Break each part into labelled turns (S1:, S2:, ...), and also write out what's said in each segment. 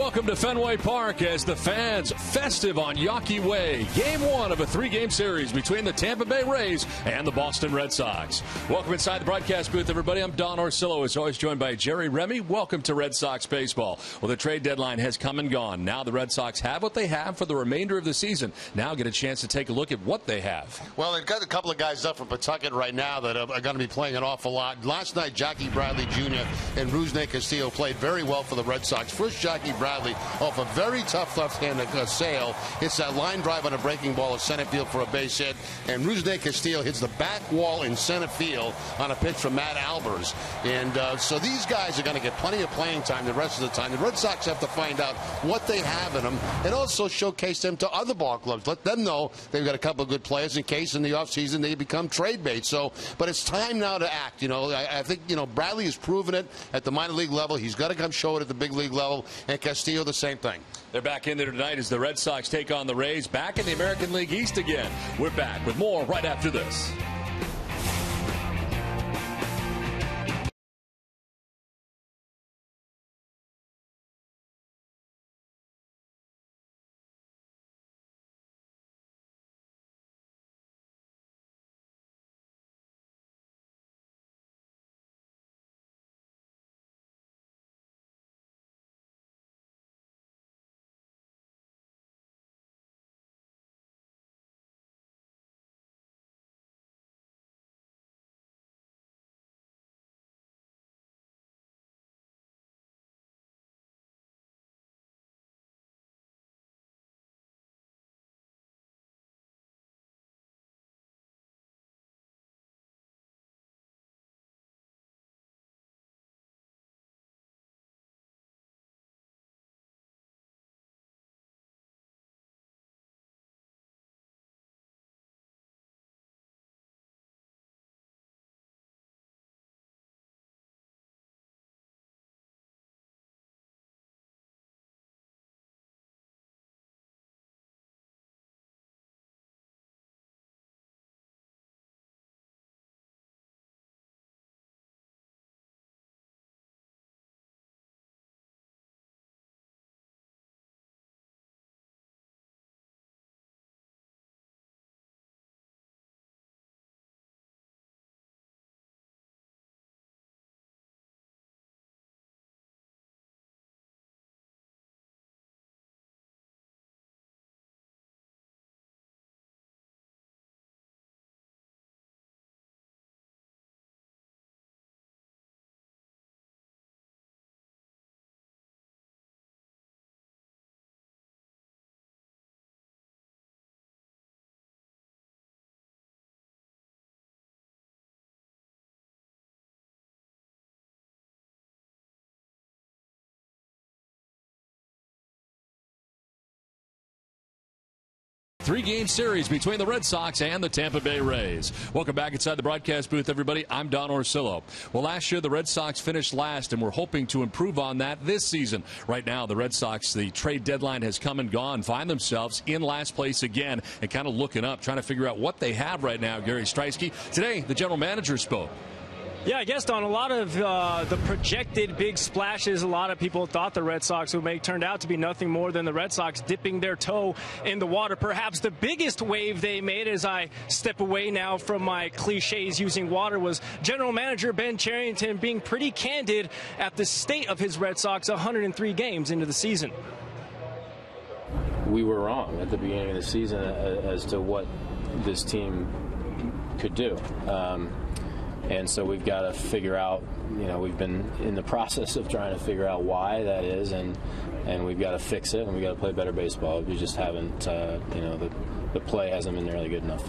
S1: Welcome to Fenway Park as the fans festive on Yawkey Way. Game one of a three-game series between the Tampa Bay Rays and the Boston Red Sox. Welcome inside the broadcast booth, everybody. I'm Don Orsillo, as always, joined by Jerry Remy. Welcome to Red Sox baseball. Well, the trade deadline has come and gone. Now the Red Sox have what they have for the remainder of the season. Now get a chance to take a look at what they have.
S2: Well, they've got a couple of guys up from Pawtucket right now that are going to be playing an awful lot. Last night, Jackie Bradley Jr. and Rusney Castillo played very well for the Red Sox. First, Jackie Bradley off a very tough left-handed sail. Hits that line drive on a breaking ball at center field for a base hit. And Rusney Castillo hits the back wall in center field on a pitch from Matt Albers. And so these guys are going to get plenty of playing time the rest of the time. The Red Sox have to find out what they have in them and also showcase them to other ball clubs. Let them know they've got a couple of good players in case in the offseason they become trade bait. So, but it's time now to act. You know, I think, you know, Bradley has proven it at the minor league level. He's got to come show it at the big league level. And Castillo, the same thing.
S1: They're back in there tonight as the Red Sox take on the Rays, back in the American League East again. We're back with more right after this. Three-game series between the Red Sox and the Tampa Bay Rays. Welcome back inside the broadcast booth, everybody. I'm Don Orsillo. Well, last year the Red Sox finished last, and we're hoping to improve on that this season. Right now, the Red Sox, the trade deadline has come and gone, find themselves in last place again and kind of looking up, trying to figure out what they have right now. Gary Streisky. Today, the general manager spoke.
S3: Yeah, I guess, Don, a lot of the projected big splashes a lot of people thought the Red Sox would make turned out to be nothing more than the Red Sox dipping their toe in the water. Perhaps the biggest wave they made, as I step away now from my cliches using water, was general manager Ben Cherington being pretty candid at the state of his Red Sox 103 games into the season.
S4: We were wrong at the beginning of the season as to what this team could do. And so we've got to figure out, you know, we've been in the process of trying to figure out why that is, and we've got to fix it, and we've got to play better baseball. We just haven't, you know, the play hasn't been nearly good enough.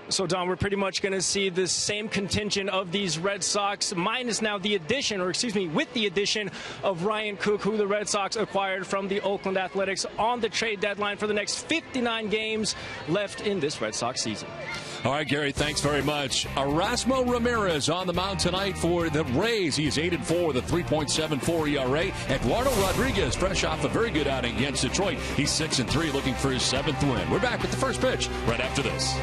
S3: So, Don, we're pretty much going to see the same contingent of these Red Sox, minus now the addition, or excuse me, with the addition of Ryan Cook, who the Red Sox acquired from the Oakland Athletics on the trade deadline for the next 59 games left in this Red Sox season.
S1: All right, Gary, thanks very much. Erasmo Ramirez on the mound tonight for the Rays. He is 8-4 with a 3.74 ERA. Eduardo Rodriguez, fresh off a very good outing against Detroit. He's 6-3, looking for his 7th win. We're back with the first pitch right after this.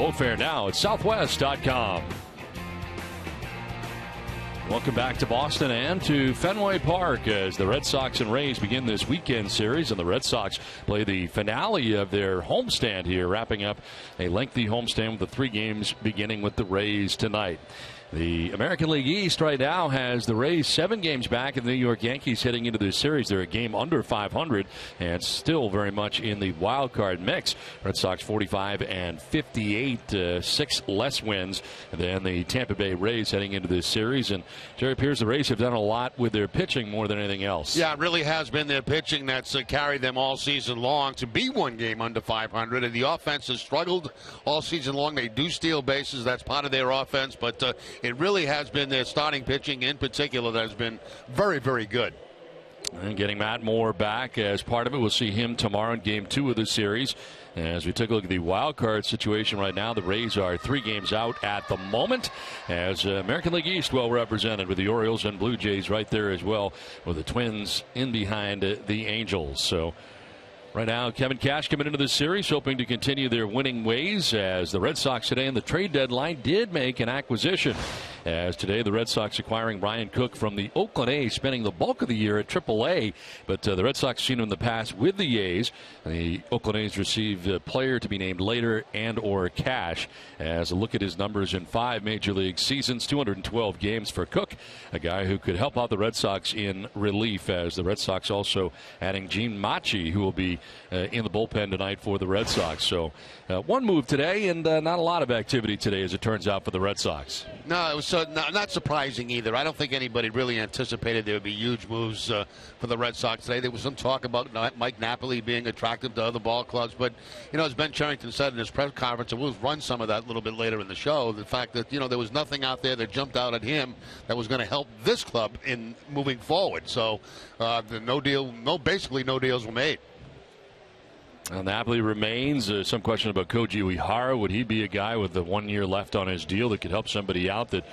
S1: Boat Fair now at Southwest.com. Welcome back to Boston and to Fenway Park as the Red Sox and Rays begin this weekend series, and the Red Sox play the finale of their homestand here, wrapping up a lengthy homestand with the 3 games beginning with the Rays tonight. The American League East right now has the Rays 7 games back, and the New York Yankees heading into this series. They're a game under 500 and still very much in the wild card mix. Red Sox 45-58, 6 less wins than the Tampa Bay Rays heading into this series. And Jerry appears the Rays have done a lot with their pitching more than anything else.
S2: Yeah, it really has been their pitching that's carried them all season long to be 1 game under 500. And the offense has struggled all season long. They do steal bases. That's part of their offense. But it really has been their starting pitching in particular that has been very, very good.
S1: And getting Matt Moore back as part of it. We'll see him tomorrow in game 2 of the series. As we take a look at the wild card situation right now, the Rays are 3 games out at the moment, as American League East well represented with the Orioles and Blue Jays right there as well, with the Twins in behind the Angels. So right now, Kevin Cash coming into this series hoping to continue their winning ways, as the Red Sox today in the trade deadline did make an acquisition. As today the Red Sox acquiring Brian Cook from the Oakland A's, spending the bulk of the year at AAA. But the Red Sox seen him in the past with the A's. The Oakland A's received a player to be named later and or cash. As a look at his numbers in 5 major league seasons, 212 games for Cook, a guy who could help out the Red Sox in relief, as the Red Sox also adding Gene Machi, who will be in the bullpen tonight for the Red Sox. So one move today, and not a lot of activity today, as it turns out, for the Red Sox.
S2: No, it was not surprising either. I don't think anybody really anticipated there would be huge moves for the Red Sox today. There was some talk about Mike Napoli being attractive to other ball clubs, but as Ben Cherington said in his press conference, and we'll run some of that a little bit later in the show, the fact that there was nothing out there that jumped out at him that was going to help this club in moving forward. So basically no deals were made.
S1: Napoli remains. Some question about Koji Uehara. Would he be a guy with the 1 year left on his deal that could help somebody out? That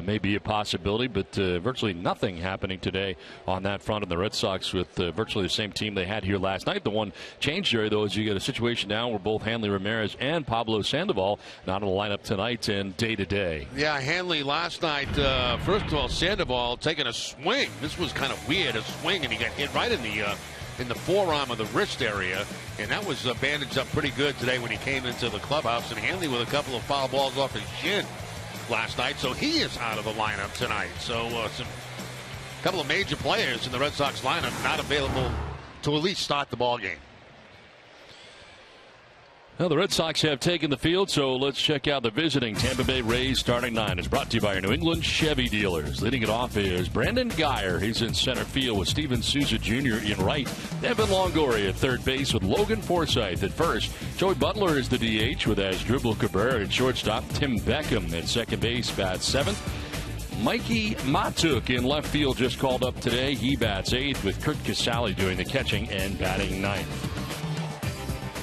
S1: may be a possibility, but virtually nothing happening today on that front. And the Red Sox with virtually the same team they had here last night. The one change, Jerry, though, is you get a situation now where both Hanley Ramirez and Pablo Sandoval not in the lineup tonight and day to day.
S2: Yeah, Hanley last night, first of all, Sandoval taking a swing. This was kind of weird, a swing, and he got hit right in the forearm of the wrist area, and that was bandaged up pretty good today when he came into the clubhouse. And Hanley with a couple of foul balls off his shin last night, so he is out of the lineup tonight. So a couple of major players in the Red Sox lineup not available to at least start the ball game.
S1: Well, the Red Sox have taken the field, so let's check out the visiting Tampa Bay Rays starting 9. It's brought to you by your New England Chevy dealers. Leading it off is Brandon Geyer. He's in center field with Steven Souza Jr. in right. Evan Longoria at third base with Logan Forsythe at first. Joey Butler is the DH with Asdrubal Cabrera at shortstop. Tim Beckham at second base bats 7th. Mikey Matuk in left field just called up today. He bats 8th with Kurt Casale doing the catching and batting 9th.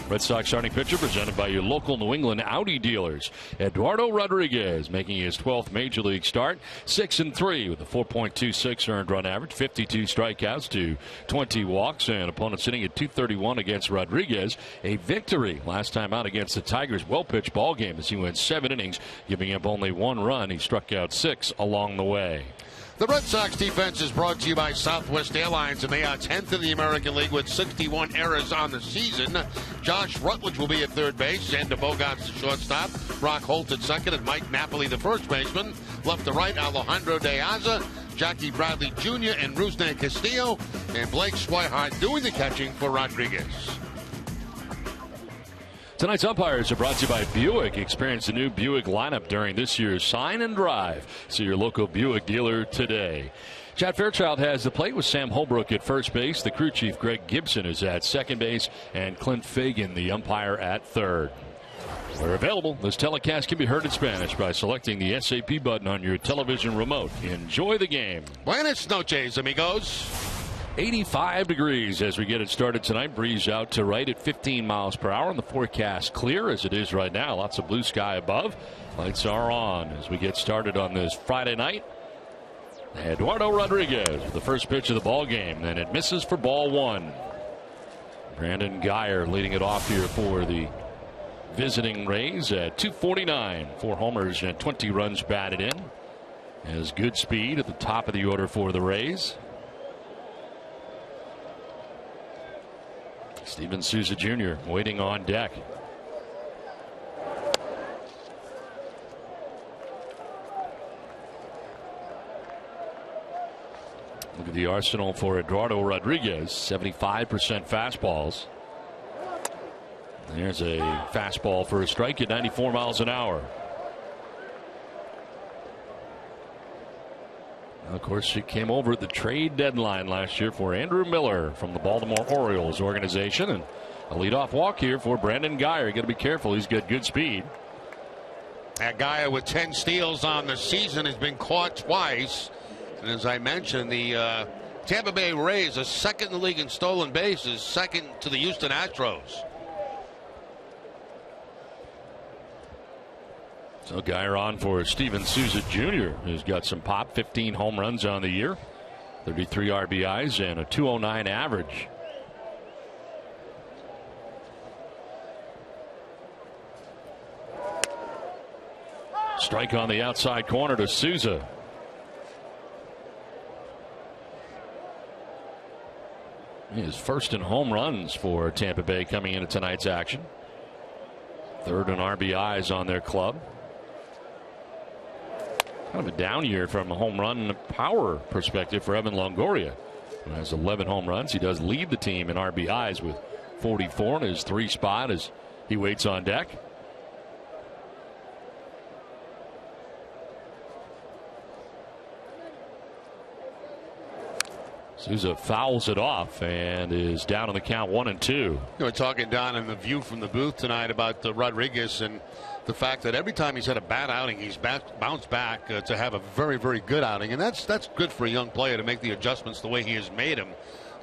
S1: Red Sox starting pitcher presented by your local New England Audi dealers. Eduardo Rodriguez making his 12th major league start, 6-3 with a 4.26 earned run average, 52 strikeouts to 20 walks, and opponent sitting at 231 against Rodriguez. A victory last time out against the Tigers. Well pitched ball game as he went 7 innings, giving up only 1 run. He struck out 6 along the way.
S2: The Red Sox defense is brought to you by Southwest Airlines, and they are 10th in the American League with 61 errors on the season. Josh Rutledge will be at third base, Xander Bogaerts the shortstop, Brock Holt at second, and Mike Napoli the first baseman. Left to right, Alejandro De Aza, Jackie Bradley Jr., and Rusney Castillo, and Blake Swihart doing the catching for Rodriguez.
S1: Tonight's umpires are brought to you by Buick. Experience the new Buick lineup during this year's Sign and Drive. See your local Buick dealer today. Chad Fairchild has the plate with Sam Holbrook at first base. The crew chief Greg Gibson is at second base, and Clint Fagan, the umpire, at third. Where available, this telecast can be heard in Spanish by selecting the SAP button on your television remote. Enjoy the game.
S2: Buenas noches, amigos.
S1: 85 degrees as we get it started tonight. Breeze out to right at 15 miles per hour, and the forecast clear as it is right now. Lots of blue sky above. Lights are on as we get started on this Friday night. Eduardo Rodriguez with the first pitch of the ball game, and it misses for ball 1. Brandon Geyer leading it off here for the visiting Rays at 249. 4 homers and 20 runs batted in. Has good speed at the top of the order for the Rays. Steven Souza Jr. waiting on deck. Look at the arsenal for Eduardo Rodriguez. 75% fastballs. There's a fastball for a strike at 94 miles an hour. Of course, she came over at the trade deadline last year for Andrew Miller from the Baltimore Orioles organization. And a leadoff walk here for Brandon Guyer. Got to be careful. He's got good speed.
S2: That Guyer with 10 steals on the season has been caught twice. And as I mentioned, the Tampa Bay Rays are second in the league in stolen bases, second to the Houston Astros.
S1: So Guyer on for Steven Souza Jr., who's got some pop. 15 home runs on the year, 33 RBIs, and a 209 average. Strike on the outside corner to Souza. He is first in home runs for Tampa Bay coming into tonight's action. Third in RBIs on their club. Kind of a down year from a home run power perspective for Evan Longoria, who has 11 home runs. He does lead the team in RBIs with 44 in his 3 spot as he waits on deck. Souza fouls it off and is down on the count 1-2.
S2: You know, talking down in the view from the booth tonight about Rodriguez and the fact that every time he's had a bad outing, he's bounced back to have a very, very good outing. And that's good for a young player to make the adjustments the way he has made them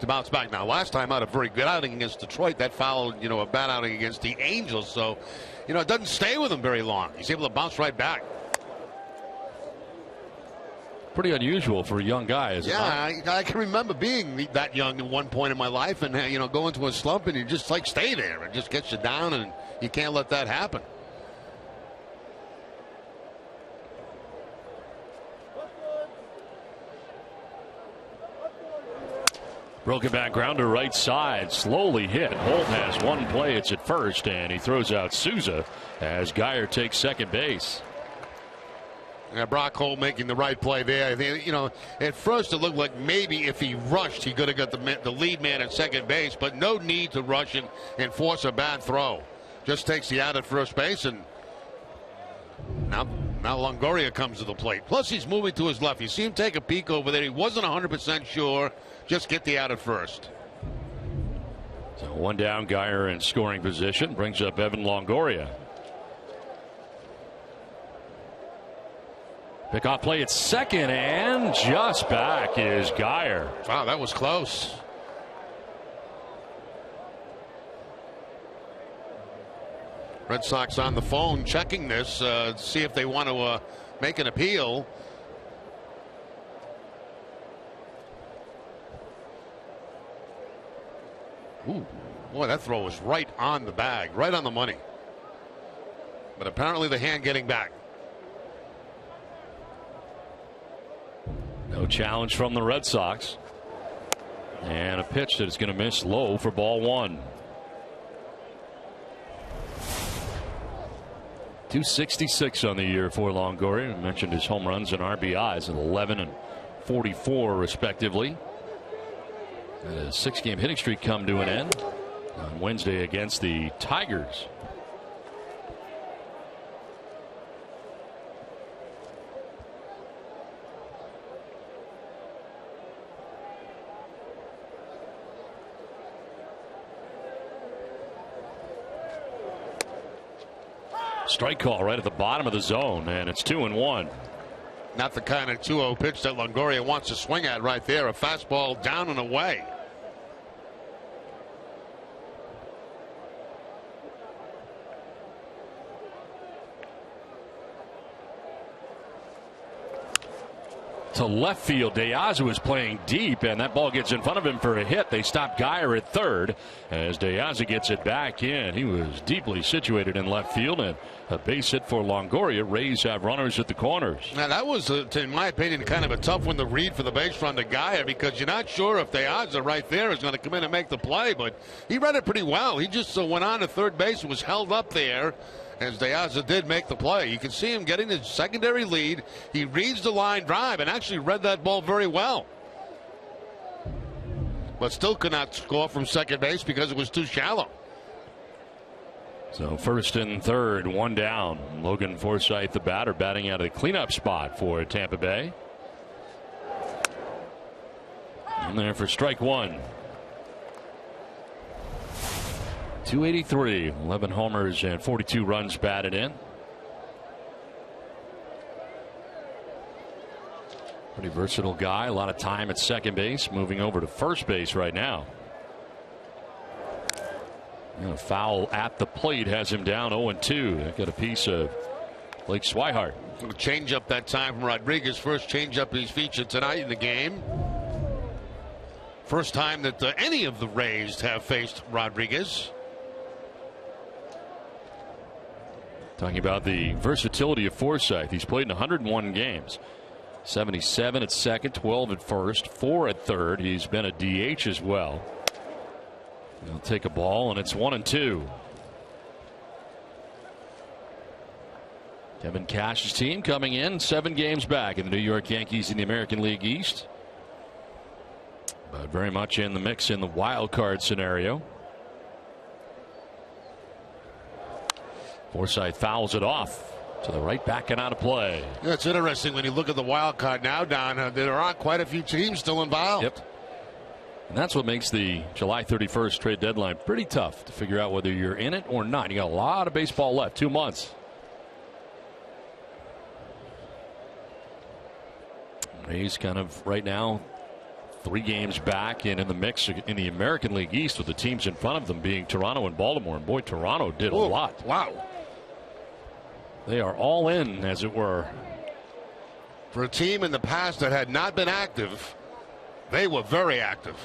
S2: to bounce back. Now, last time out, a very good outing against Detroit. That followed, a bad outing against the Angels. So, it doesn't stay with him very long. He's able to bounce right back.
S1: Pretty unusual for a young guy, isn't it?
S2: Yeah, I can remember being that young at one point in my life and, go into a slump and you just stay there. It just gets you down and you can't let that happen.
S1: Broken back grounder right side, slowly hit. Holt has one play. It's at first, and he throws out Souza as Guyer takes second base.
S2: Yeah, Brock Holt making the right play there. I think, at first it looked like maybe if he rushed, he could have got the lead man at second base, but no need to rush and force a bad throw. Just takes the out at first base, and now Longoria comes to the plate. Plus, he's moving to his left. You see him take a peek over there. He wasn't 100% sure. Just get the out at first.
S1: So one down, Guyer in scoring position. Brings up Evan Longoria. Pickoff play at second, and just back is Guyer.
S2: Wow, that was close. Red Sox on the phone checking this, to see if they want to make an appeal. Ooh, boy, that throw was right on the bag, right on the money. But apparently the hand getting back.
S1: No challenge from the Red Sox. And a pitch that is going to miss low for ball 1. 266 on the year for Longoria. I mentioned his home runs and RBIs at 11 and 44 respectively. A 6-game hitting streak come to an end on Wednesday against the Tigers. Strike call right at the bottom of the zone, and it's 2-1.
S2: Not the kind of 2-0 pitch that Longoria wants to swing at right there. A fastball down and away.
S1: to left field. DeYaza was playing deep, and that ball gets in front of him for a hit. They stop Geyer at third as DeYaza gets it back in. He was deeply situated in left field, and a base hit for Longoria. Rays have runners at the corners.
S2: Now that was, in my opinion, kind of a tough one to read for the base run to Geyer, because you're not sure if DeYaza right there is going to come in and make the play, but he read it pretty well. He just went on to third base and was held up there as DeYaza did make the play. You can see him getting his secondary lead. He reads the line drive and actually read that ball very well, but still could not score from second base because it was too shallow.
S1: So first and third, one down. Logan Forsythe, the batter, batting out of the cleanup spot for Tampa Bay. And there for strike one. 283, 11 homers and 42 runs batted in. Pretty versatile guy, a lot of time at second base, moving over to first base right now. And a foul at the plate has him down 0-2. They got a piece of Blake Swihart.
S2: Change up that time from Rodriguez. First change up he's featured tonight in the game. First time that any of the Rays have faced Rodriguez.
S1: Talking about the versatility of Forsythe. He's played in 101 games. 77 at second, 12 at first, 4 at third. He's been a DH as well. He'll take a ball, and it's 1-2. Kevin Cash's team coming in 7 games back in the New York Yankees in the American League East, but very much in the mix in the wild card scenario. Forsythe fouls it off to the right, back and out of play.
S2: Yeah, it's interesting when you look at the wild card now, Don. There are quite a few teams still involved.
S1: Yep. And that's what makes the July 31st trade deadline pretty tough to figure out whether you're in it or not. You got a lot of baseball left, 2 months. Rays kind of right now 3 games back and in the mix in the American League East, with the teams in front of them being Toronto and Baltimore. And boy, Toronto did a lot.
S2: Wow.
S1: They are all in, as it were.
S2: For a team in the past that had not been active, they were very active.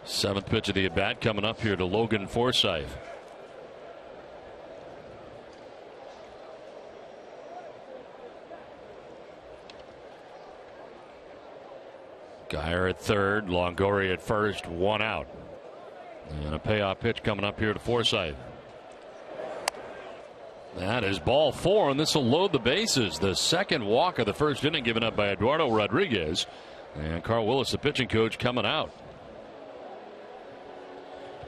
S1: Seventh pitch of the at bat coming up here to Logan Forsythe. Geyer at third, Longoria at first, 1 out. And a payoff pitch coming up here to Forsythe. That is ball 4, and this will load the bases. The second walk of the first inning given up by Eduardo Rodriguez. And Carl Willis, the pitching coach, coming out.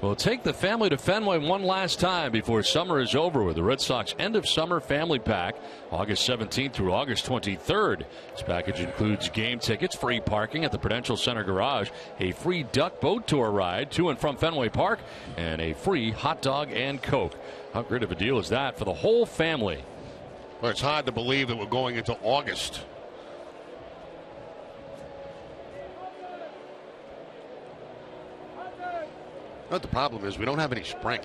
S1: We'll take the family to Fenway one last time before summer is over with the Red Sox end of summer family pack, August 17th through August 23rd. This package includes game tickets, free parking at the Prudential Center Garage, a free duck boat tour ride to and from Fenway Park, and a free hot dog and Coke. How great of a deal is that for the whole family?
S2: Well, it's hard to believe that we're going into August. But the problem is we don't have any spring.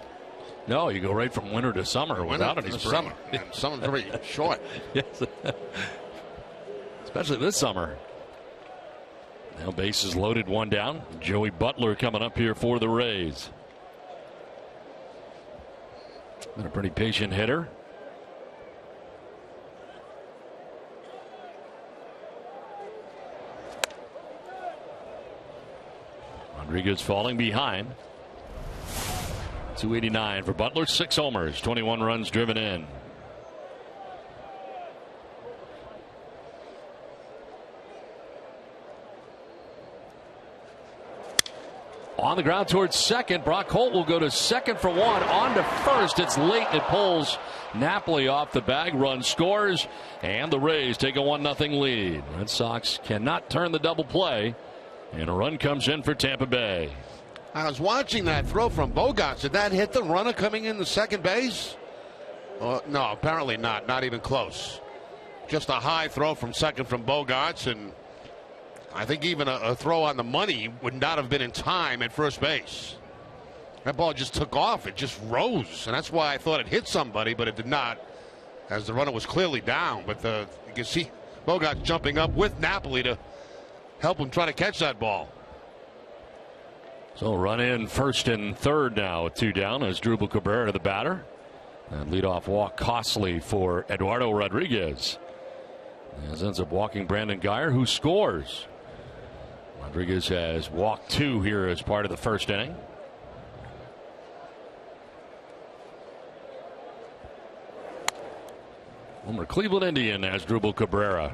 S1: No, you go right from winter to summer without any spring.
S2: Summer. And summer's very short.
S1: Yes. Especially this summer. Now bases loaded, 1 down. Joey Butler coming up here for the Rays. Been a pretty patient hitter. Rodriguez falling behind. 289 for Butler, 6 homers, 21 runs driven in. On the ground towards second, Brock Holt will go to second for 1. On to first, it's late. It pulls Napoli off the bag. Run scores, and the Rays take a 1-0 lead. Red Sox cannot turn the double play, and a run comes in for Tampa Bay.
S2: I was watching that throw from Bogaerts. Did that hit the runner coming in the second base? No, apparently not. Not even close. Just a high throw from second from Bogaerts, and I think even a throw on the money would not have been in time at first base. That ball just took off. It just rose, and that's why I thought it hit somebody, but it did not, as the runner was clearly down. But you can see Bogart jumping up with Napoli to help him try to catch that ball.
S1: So run in first and third now with 2 down as Drupal Cabrera, the batter. And leadoff walk costly for Eduardo Rodriguez. As ends up walking Brandon Guyer, who scores. Rodriguez has walked 2 here as part of the first inning. Former Cleveland Indian as Drupal Cabrera.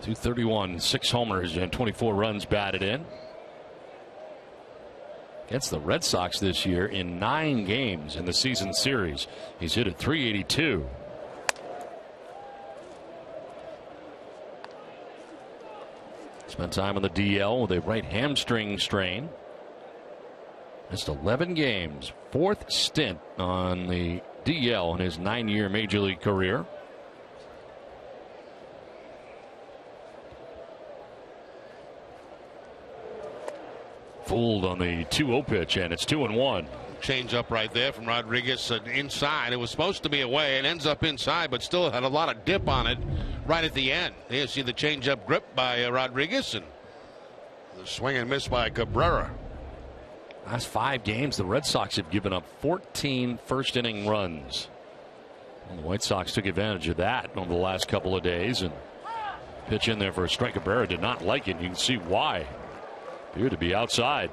S1: 231, 6 homers and 24 runs batted in. Against the Red Sox this year in 9 games in the season series. He's hit at .382. Spent time on the DL with a right hamstring strain. Missed 11 games. 4th stint on the DL in his 9-year major league career. Fooled on the 2-0 pitch, and it's 2-1.
S2: Change up right there from Rodriguez inside. It was supposed to be away. It ends up inside, but still had a lot of dip on it right at the end. You see the change up grip by Rodriguez, and the swing and miss by Cabrera.
S1: Last 5 games, the Red Sox have given up 14 first inning runs. And the White Sox took advantage of that over the last couple of days, and pitch in there for a strike. Cabrera did not like it. You can see why. Appeared to be outside.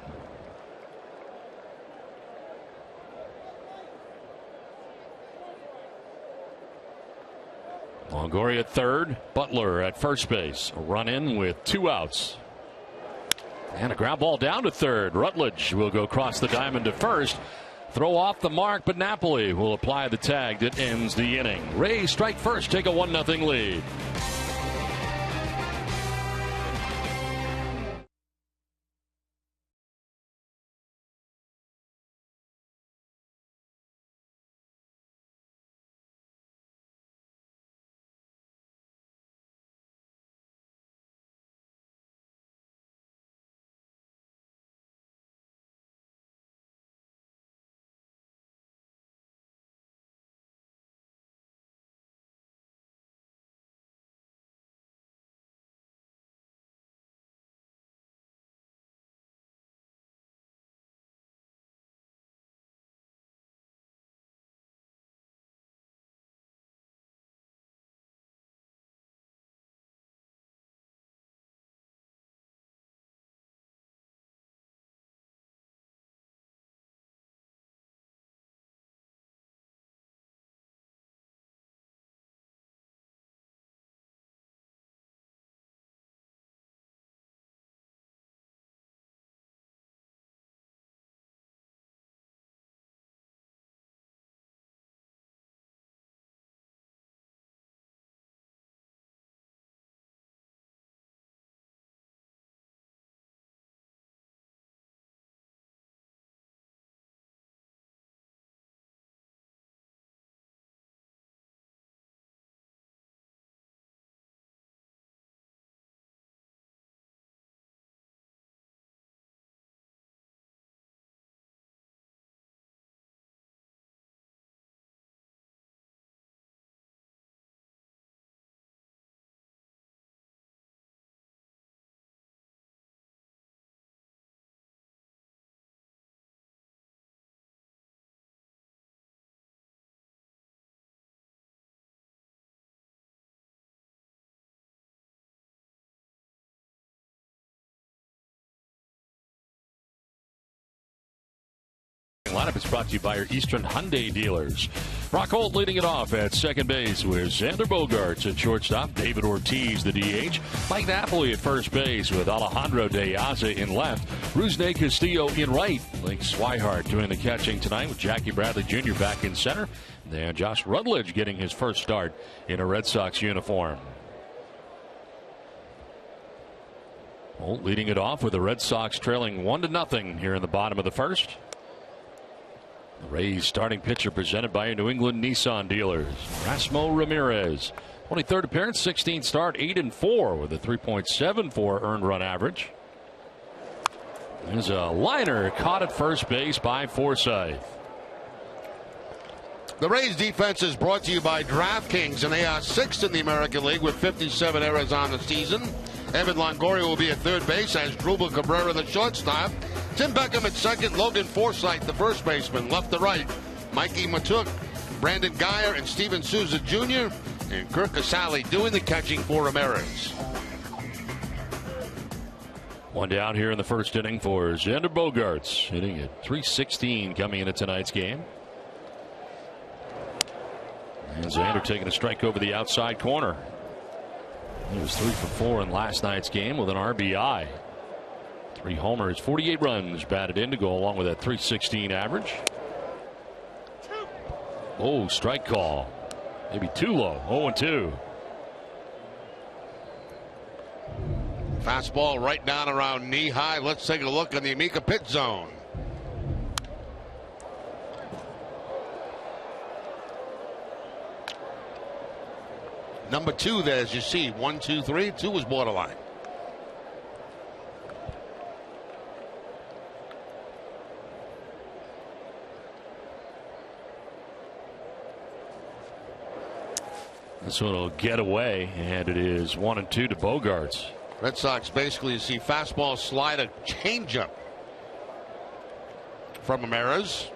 S1: Longoria at third, Butler at first base. A run in with 2 outs. And a ground ball down to third. Rutledge will go across the diamond to first. Throw off the mark, but Napoli will apply the tag that ends the inning. Rays strike first, take a 1-0 lead. Lineup is brought to you by your Eastern Hyundai dealers. Brock Holt leading it off at second base with Xander Bogaerts at shortstop, David Ortiz the DH, Mike Napoli at first base with Alejandro De Aza in left, Rusney Castillo in right, Blake Swihart doing the catching tonight with Jackie Bradley Jr. back in center, and Josh Rutledge getting his first start in a Red Sox uniform. Holt leading it off with the Red Sox trailing 1-0 here in the bottom of the first. The Rays starting pitcher presented by your New England Nissan dealers. Erasmo Ramirez 23rd appearance, 16th start, 8-4 with a 3.74 earned run average. There's a liner caught at first base by Forsythe.
S2: The Rays defense is brought to you by DraftKings, and they are 6th in the American League with 57 errors on the season. Evan Longoria will be at third base as Drupal Cabrera the shortstop. Tim Beckham at second, Logan Forsythe the first baseman. Left to right, Mikey Matuk, Brandon Geyer, and Steven Souza Jr. and Kirk Casale doing the catching for Ramirez.
S1: One down here in the first inning for Xander Bogaerts, hitting at .316 coming into tonight's game. And Xander taking a strike over the outside corner. He was 3 for 4 in last night's game with an RBI. 3 homers, 48 runs batted in to go along with that .316 average. Oh, strike call. Maybe too low. 0-2.
S2: Fastball right down around knee high. Let's take a look in the Amica pit zone. Number 2 there, as you see. 1, 2, 3. 2 was borderline.
S1: This one will get away, and it is 1-2 to Bogaerts.
S2: Red Sox basically, you see fastball, slider, changeup from Ramirez.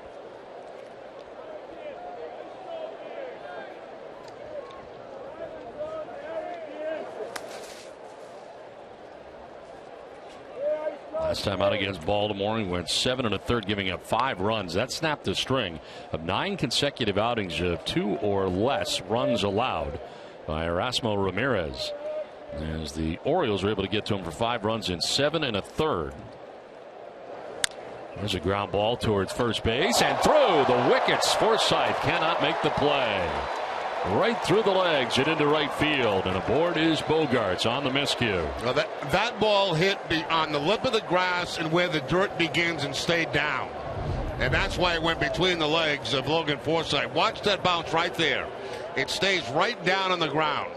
S1: Last time out against Baltimore, he went 7 1/3, giving up 5 runs. That snapped a string of 9 consecutive outings of 2 or less runs allowed by Erasmo Ramirez, as the Orioles were able to get to him for 5 runs in 7 1/3. There's a ground ball towards first base and through the wickets. Forsythe cannot make the play. Right through the legs and into right field, and aboard is Bogaerts on the miscue.
S2: Well, that ball hit on the lip of the grass and where the dirt begins and stayed down. And that's why it went between the legs of Logan Forsythe. Watch that bounce right there. It stays right down on the ground.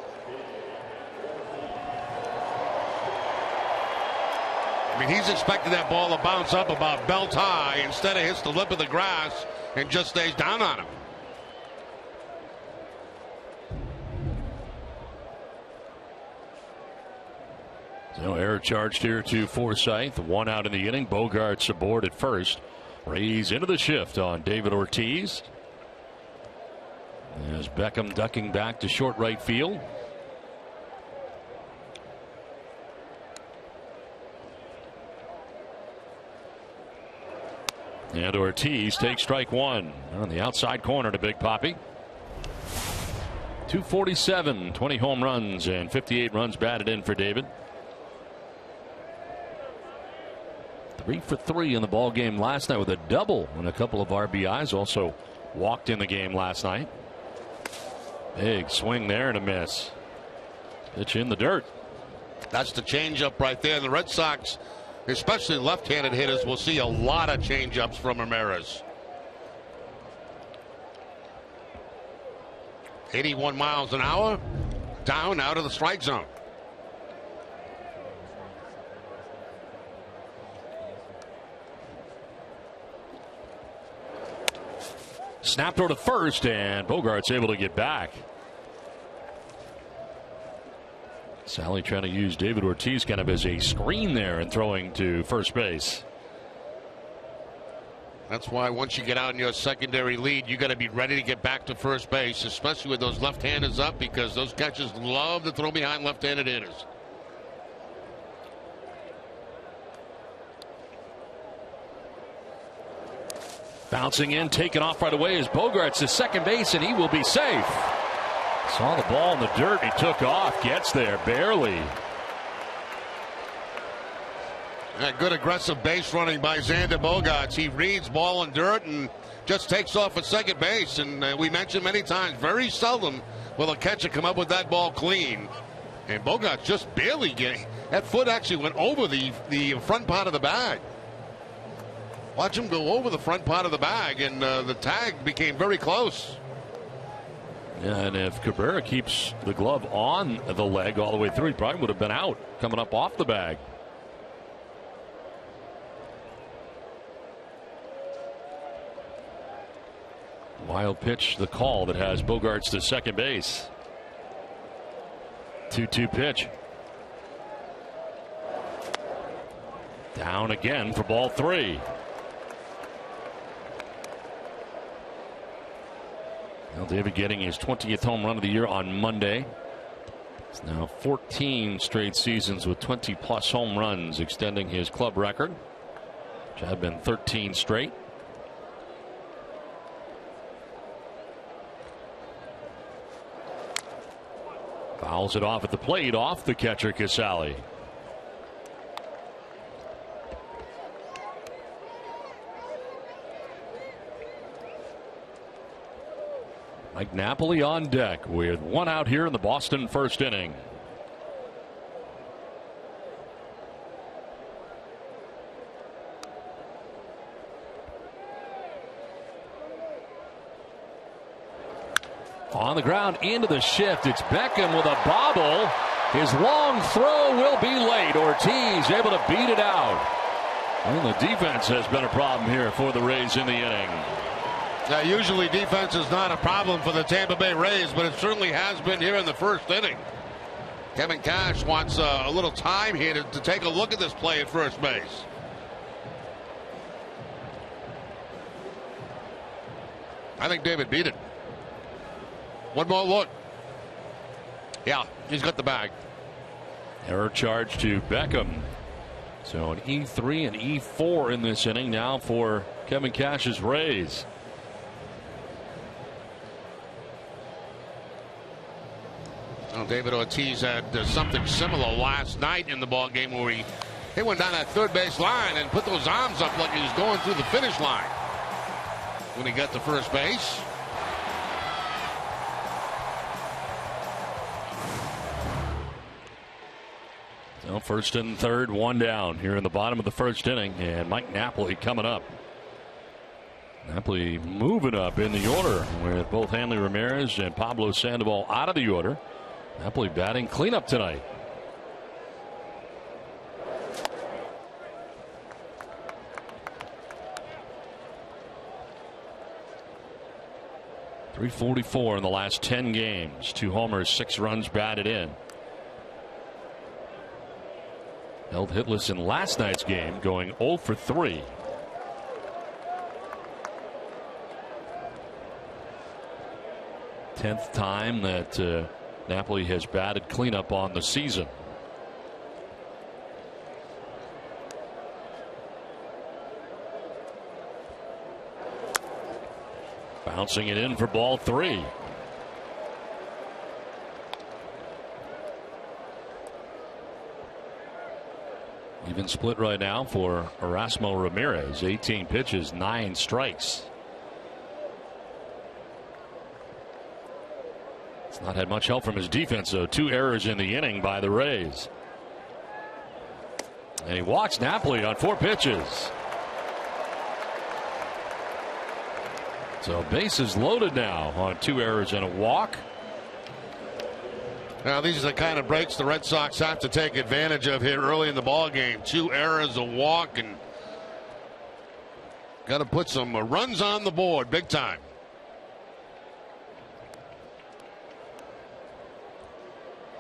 S2: I mean, he's expecting that ball to bounce up about belt high. Instead, it hits the lip of the grass and just stays down on him.
S1: No error charged here to Forsythe. 1 out in the inning. Bogaerts aboard at first. Rays into the shift on David Ortiz. As Beckham ducking back to short right field. And Ortiz takes strike 1 on the outside corner to Big Papi. 247, 20 home runs and 58 runs batted in for David. 3 for 3 in the ball game last night with a double and a couple of RBIs. Also walked in the game last night. Big swing there and a miss. Pitch in the dirt.
S2: That's the changeup right there. The Red Sox, especially left-handed hitters, will see a lot of changeups from Ramirez. 81 miles an hour, down out of the strike zone.
S1: Snap throw to first, and Bogaerts able to get back. Sally trying to use David Ortiz kind of as a screen there and throwing to first base.
S2: That's why once you get out in your secondary lead, you got to be ready to get back to first base, especially with those left-handers up, because those catchers love to throw behind left-handed hitters.
S1: Bouncing in, taken off right away is Bogaerts to second base, and he will be safe. Saw the ball in the dirt. He took off, gets there barely.
S2: Good aggressive base running by Xander Bogaerts. He reads ball in dirt and just takes off at second base. And we mentioned many times, very seldom will a catcher come up with that ball clean. And Bogaerts just barely getting. That foot actually went over the front part of the bag. Watch him go over the front part of the bag, and the tag became very close.
S1: And if Cabrera keeps the glove on the leg all the way through, he probably would have been out coming up off the bag. Wild pitch, the call that has Bogaerts to second base. 2-2 pitch. Down again for ball 3. Well, David getting his 20th home run of the year on Monday. It's now 14 straight seasons with 20-plus home runs, extending his club record, which had been 13 straight. Fouls it off at the plate, off the catcher Casali. Mike Napoli on deck with one out here in the Boston first inning. On the ground into the shift. It's Beckham with a bobble. His long throw will be late. Ortiz able to beat it out. And the defense has been a problem here for the Rays in the inning.
S2: Now, usually defense is not a problem for the Tampa Bay Rays, but it certainly has been here in the first inning. Kevin Cash wants a little time here to take a look at this play at first base. I think David beat it. One more look. Yeah, he's got the bag.
S1: Error charge to Beckham. So an E3 and E4 in this inning now for Kevin Cash's Rays.
S2: Well, David Ortiz had something similar last night in the ball game where he went down that third base line and put those arms up like he was going through the finish line when he got to first base.
S1: So first and third, one down here in the bottom of the first inning, and Mike Napoli coming up. Napoli moving up in the order with both Hanley Ramirez and Pablo Sandoval out of the order. Napoli batting cleanup tonight. .344 in the last 10 games. 2 homers, 6 runs batted in. Held hitless in last night's game, going 0 for 3. Tenth time that Napoli has batted cleanup on the season. Bouncing it in for ball 3. Even split right now for Erasmo Ramirez. 18 pitches, 9 strikes. He's not had much help from his defense, though. 2 errors in the inning by the Rays. And he walks Napoli on 4 pitches. So bases loaded now on 2 errors and a walk.
S2: Now, these are the kind of breaks the Red Sox have to take advantage of here early in the ball game. 2 errors, a walk, and got to put some runs on the board big time.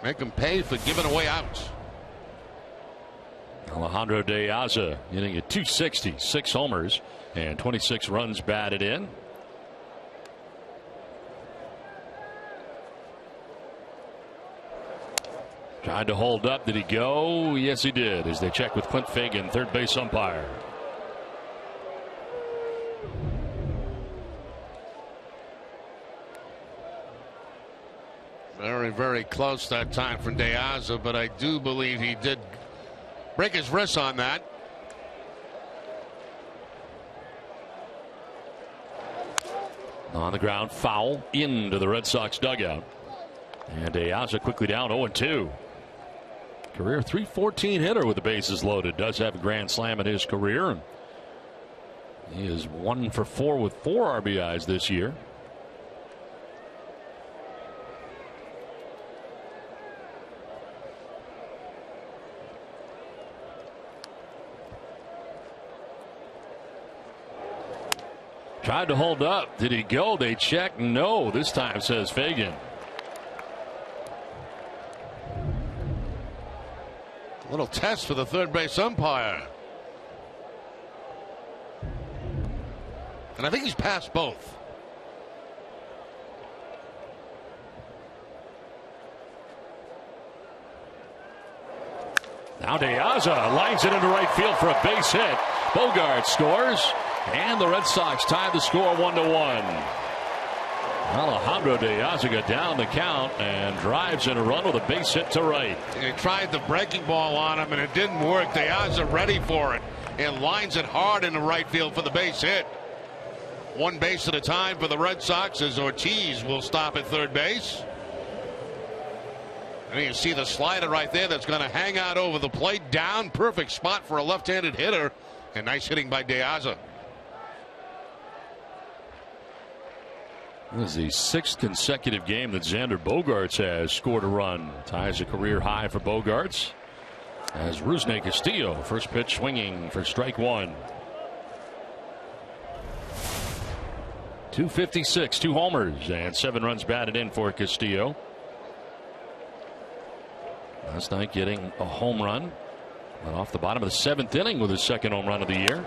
S2: Make them pay for giving away outs.
S1: Alejandro De Aza hitting at .260, 6 homers and 26 runs batted in. Tried to hold up. Did he go? Yes, he did, as they check with Clint Fagan, third base umpire.
S2: Very, very close that time for De Aza, but I do believe he did break his wrist on that.
S1: On the ground, foul into the Red Sox dugout. And De Aza quickly down 0-2. Career .314 hitter with the bases loaded. Does have a grand slam in his career. He is 1 for 4 with 4 RBIs this year. Tried to hold up. Did he go? They check. No, this time, says Fagan.
S2: A little test for the third base umpire. And I think he's passed both.
S1: Now De Aza lines it into right field for a base hit. Bogart scores, and the Red Sox tie the score 1-1. Alejandro De Aza got down the count and drives in a run with a base hit to right.
S2: He tried the breaking ball on him, and it didn't work. De Aza ready for it and lines it hard into right field for the base hit. One base at a time for the Red Sox as Ortiz will stop at third base. And you see the slider right there that's going to hang out over the plate down. Perfect spot for a left-handed hitter. And nice hitting by De Aza.
S1: This is the 6th consecutive game that Xander Bogaerts has scored a run. Ties a career high for Bogaerts. As Rusney Castillo, first pitch swinging for strike one. 256, 2 homers, and 7 runs batted in for Castillo. Last night getting a home run. Went off the bottom of the 7th inning with his 2nd home run of the year.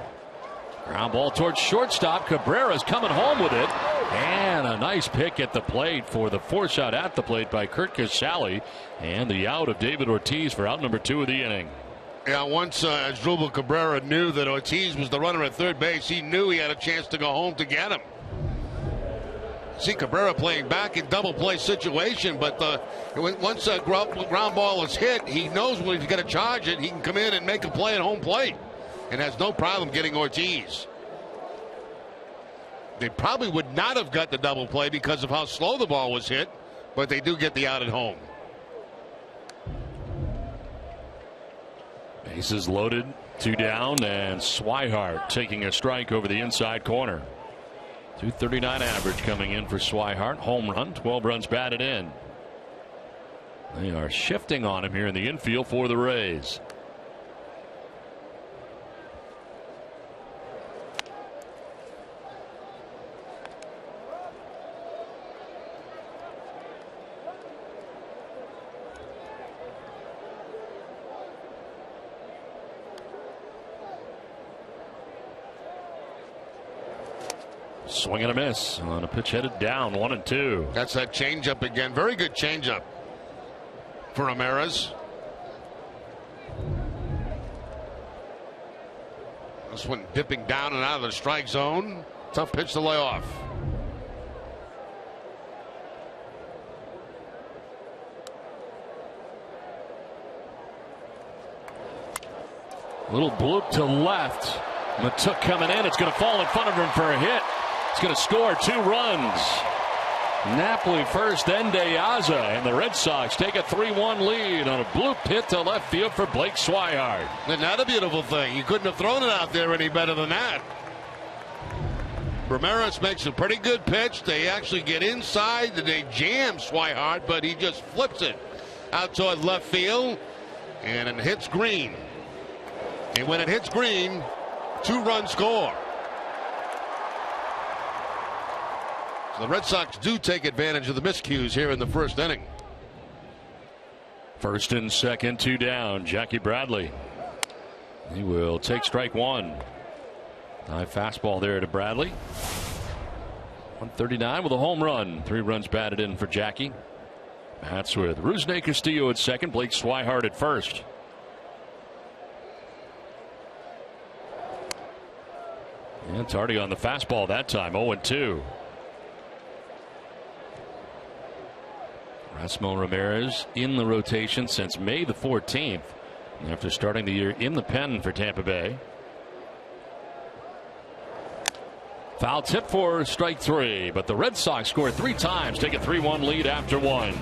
S1: Ground ball towards shortstop. Cabrera's coming home with it. And a nice pick at the plate for the force out at the plate by Kurt Casale. And the out of David Ortiz for out number 2 of the inning.
S2: Yeah, once Asdrubal Cabrera knew that Ortiz was the runner at third base, he knew he had a chance to go home to get him. See Cabrera playing back in double play situation, but once a ground ball is hit, he knows when he's going to charge it. He can come in and make a play at home plate and has no problem getting Ortiz. They probably would not have got the double play because of how slow the ball was hit, but they do get the out at home.
S1: Bases loaded, 2 down, and Swihart taking a strike over the inside corner. 239 average coming in for Swihart. Home run, 12 runs batted in. They are shifting on him here in the infield for the Rays. Swing and a miss on a pitch headed down, 1-2.
S2: That's that changeup again. Very good changeup for Ramirez. This one dipping down and out of the strike zone. Tough pitch to lay off.
S1: Little bloop to left. Matuk coming in. It's going to fall in front of him for a hit. It's going to score 2 runs. Napoli first, then De Aza, and the Red Sox take a 3-1 lead on a bloop hit to left field for Blake Swihart.
S2: Isn't that a beautiful thing? You couldn't have thrown it out there any better than that. Ramirez makes a pretty good pitch. They actually get inside. They jam Swihart, but he just flips it out toward left field, and it hits green. And when it hits green, 2-run score. The Red Sox do take advantage of the miscues here in the first inning.
S1: First and second, 2 down. Jackie Bradley. He will take strike 1. High fastball there to Bradley. 139 with a home run. 3 runs batted in for Jackie. That's with Rusney Castillo at second, Blake Swihart at first. And it's already on the fastball that time, 0-2. Erasmo Ramirez in the rotation since May the 14th after starting the year in the pen for Tampa Bay. Foul tip for strike 3, but the Red Sox score 3 times, take a 3-1 lead after 1.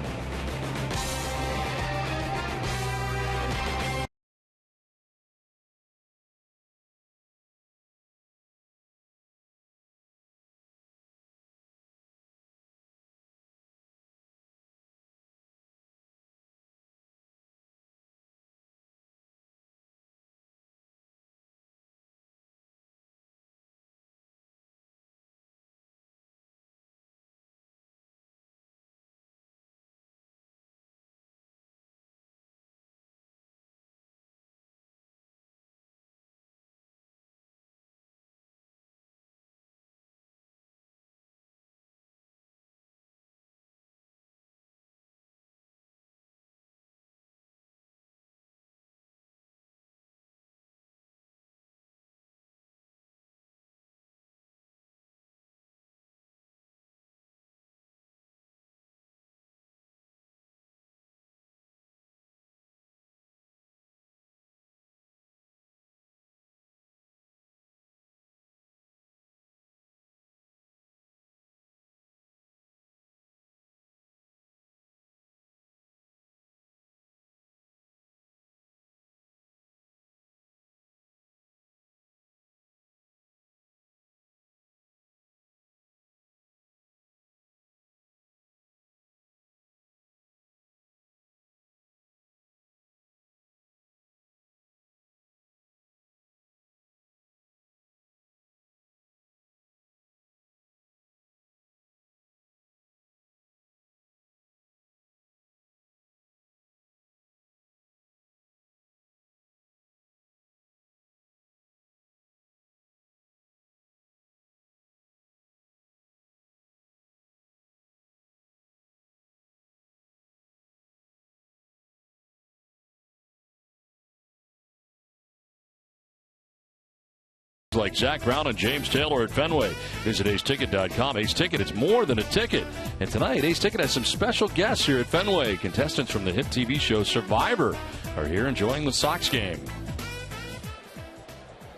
S1: like Zach Brown and James Taylor at Fenway. Visit aceticket.com. Ace Ticket, it's more than a ticket. And tonight, Ace Ticket has some special guests here at Fenway. Contestants from the hit TV show Survivor are here enjoying the Sox game.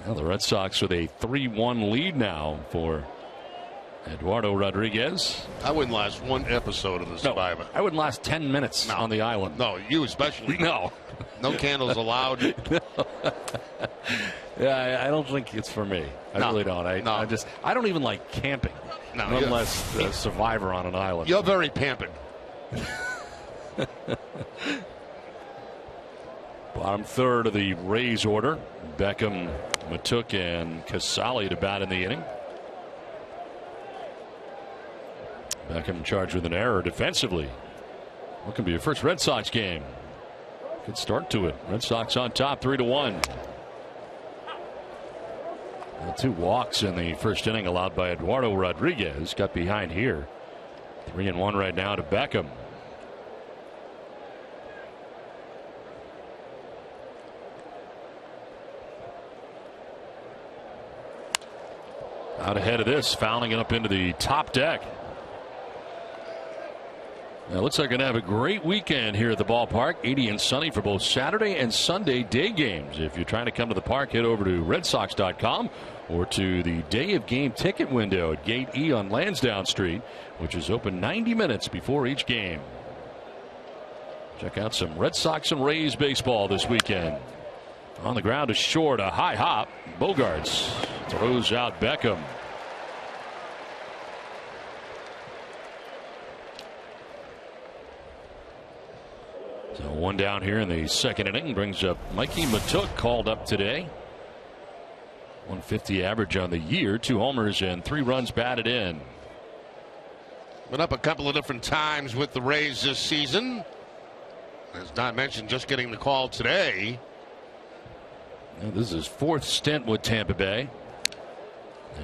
S1: Well, the Red Sox with a 3-1 lead now for Eduardo Rodriguez.
S2: I wouldn't last one episode of the Survivor.
S1: I wouldn't last 10 minutes on the island.
S2: No, you especially.
S1: No.
S2: No candles allowed.
S1: No. Yeah, I don't think it's for me. I really don't. I don't even like camping.
S2: No,
S1: unless a Survivor on an island.
S2: You're very pampered.
S1: Bottom third of the Rays order. Beckham, Matuk, and Casali to bat in the inning. Beckham charged with an error defensively. What can be your first Red Sox game? Good start to it. Red Sox on top 3-1. And 2 walks in the first inning allowed by Eduardo Rodriguez. Got behind here. 3-1 right now to Beckham. Out ahead of this, fouling it up into the top deck. Now, it looks like we're going to have a great weekend here at the ballpark. 80 and sunny for both Saturday and Sunday day games. If you're trying to come to the park, head over to redsox.com or to the day of game ticket window at Gate E on Lansdowne Street, which is open 90 minutes before each game. Check out some Red Sox and Rays baseball this weekend. On the ground is short, a high hop. Bogarts throws out Beckham. So 1 down here in the second inning brings up Mikey Matuk, called up today. 150 average on the year, 2 homers and 3 runs batted in.
S2: Been up a couple of different times with the Rays this season. As Don mentioned, just getting the call today.
S1: Now, this is his 4th stint with Tampa Bay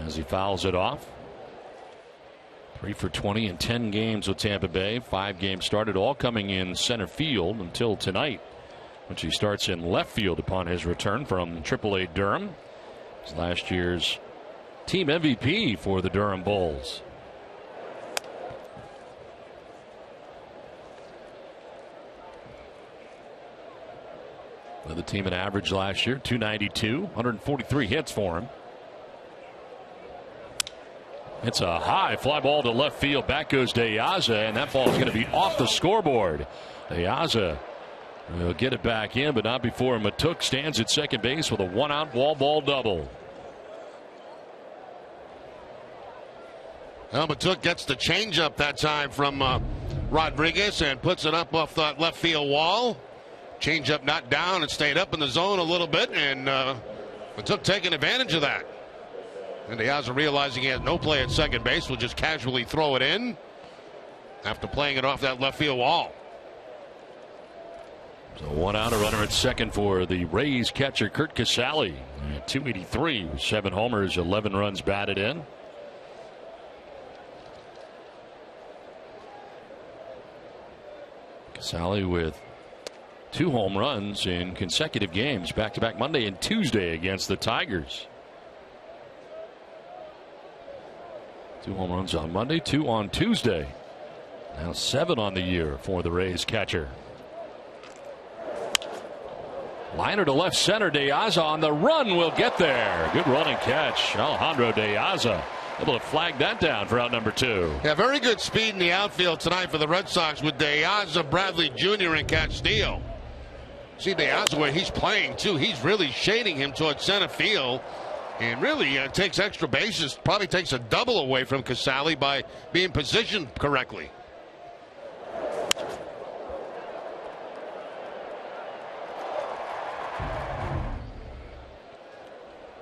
S1: as he fouls it off. 3 for 20 in 10 games with Tampa Bay. 5 games started, all coming in center field until tonight, which he starts in left field upon his return from AAA Durham. He's last year's team MVP for the Durham Bulls. The team at average last year, 292, 143 hits for him. It's a high fly ball to left field. Back goes De Aza, and that ball is going to be off the scoreboard. De Aza will get it back in, but not before Matuk stands at second base with a 1-out wall ball double.
S2: Well, Matuk gets the changeup that time from Rodriguez and puts it up off that left field wall. Changeup not down and stayed up in the zone a little bit, and Matuk taking advantage of that. And De Aza, realizing he has no play at second base, will just casually throw it in after playing it off that left field wall.
S1: So 1 out, a runner at second for the Rays catcher Curt Casali. At 283 with 7 homers, 11 runs batted in. Casali with 2 home runs in consecutive games, back-to-back Monday and Tuesday against the Tigers. 2 home runs on Monday, 2 on Tuesday. Now 7 on the year for the Rays catcher. Liner to left center. De Aza on the run will get there. Good run and catch. Alejandro De Aza able to flag that down for out number 2.
S2: Yeah, very good speed in the outfield tonight for the Red Sox with De Aza, Bradley Jr., and Castillo. See De Aza where he's playing too. He's really shading him towards center field. And really takes extra bases, probably takes a double away from Casali by being positioned correctly.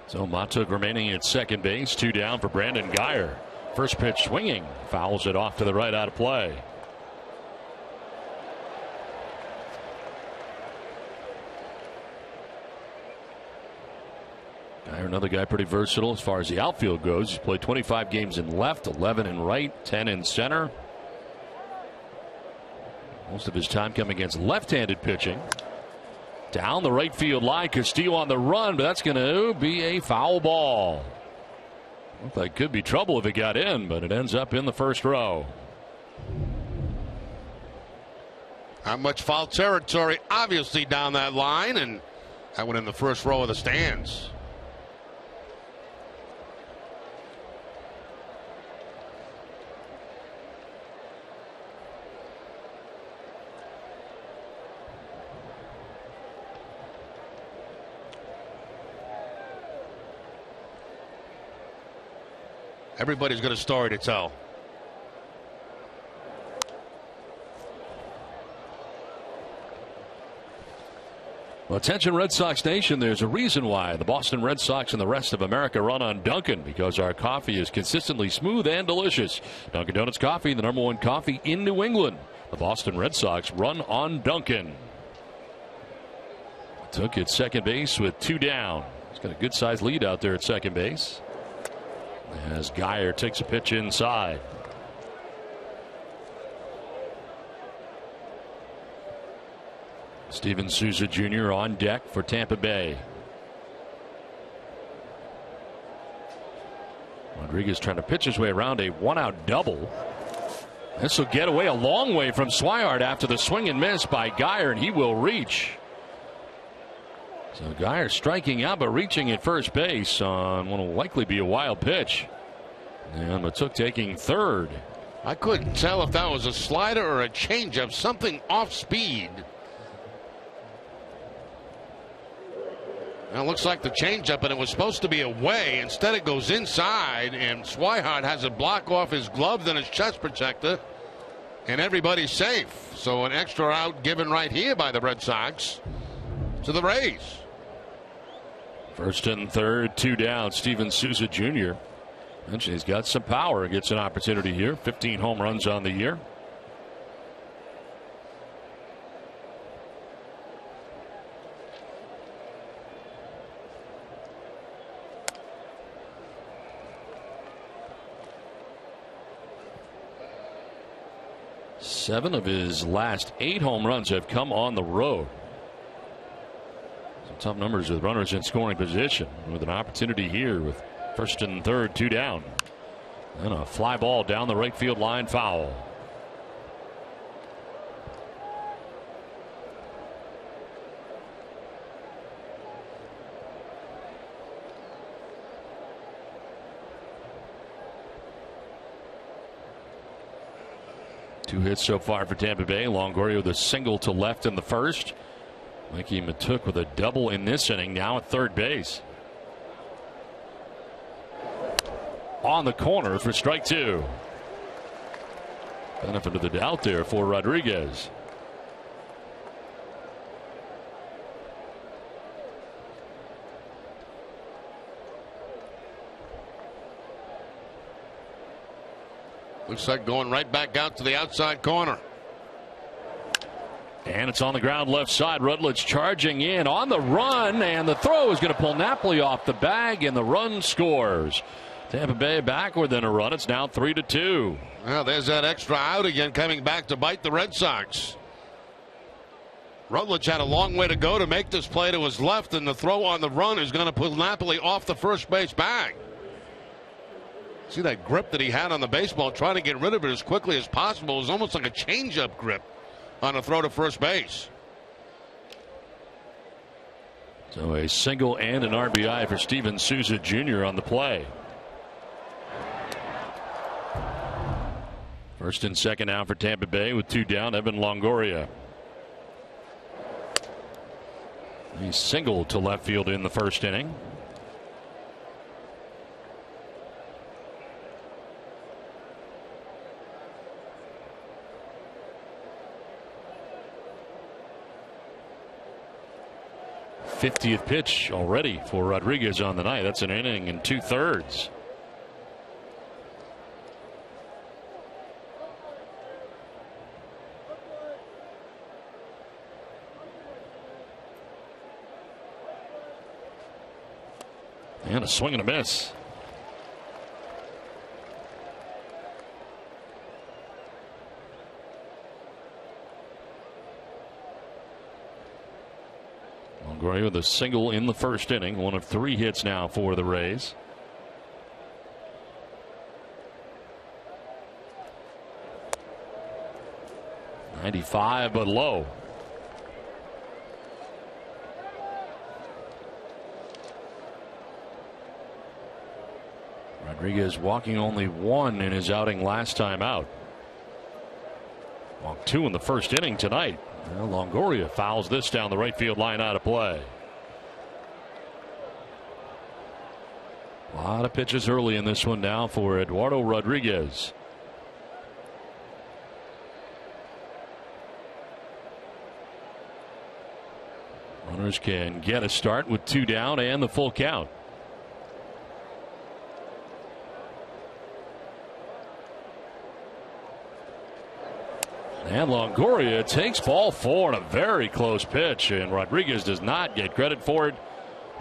S1: So Matuk remaining at second base, 2 down for Brandon Guyer. First pitch swinging, fouls it off to the right, out of play. Guyer, another guy pretty versatile as far as the outfield goes. He's played 25 games in left, 11 in right, 10 in center. Most of his time coming against left-handed pitching. Down the right field line. Castillo on the run, but that's going to be a foul ball. Looked like could be trouble if it got in, but it ends up in the first row.
S2: Not much foul territory, obviously, down that line, and that went in the first row of the stands. Everybody's got a story to tell.
S1: Well, attention Red Sox Nation, there's a reason why the Boston Red Sox and the rest of America run on Dunkin', because our coffee is consistently smooth and delicious. Dunkin' Donuts coffee, the #1 coffee in New England. The Boston Red Sox run on Dunkin'. Took it second base with 2 down. He's got a good sized lead out there at second base, as Geyer takes a pitch inside. Steven Souza Jr. on deck for Tampa Bay. Rodriguez trying to pitch his way around a 1-out double. This will get away a long way from Swihart after the swing and miss by Geyer, and he will reach. So Geyer striking out but reaching at first base on what will likely be a wild pitch. And Matuk taking third.
S2: I couldn't tell if that was a slider or a changeup, something off speed. Now it looks like the changeup, and it was supposed to be away. Instead, it goes inside, and Swihart has a block off his glove, then his chest protector, and everybody's safe. So an extra out given right here by the Red Sox to the Rays.
S1: First and third, 2 down. Steven Souza Jr. Mentioned he's got some power. Gets an opportunity here. 15 home runs on the year. Seven of his last 8 home runs have come on the road. Some tough numbers with runners in scoring position, with an opportunity here with first and third, 2 down. And a fly ball down the right field line, foul. Two hits so far for Tampa Bay. Longoria with a single to left in the first. Mikey Matuk with a double in this inning, now at third base. On the corner for strike 2. Benefit of the doubt there for Rodriguez.
S2: Looks like going right back out to the outside corner.
S1: And it's on the ground left side. Rutledge charging in on the run, and the throw is going to pull Napoli off the bag, and the run scores. Tampa Bay back within a run. It's now 3-2.
S2: Well, there's that extra out again, coming back to bite the Red Sox. Rutledge had a long way to go to make this play to his left, and the throw on the run is going to pull Napoli off the first base bag. See that grip that he had on the baseball, trying to get rid of it as quickly as possible. It was almost like a changeup grip on a throw to first base.
S1: So a single and an RBI for Steven Souza Jr. on the play. First and second now for Tampa Bay with 2 down. Evan Longoria. He singled to left field in the first inning. '50th pitch already for Rodriguez on the night. That's an inning and 2/3. And a swing and a miss. Longoria with a single in the first inning. One of 3 hits now for the Rays. .95 but low. Rodriguez walking only 1 in his outing last time out. Walked 2 in the first inning tonight. Well, Longoria fouls this down the right field line out of play. A lot of pitches early in this one now for Eduardo Rodriguez. Runners can get a start with 2 down and the full count. And Longoria takes ball 4 on a very close pitch, and Rodriguez does not get credit for it.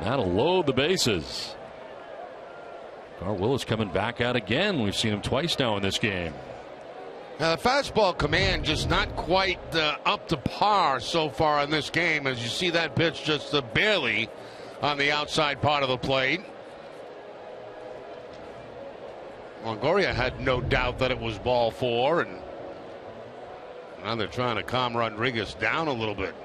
S1: That'll load the bases. Carl Willis coming back out again. We've seen him twice now in this game.
S2: Now, the fastball command just not quite up to par so far in this game, as you see that pitch just barely on the outside part of the plate. Longoria had no doubt that it was ball 4, and now they're trying to calm Rodriguez down a little bit.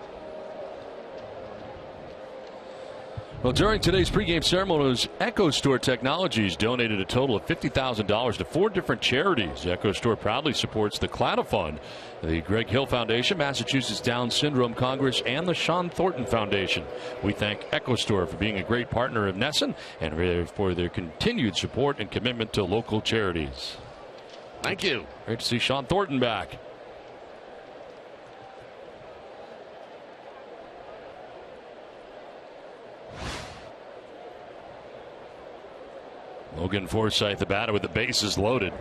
S1: Well, during today's pregame ceremonies, Echo Store Technologies donated a total of $50,000 to 4 different charities. Echo Store proudly supports the Clada Fund, the Greg Hill Foundation, Massachusetts Down Syndrome Congress, and the Sean Thornton Foundation. We thank Echo Store for being a great partner of NESN and for their continued support and commitment to local charities.
S2: Thank you.
S1: Great to see Sean Thornton back. Logan Forsythe, the batter, with the bases loaded.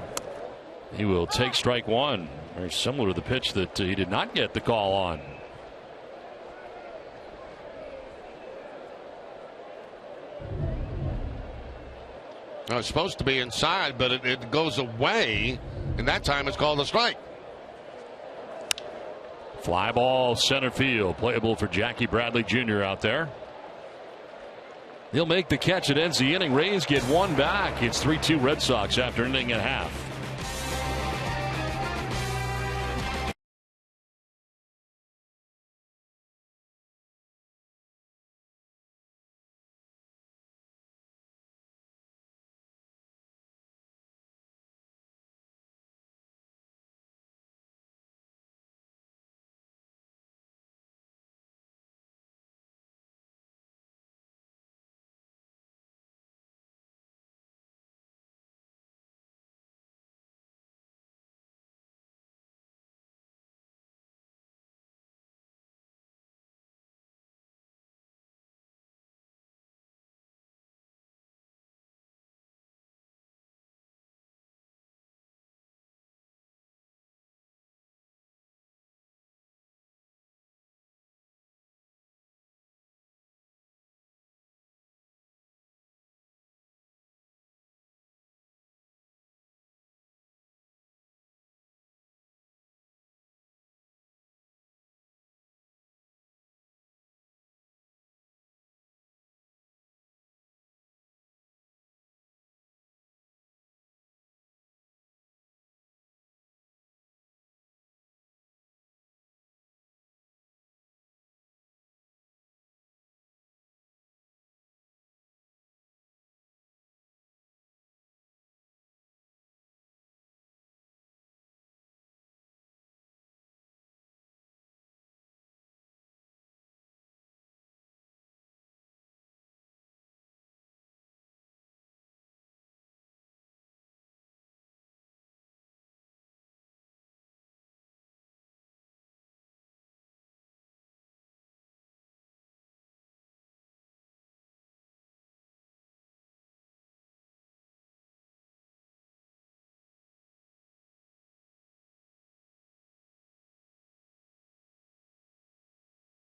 S1: He will take strike 1. Very similar to the pitch that he did not get the call on.
S2: Well, it's supposed to be inside, but it goes away, and that time it's called a strike.
S1: Fly ball center field, playable for Jackie Bradley Jr. out there. He'll make the catch. It ends the inning. Rays get 1 back. It's 3-2 Red Sox after an inning and a half.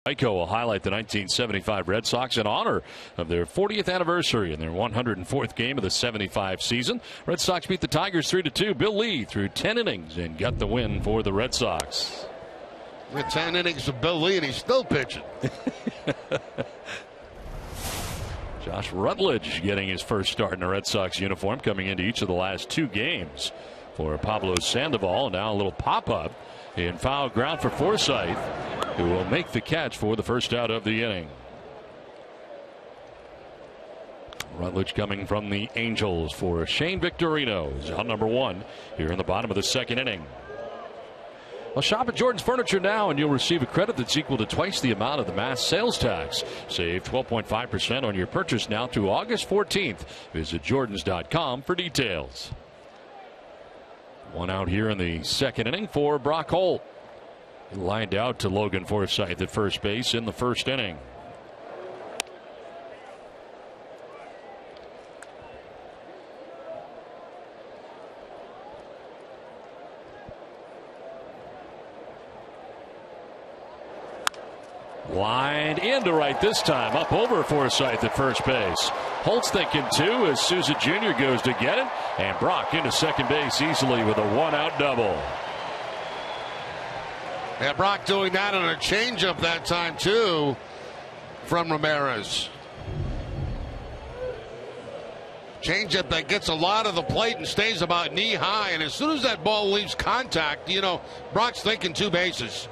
S1: Geico will highlight the 1975 Red Sox in honor of their 40th anniversary and their 104th game of the 75 season. Red Sox beat the Tigers 3-2. Bill Lee threw 10 innings and got the win for the Red Sox.
S2: With 10 innings of Bill Lee, and he's still pitching.
S1: Josh Rutledge getting his first start in a Red Sox uniform, coming into each of the last 2 games for Pablo Sandoval. Now a little pop-up in foul ground for Forsythe, who will make the catch for the first out of the inning. Rutledge coming from the Angels for Shane Victorino. He's out number 1 here in the bottom of the 2nd inning. Well, shop at Jordan's Furniture now, and you'll receive a credit that's equal to twice the amount of the mass sales tax. Save 12.5% on your purchase now through August 14th. Visit Jordans.com for details. 1 out here in the 2nd inning for Brock Holt. He lined out to Logan Forsythe at first base in the 1st inning. Lined into right this time, up over Forsythe at first base. Holt's thinking too as Souza Jr. goes to get it, and Brock into second base easily with a 1-out double.
S2: Yeah, Brock doing that on a changeup that time too from Ramirez. Changeup that gets a lot of the plate and stays about knee high, and as soon as that ball leaves contact, you know, Brock's thinking 2 bases.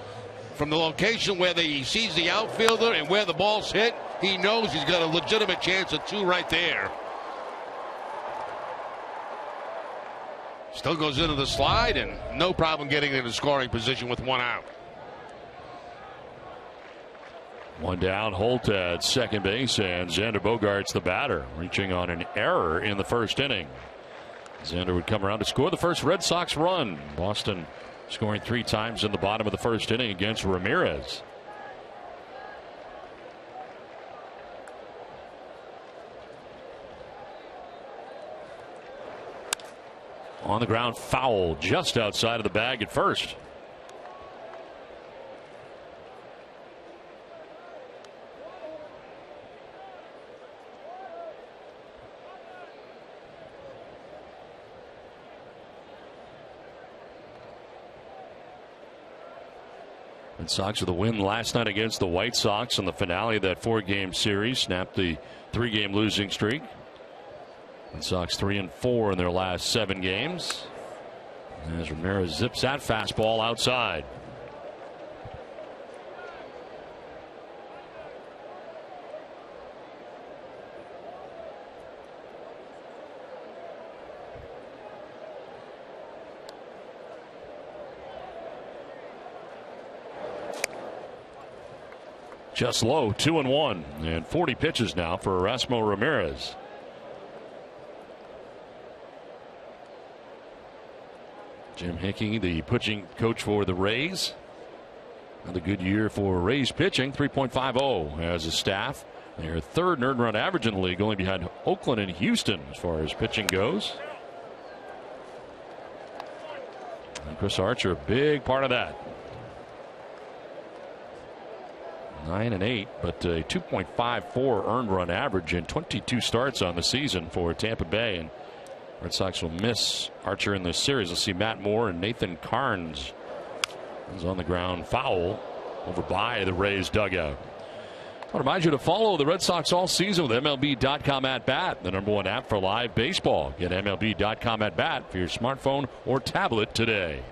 S2: From the location where he sees the outfielder and where the ball's hit, he knows he's got a legitimate chance of 2 right there. Still goes into the slide and no problem getting into scoring position with 1 out.
S1: 1 down, Holt at second base, and Xander Bogaerts the batter, reaching on an error in the 1st inning. Xander would come around to score the first Red Sox run. Boston scoring 3 times in the bottom of the 1st inning against Ramirez. On the ground, foul just outside of the bag at first. Red Sox with a win last night against the White Sox in the finale of that 4-game series, snapped the 3-game losing streak. Red Sox 3-4 in their last 7 games. As Ramirez zips that fastball outside. Just low, 2-1, and 40 pitches now for Erasmo Ramirez. Jim Hickey, the pitching coach for the Rays. Another good year for Rays pitching, 3.50 as a staff. They're 3rd in earned run average in the league, only behind Oakland and Houston as far as pitching goes. And Chris Archer, a big part of that. 9-8, but a 2.54 earned run average in 22 starts on the season for Tampa Bay. And Red Sox will miss Archer in this series. Let's see Matt Moore and Nathan Carnes is on the ground, foul over by the Rays dugout. I want to remind you to follow the Red Sox all season with MLB.com at bat, the #1 app for live baseball. Get MLB.com at bat for your smartphone or tablet today.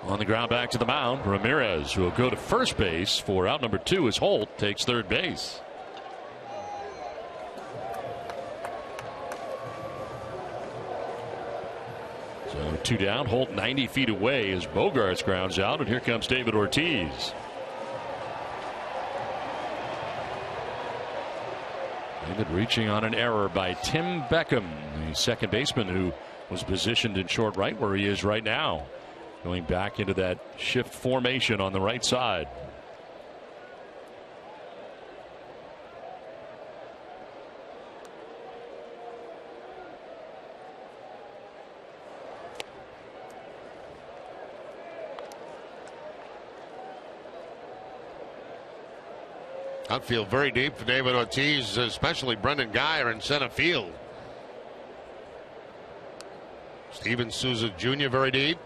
S1: On the ground back to the mound, Ramirez, who will go to first base for out number 2 as Holt takes third base. So 2 down, Holt 90 feet away as Bogaerts grounds out, and here comes David Ortiz. David reaching on an error by Tim Beckham, the second baseman who was positioned in short right where he is right now. Going back into that shift formation on the right side.
S2: Outfield very deep for David Ortiz, especially Brendan Guyer in center field. Steven Souza Jr. very deep.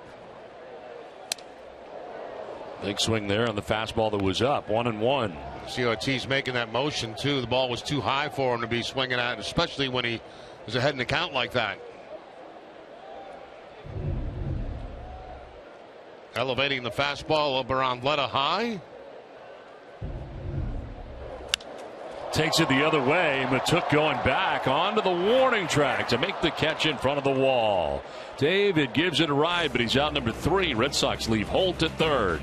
S1: Big swing there on the fastball that was up, 1-1.
S2: See Ortiz making that motion too. The ball was too high for him to be swinging at, especially when he was ahead in the count like that. Elevating the fastball up around letter high.
S1: Takes it the other way. Matuk going back onto the warning track to make the catch in front of the wall. David gives it a ride, but he's out number 3. Red Sox leave Holt at third.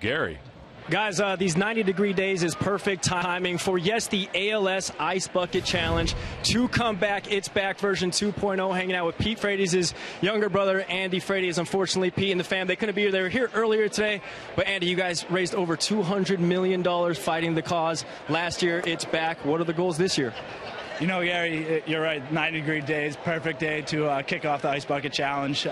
S1: Gary.
S3: Guys, these 90-degree days is perfect timing for, yes, the ALS Ice Bucket Challenge to come back. It's back, version 2.0, hanging out with Pete Frates' younger brother, Andy Frates. Unfortunately, Pete and the fam, they couldn't be here. They were here earlier today. But, Andy, you guys raised over $200 million fighting the cause last year. It's back. What are the goals this year?
S5: You know, Gary, you're right. 90-degree days, perfect day to kick off the Ice Bucket Challenge.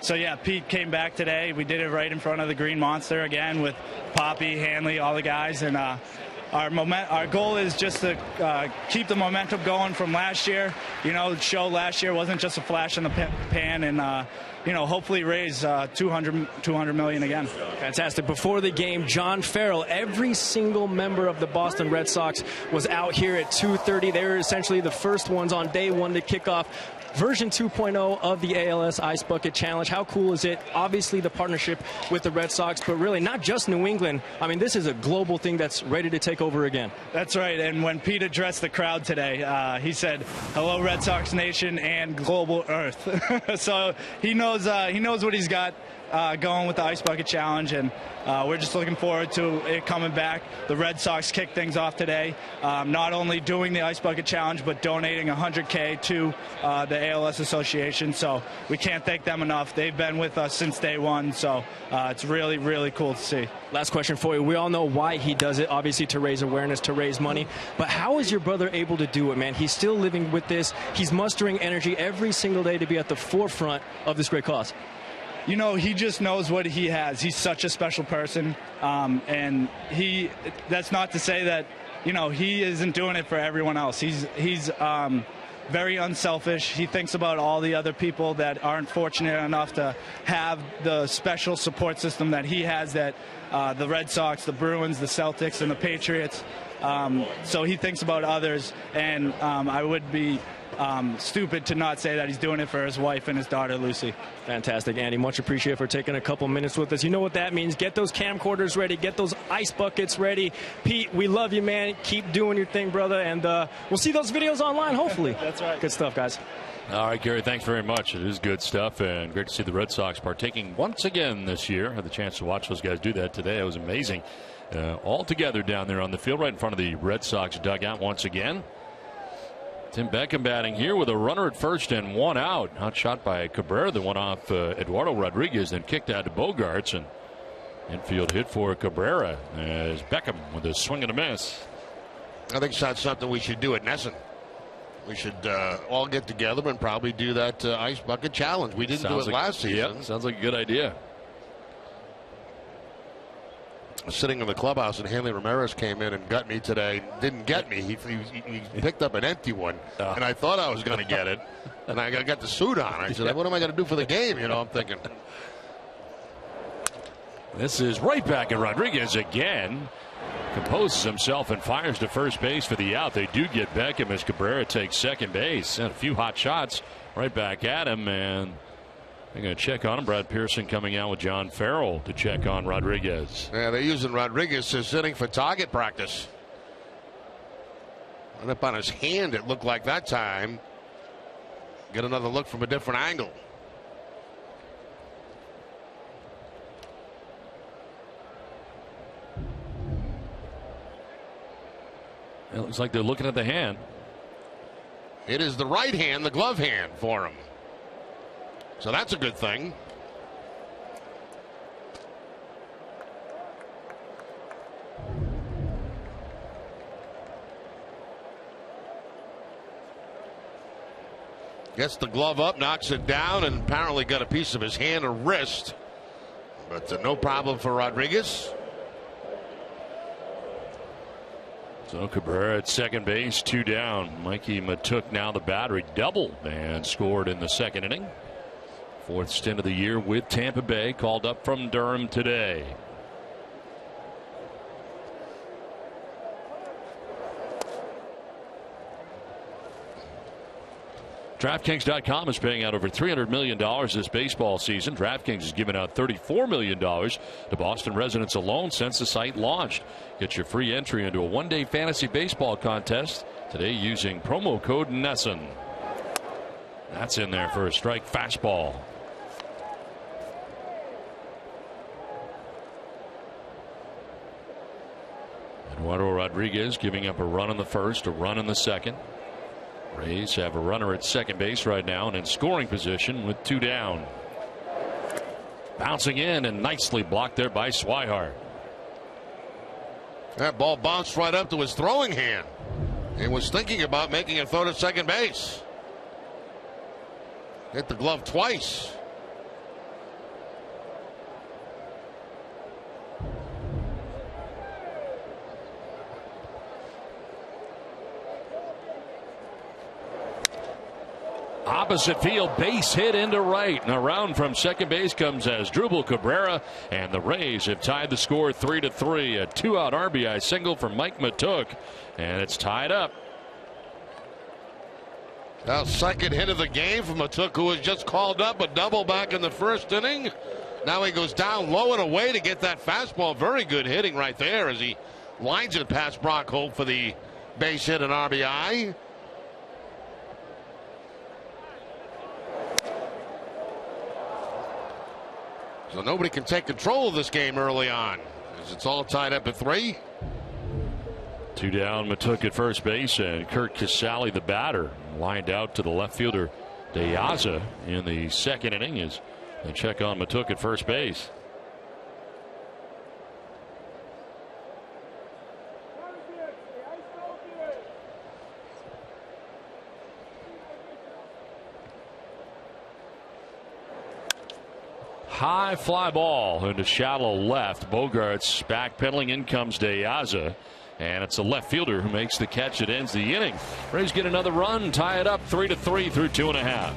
S5: So, yeah, Pete came back today. We did it right in front of the Green Monster again with Poppy, Hanley, all the guys. And our goal is just to keep the momentum going from last year. You know, the show last year wasn't just a flash in the pan. And, you know, hopefully raise 200 million again.
S3: Fantastic. Before the game, John Farrell, every single member of the Boston Red Sox was out here at 2:30. They were essentially the first ones on day one to kick off version 2.0 of the ALS Ice Bucket Challenge. How cool is it? Obviously the partnership with the Red Sox, but really not just New England. I mean, this is a global thing that's ready to take over again.
S5: That's right. And when Pete addressed the crowd today, he said, "Hello, Red Sox Nation and global Earth." So he knows what he's got going with the Ice Bucket Challenge, and we're just looking forward to it coming back. The Red Sox kicked things off today, not only doing the Ice Bucket Challenge, but donating $100K to the ALS Association. So we can't thank them enough. They've been with us since day one, so it's really, really cool to see.
S3: Last question for you. We all know why he does it, obviously to raise awareness, to raise money. But how is your brother able to do it, man? He's still living with this. He's mustering energy every single day to be at the forefront of this great cause.
S5: You know, he just knows what he has. He's such a special person, and that's not to say that, you know, he isn't doing it for everyone else. He's very unselfish. He thinks about all the other people that aren't fortunate enough to have the special support system that he has, that the Red Sox, the Bruins, the Celtics, and the Patriots. So he thinks about others, and I would be stupid to not say that he's doing it for his wife and his daughter, Lucy.
S3: Fantastic, Andy. Much appreciated for taking a couple minutes with us. You know what that means. Get those camcorders ready. Get those ice buckets ready. Pete, we love you, man. Keep doing your thing, brother. And we'll see those videos online, hopefully.
S5: That's right.
S3: Good stuff, guys.
S1: All right, Gary, thanks very much. It is good stuff, and great to see the Red Sox partaking once again this year. I had the chance to watch those guys do that today. It was amazing. All together down there on the field, right in front of the Red Sox dugout once again. Tim Beckham batting here with a runner at first and one out. Hot shot by Cabrera that went off Eduardo Rodriguez, then kicked out to Bogarts, and infield hit for Cabrera as Beckham with a swing and a miss.
S2: I think that's something we should do at Nesson. We should all get together and probably do that ice bucket challenge. We didn't do it last season.
S1: Yeah, sounds like a good idea.
S2: Sitting in the clubhouse, and Hanley Ramirez came in and got me today. Didn't get me. He picked up an empty one, and I thought I was going to get it. And I got the suit on. I said, what am I going to do for the game? You know, I'm thinking.
S1: This is right back at Rodriguez again. Composes himself and fires to first base for the out. They do get Beckham as Cabrera takes second base. And a few hot shots right back at him, and they're going to check on him. Brad Pearson coming out with John Farrell to check on Rodriguez.
S2: Yeah, they're using Rodriguez as sitting for target practice. And up on his hand, it looked like that time. Get another look from a different angle.
S1: It looks like they're looking at the hand.
S2: It is the right hand, the glove hand for him. So that's a good thing. Gets the glove up, knocks it down, and apparently got a piece of his hand or wrist. But no problem for Rodriguez.
S1: So Cabrera at second base, 2 down. Mikey Matuk now the battery doubled and scored in the second inning. 4th stint of the year with Tampa Bay, called up from Durham today. DraftKings.com is paying out over $300 million this baseball season. DraftKings has given out $34 million to Boston residents alone since the site launched. Get your free entry into a one-day fantasy baseball contest today using promo code NESSON. That's in there for a strike fastball. Eduardo Rodriguez giving up a run in the first, a run in the second. Rays have a runner at second base right now and in scoring position with 2 down. Bouncing in and nicely blocked there by Swihart.
S2: That ball bounced right up to his throwing hand and was thinking about making a throw to second base. Hit the glove twice.
S1: Opposite field, base hit into right, and around from second base comes Asdrubal Cabrera, and the Rays have tied the score 3-3. A 2-out RBI single for Mike Matuk, and it's tied up.
S2: Now second hit of the game from Matuk, who was just called up a double back in the first inning. Now he goes down low and away to get that fastball. Very good hitting right there as he lines it past Brock Holt for the base hit and RBI. So nobody can take control of this game early on, as it's all tied up at 3.
S1: 2 down, Matuk at first base, and Kurt Casale, the batter, lined out to the left fielder De Aza in the second inning as they check on Matuk at first base. High fly ball into shallow left. Bogarts back pedaling. In comes De Aza, and it's a left fielder who makes the catch. It ends the inning. Rays get another run, tie it up 3-3 through 2.5.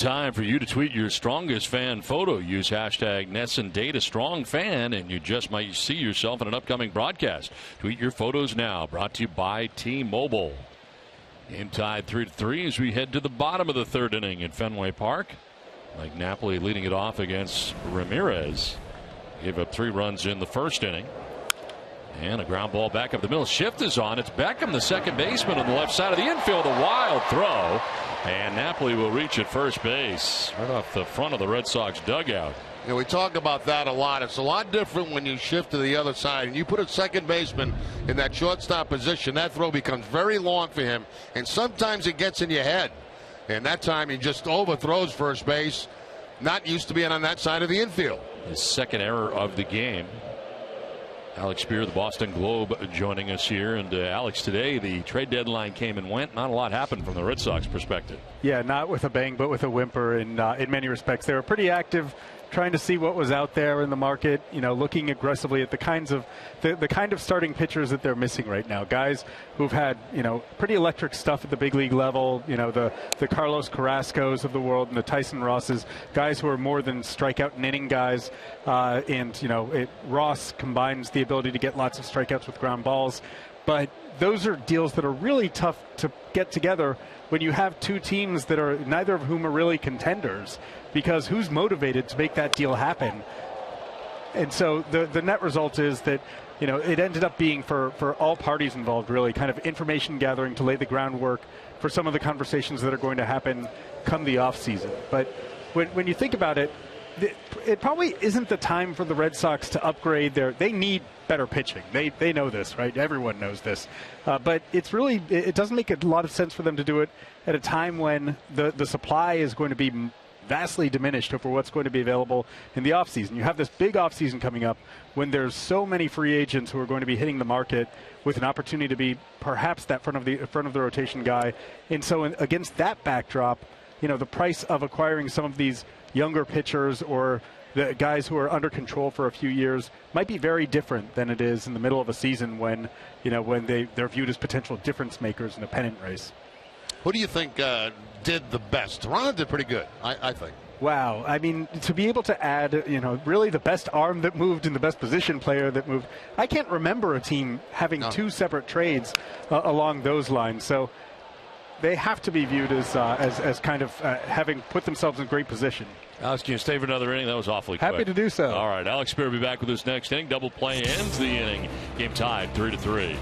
S1: Time for you to tweet your strongest fan photo. Use hashtag NESSANDataStrongFan, and you just might see yourself in an upcoming broadcast. Tweet your photos now. Brought to you by T-Mobile. Game tied 3-3 as we head to the bottom of the third inning at Fenway Park. Mike Napoli leading it off against Ramirez. Gave up 3 runs in the first inning. And a ground ball back up the middle. Shift is on. It's Beckham, the second baseman, on the left side of the infield. A wild throw. And Napoli will reach at first base right off the front of the Red Sox dugout.
S2: You know, we talk about that a lot. It's a lot different when you shift to the other side and you put a second baseman in that shortstop position. That throw becomes very long for him, and sometimes it gets in your head. And that time he just overthrows first base. Not used to being on that side of the infield.
S1: His second error of the game. Alex Spear, the Boston Globe, joining us here. And Alex, today the trade deadline came and went. Not a lot happened from the Red Sox perspective.
S6: Yeah, not with a bang, but with a whimper in many respects. They were pretty active, trying to see what was out there in the market. You know, looking aggressively at the kinds of the kind of starting pitchers that they're missing right now. Guys who've had pretty electric stuff at the big league level. You know, the Carlos Carrascos of the world and the Tyson Rosses. Guys who are more than strikeout and inning guys. Ross combines the ability to get lots of strikeouts with ground balls. But those are deals that are really tough to get together when you have two teams that are neither of whom are really contenders, because who's motivated to make that deal happen? And so the net result is that it ended up being for all parties involved really kind of information gathering to lay the groundwork for some of the conversations that are going to happen come the off season. But when you think about it, it probably isn't the time for the Red Sox to upgrade they need better pitching. They know this, right? Everyone knows this. But it doesn't make a lot of sense for them to do it at a time when the supply is going to be vastly diminished over what's going to be available in the offseason. You have this big offseason coming up when there's so many free agents who are going to be hitting the market with an opportunity to be perhaps that front of the rotation guy. And so against that backdrop, the price of acquiring some of these younger pitchers or the guys who are under control for a few years might be very different than it is in the middle of a season when they're viewed as potential difference makers in a pennant race.
S2: Who do you think did the best? Toronto did pretty good, I think.
S6: Wow. I mean, to be able to add, really the best arm that moved and the best position player that moved. I can't remember a team having two separate trades along those lines. So they have to be viewed as kind of having put themselves in great position.
S1: Alex, can you stay for another inning? That was awfully quick.
S6: Happy to do so.
S1: All right, Alex Spear will be back with us next inning. Double play ends the inning. Game tied 3-3.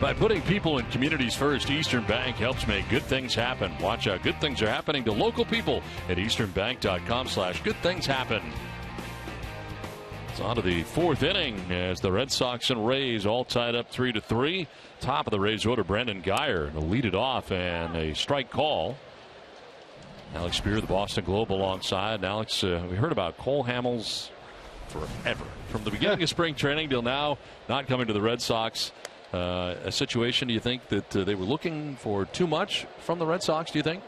S1: By putting people and communities first, Eastern Bank helps make good things happen. Watch how good things are happening to local people at easternbank.com/goodthingshappen. It's on to the fourth inning as the Red Sox and Rays all tied up 3-3. Top of the Rays order, Brandon Guyer to lead it off, and a strike call. Alex Spear, the Boston Globe, alongside. And Alex, we heard about Cole Hamels forever. From the beginning of spring training till now, not coming to the Red Sox. A situation, do you think, that they were looking for too much from the Red Sox, do you think?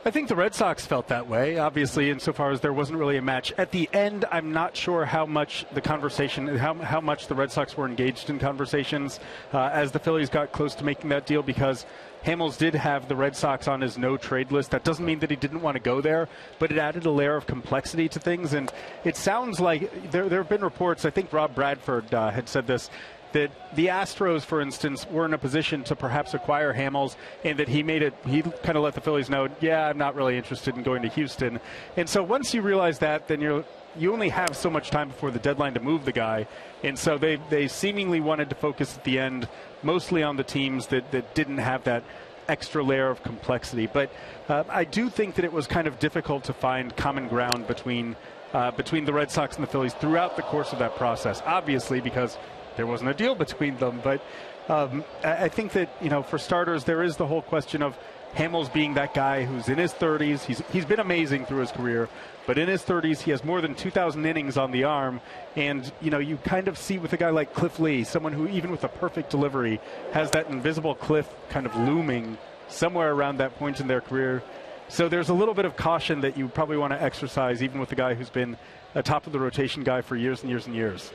S6: I think the Red Sox felt that way, obviously, insofar as there wasn't really a match. At the end, I'm not sure how much the conversation, how much the Red Sox were engaged in conversations as the Phillies got close to making that deal, because Hamels did have the Red Sox on his no-trade list. That doesn't mean that he didn't want to go there, but it added a layer of complexity to things. And it sounds like there have been reports, I think Rob Bradford had said this, that the Astros, for instance, were in a position to perhaps acquire Hamels, and that he kind of let the Phillies know, yeah, I'm not really interested in going to Houston. And so once you realize that, then you only have so much time before the deadline to move the guy. And so they seemingly wanted to focus at the end mostly on the teams that didn't have that extra layer of complexity. But I do think that it was kind of difficult to find common ground between the Red Sox and the Phillies throughout the course of that process, obviously, because there wasn't a deal between them. But I think that, for starters, there is the whole question of Hamels being that guy who's in his 30s. He's been amazing through his career, but in his 30s, he has more than 2,000 innings on the arm. And, you kind of see with a guy like Cliff Lee, someone who, even with a perfect delivery, has that invisible cliff kind of looming somewhere around that point in their career. So there's a little bit of caution that you probably want to exercise, even with a guy who's been a top-of-the-rotation guy for years and years and years.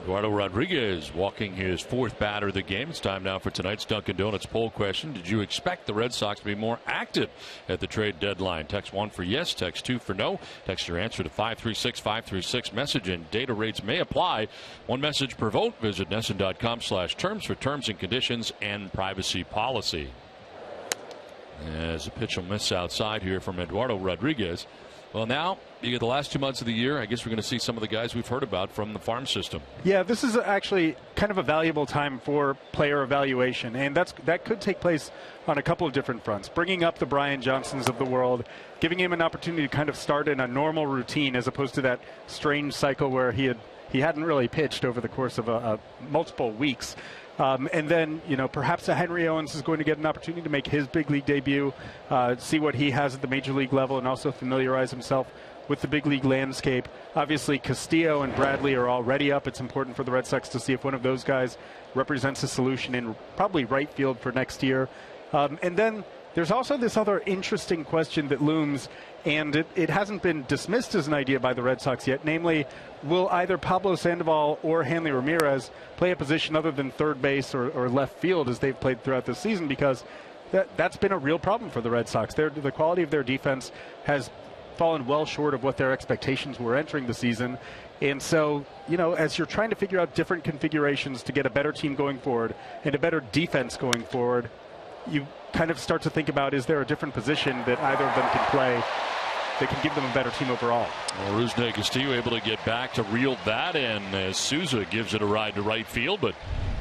S1: Eduardo Rodriguez walking his fourth batter of the game. It's time now for tonight's Dunkin' Donuts poll question. Did you expect the Red Sox to be more active at the trade deadline? Text 1 for yes, text 2 for no. Text your answer to 536-536. Message and data rates may apply. One message per vote. Visit NESN.com/terms for terms and conditions and privacy policy. As a pitch will miss outside here from Eduardo Rodriguez. Well, now you get the last 2 months of the year. I guess we're going to see some of the guys we've heard about from the farm system. Yeah, this is actually kind of a valuable time for player evaluation, and that could take place on a couple of different fronts. Bringing up the Brian Johnsons of the world, giving him an opportunity to kind of start in a normal routine as opposed to that strange cycle where he hadn't really pitched over the course of multiple weeks. And then, perhaps a Henry Owens is going to get an opportunity to make his big league debut, see what he has at the major league level, and also familiarize himself with the big league landscape. Obviously, Castillo and Bradley are already up. It's important for the Red Sox to see if one of those guys represents a solution in probably right field for next year. And then there's also this other interesting question that looms, and it hasn't been dismissed as an idea by the Red Sox yet, namely, will either Pablo Sandoval or Hanley Ramirez play a position other than third base or left field as they've played throughout the season? Because that's been a real problem for the Red Sox. The quality of their defense has fallen well short of what their expectations were entering the season. And so, as you're trying to figure out different configurations to get a better team going forward and a better defense going forward, you kind of start to think about, is there a different position that either of them can play that can give them a better team overall? Well, Rusney Castillo able to get back to reel that in as Souza gives it a ride to right field, but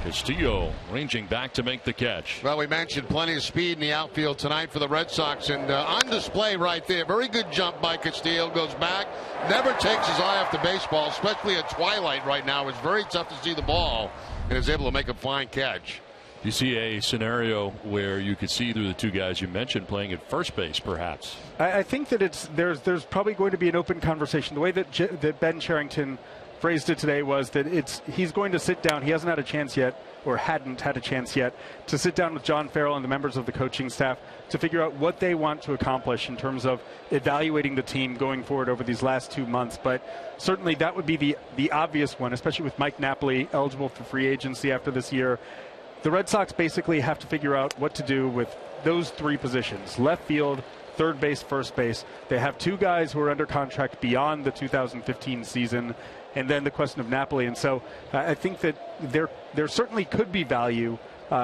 S1: Castillo ranging back to make the catch.
S2: Well, we mentioned plenty of speed in the outfield tonight for the Red Sox, and on display right there. Very good jump by Castillo. Goes back, never takes his eye off the baseball, especially at twilight right now. It's very tough to see the ball, and is able to make a fine catch.
S1: Do you see a scenario where you could see through the two guys you mentioned playing at first base, perhaps?
S6: I think that there's probably going to be an open conversation. The way that Ben Cherington phrased it today was that he's going to sit down. He hasn't had a chance yet, or hadn't had a chance yet, to sit down with John Farrell and the members of the coaching staff to figure out what they want to accomplish in terms of evaluating the team going forward over these last 2 months. But certainly that would be the obvious one, especially with Mike Napoli eligible for free agency after this year. The Red Sox basically have to figure out what to do with those three positions: left field, third base, first base. They have two guys who are under contract beyond the 2015 season, and then the question of Napoli. And so I think that there certainly could be value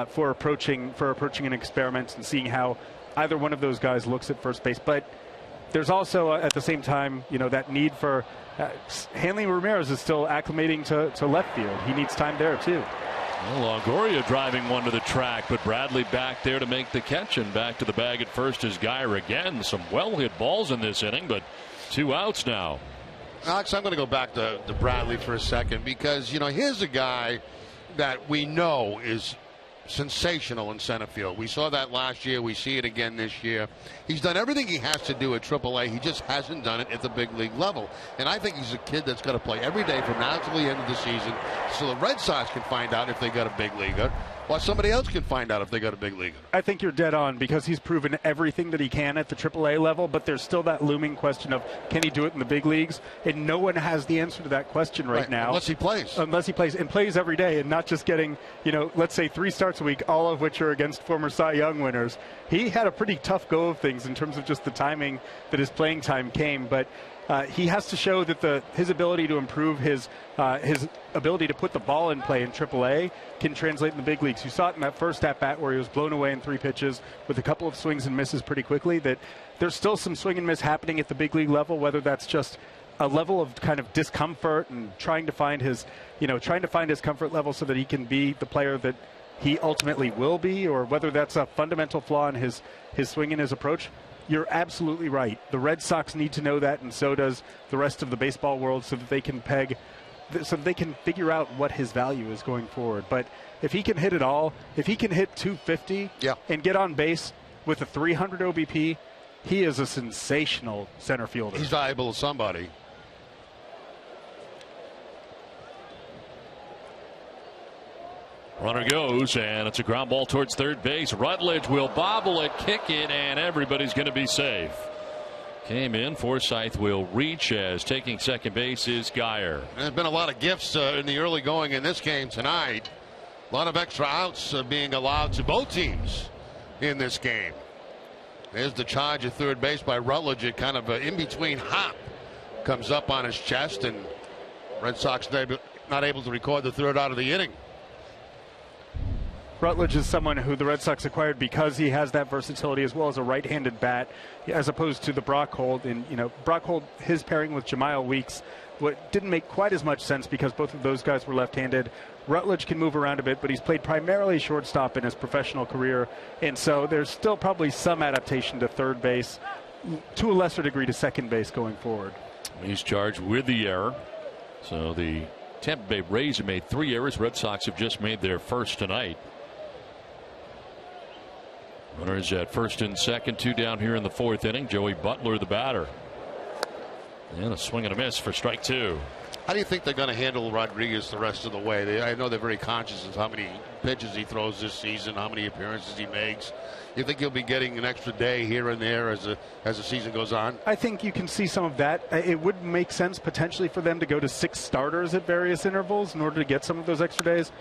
S6: for approaching an experiment and seeing how either one of those guys looks at first base. But there's also at the same time, that need for Hanley Ramirez is still acclimating to left field. He needs time there too.
S1: Well, Longoria driving one to the track, but Bradley back there to make the catch, and back to the bag at first is Geyer again. Some well-hit balls in this inning, but 2 outs now.
S2: Alex, I'm going to go back to Bradley for a second because, here's a guy that we know is sensational in center field. We saw that last year. We see it again this year. He's done everything he has to do at AAA. He just hasn't done it at the big league level. And I think he's a kid that's going to play every day from now to the end of the season so the Red Sox can find out if they got a big leaguer, or somebody else can find out if they got a big leaguer.
S6: I think you're dead on because he's proven everything that he can at the AAA level, but there's still that looming question of can he do it in the big leagues? And no one has the answer to that question right now.
S2: Unless he plays.
S6: And plays every day and not just getting, let's say 3 starts a week, all of which are against former Cy Young winners. He had a pretty tough go of things in terms of just the timing that his playing time came, but he has to show that his ability to improve his ability to put the ball in play in AAA can translate in the big leagues. You saw it in that first at-bat where he was blown away in 3 pitches with a couple of swings and misses pretty quickly, that there's still some swing and miss happening at the big league level, whether that's just a level of kind of discomfort and trying to find his comfort level so that he can be the player that he ultimately will be, or whether that's a fundamental flaw in his swing and his approach. You're absolutely right. The Red Sox need to know that, and so does the rest of the baseball world, so that they can figure out what his value is going forward. But if he can hit it all, if he can hit 250 and get on base with a 300 OBP, he is a sensational center fielder.
S2: He's valuable to somebody.
S1: Runner goes, and it's a ground ball towards third base. Rutledge will bobble it, kick it, and everybody's going to be safe. Came in. Forsythe will reach as taking second base is Geyer.
S2: There's been a lot of gifts in the early going in this game tonight. A lot of extra outs being allowed to both teams in this game. There's the charge at third base by Rutledge. It kind of in between hop comes up on his chest, and Red Sox not able to record the third out of the inning.
S6: Rutledge is someone who the Red Sox acquired because he has that versatility as well as a right-handed bat, as opposed to the Brockhold. And Brockhold, his pairing with Jemile Weeks, what didn't make quite as much sense because both of those guys were left-handed. Rutledge can move around a bit, but he's played primarily shortstop in his professional career, and so there's still probably some adaptation to third base, to a lesser degree to second base going forward.
S1: He's charged with the error. So the Tampa Bay Rays have made 3 errors. Red Sox have just made their first tonight. Runners at first and second, 2 down here in the 4th inning. Joey Butler, the batter. And a swing and a miss for strike 2.
S2: How do you think they're going to handle Rodriguez the rest of the way? I know they're very conscious of how many pitches he throws this season, how many appearances he makes. You think he'll be getting an extra day here and there as the season goes on?
S6: I think you can see some of that. It would make sense potentially for them to go to 6 starters at various intervals in order to get some of those extra days,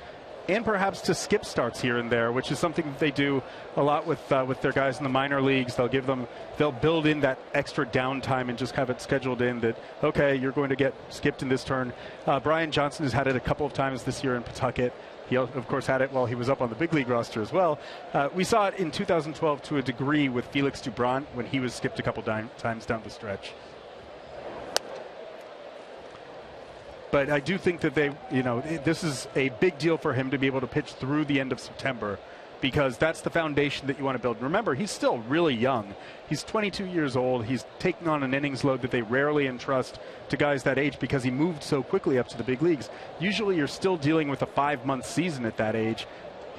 S6: and perhaps to skip starts here and there, which is something that they do a lot with their guys in the minor leagues. They'll build in that extra downtime and just have it scheduled in that, okay, you're going to get skipped in this turn. Brian Johnson has had it a couple of times this year in Pawtucket. He, of course, had it while he was up on the big league roster as well. We saw it in 2012 to a degree with Felix Doubront when he was skipped a couple times down the stretch. But I do think that this is a big deal for him to be able to pitch through the end of September, because that's the foundation that you want to build. Remember, he's still really young. He's 22 years old. He's taking on an innings load that they rarely entrust to guys that age because he moved so quickly up to the big leagues. Usually you're still dealing with a 5-month season at that age.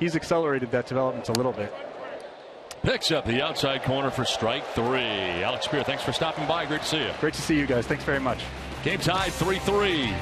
S6: He's accelerated that development a little bit.
S1: Picks up the outside corner for strike 3. Alex Spear, thanks for stopping by. Great to see you.
S6: Great to see you guys. Thanks very much.
S1: Game tied 3-3.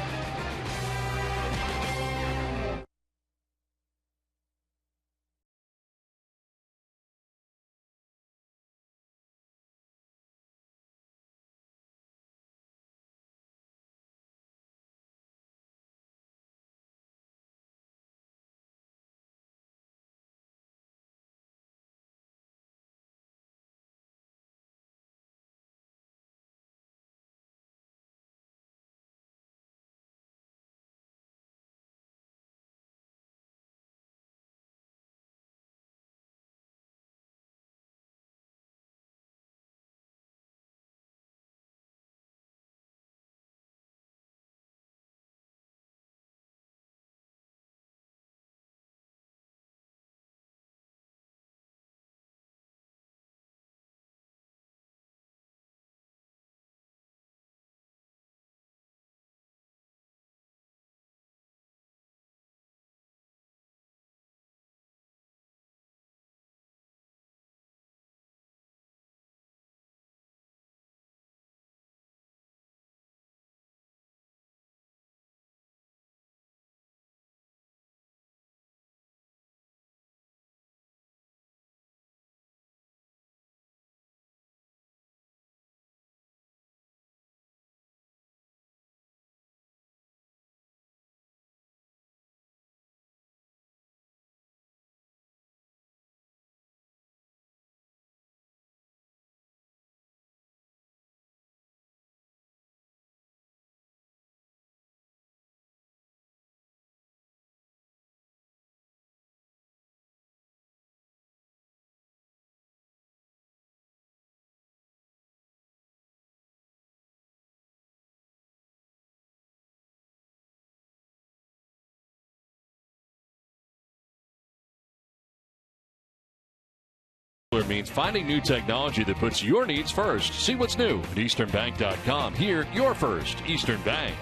S1: simpler means finding new technology that puts your needs first. See what's new at easternbank.com. Here, your first Eastern Bank.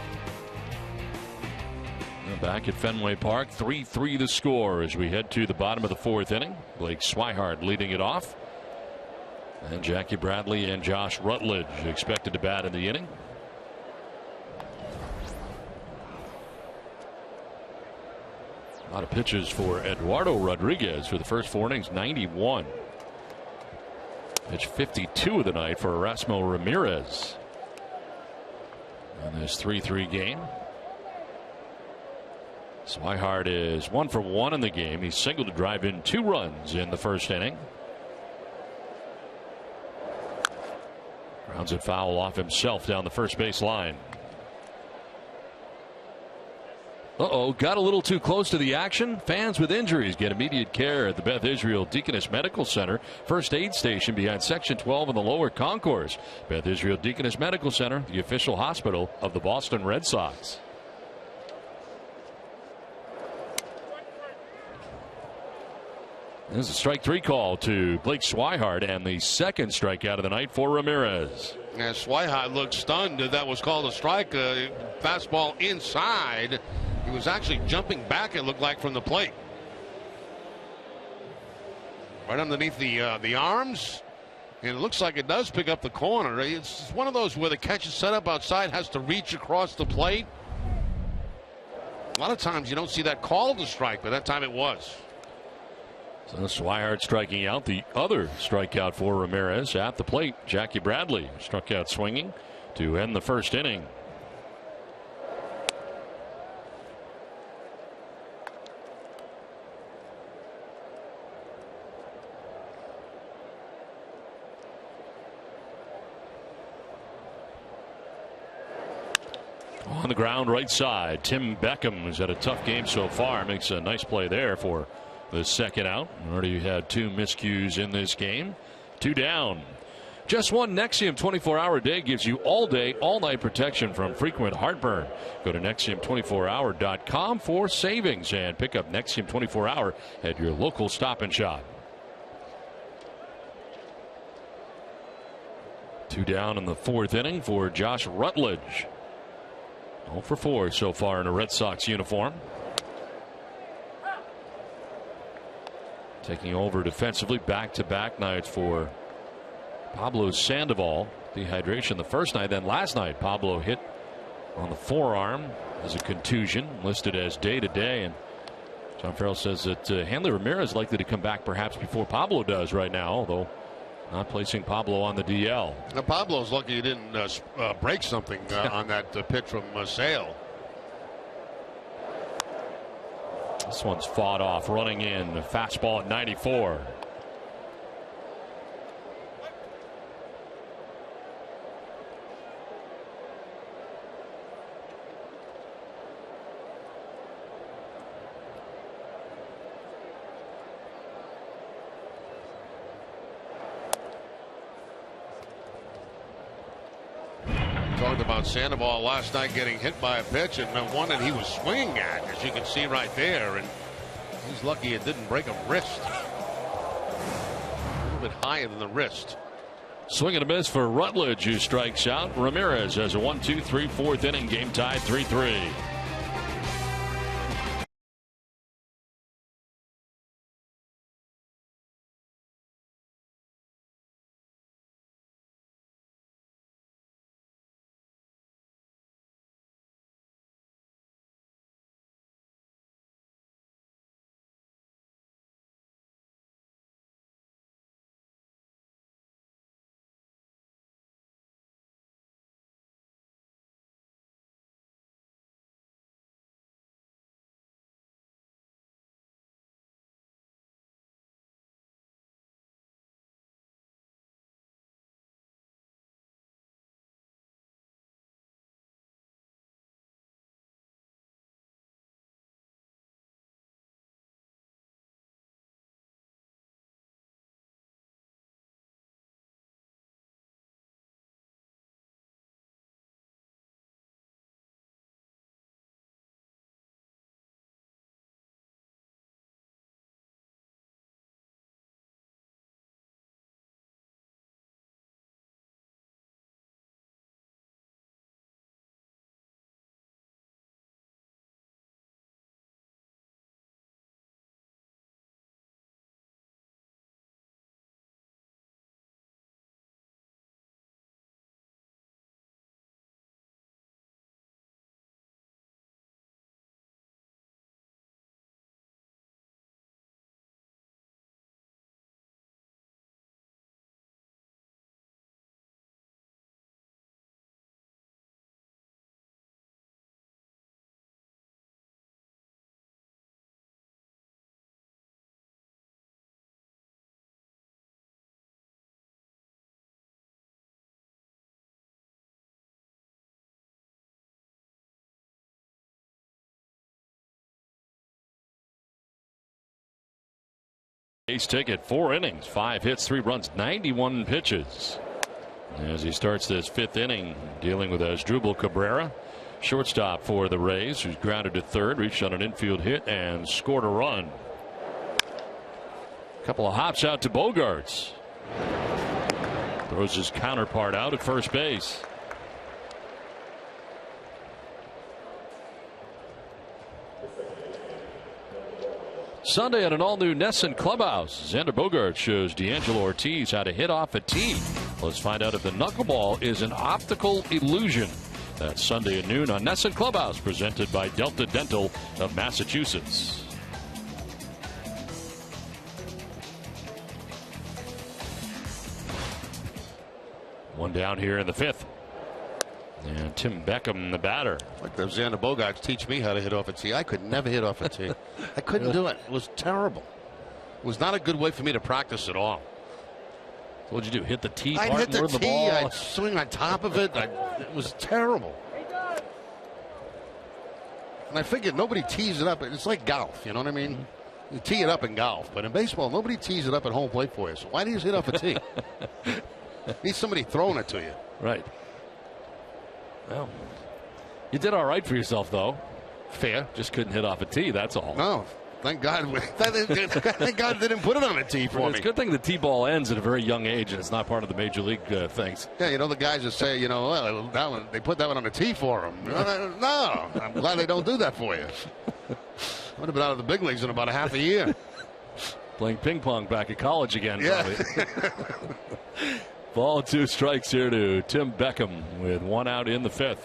S1: Back at Fenway Park, 3-3 the score as we head to the bottom of the fourth inning. Blake Swihart leading it off. And Jackie Bradley and Josh Rutledge expected to bat in the inning. A lot of pitches for Eduardo Rodriguez for the first 4 innings, 91. Pitch 52 of the night for Erasmo Ramirez in this 3-3 game. Swihart is 1 for 1 in the game. He singled to drive in 2 runs in the first inning. Grounds it foul off himself down the first base line. Got a little too close to the action. Fans with injuries get immediate care at the Beth Israel Deaconess Medical Center, first aid station behind Section 12 in the lower concourse. Beth Israel Deaconess Medical Center, the official hospital of the Boston Red Sox. There's a strike 3 call to Blake Swihart and the second strikeout of the night for Ramirez.
S2: Yeah, Swihart looked stunned. That was called a strike. Fastball inside. He was actually jumping back, it looked like, from the plate. Right underneath the arms. And it looks like it does pick up the corner. It's one of those where the catch is set up outside, has to reach across the plate. A lot of times you don't see that called a strike, but that time it was.
S1: So Swihart striking out. The other strikeout for Ramirez at the plate. Jackie Bradley struck out swinging to end the first inning. On the ground right side, Tim Beckham, who's had a tough game so far, makes a nice play there for the second out. Already had 2 miscues in this game. 2 down. Just one Nexium 24-hour day gives you all day, all night protection from frequent heartburn. Go to Nexium24hour.com for savings and pick up Nexium 24-hour at your local Stop and Shop. 2 down in the fourth inning for Josh Rutledge. 0 for 4 so far in a Red Sox uniform. Taking over defensively, back-to-back nights for Pablo Sandoval. Dehydration the first night, then last night Pablo hit on the forearm as a contusion, listed as day-to-day. And John Farrell says that Hanley Ramirez is likely to come back perhaps before Pablo does right now, although not placing Pablo on the DL.
S2: Now, Pablo's lucky he didn't break something on that pitch from Sale.
S1: This one's fought off, running in. Fastball at 94.
S2: Talked about Sandoval last night getting hit by a pitch, and one that he was swinging at, as you can see right there. And he's lucky it didn't break a wrist. A little bit higher than the wrist.
S1: Swing and a miss for Rutledge, who strikes out. Ramirez has a 1-2-3 fourth inning, game tied 3-3. base ticket. 4 innings, 5 hits, 3 runs, 91 pitches. As he starts this 5th inning, dealing with Asdrubal Cabrera, shortstop for the Rays, who's grounded to third, reached on an infield hit and scored a run. A couple of hops out to Bogaerts. Throws his counterpart out at first base. Sunday at an all-new Nesson clubhouse, Xander Bogaerts shows D'Angelo Ortiz how to hit off a tee. Let's find out if the knuckleball is an optical illusion. That's Sunday at noon on Nesson Clubhouse, presented by Delta Dental of Massachusetts. One down here in the 5th. And Tim Beckham, the batter.
S2: Like the Xander Bogaerts teach me how to hit off a tee. I could never hit off a tee. I couldn't do it. It was terrible. It was not a good way for me to practice at all.
S1: What'd you do? Hit the tee?
S2: I'd hit the tee. I'd swing on top of it. It was terrible. And I figured nobody tees it up. It's like golf. You know what I mean? You tee it up in golf, but in baseball, nobody tees it up at home plate for you. So why do you hit off a tee? Need somebody throwing it to you.
S1: Right. Well, you did all right for yourself, though.
S2: Fair.
S1: Just couldn't hit off a tee, that's all.
S2: No. Thank God. Thank God they didn't put it on a tee for me.
S1: It's a good thing the tee ball ends at a very young age and it's not part of the major league things.
S2: Yeah, you know, the guys that say, you know, well, that one, they put that one on a tee for them. No, I'm glad they don't do that for you. Would have been out of the big leagues in about a half a year.
S1: Playing ping pong back at college again.
S2: Yeah.
S1: Ball 2 strikes here to Tim Beckham with 1 out in the 5th.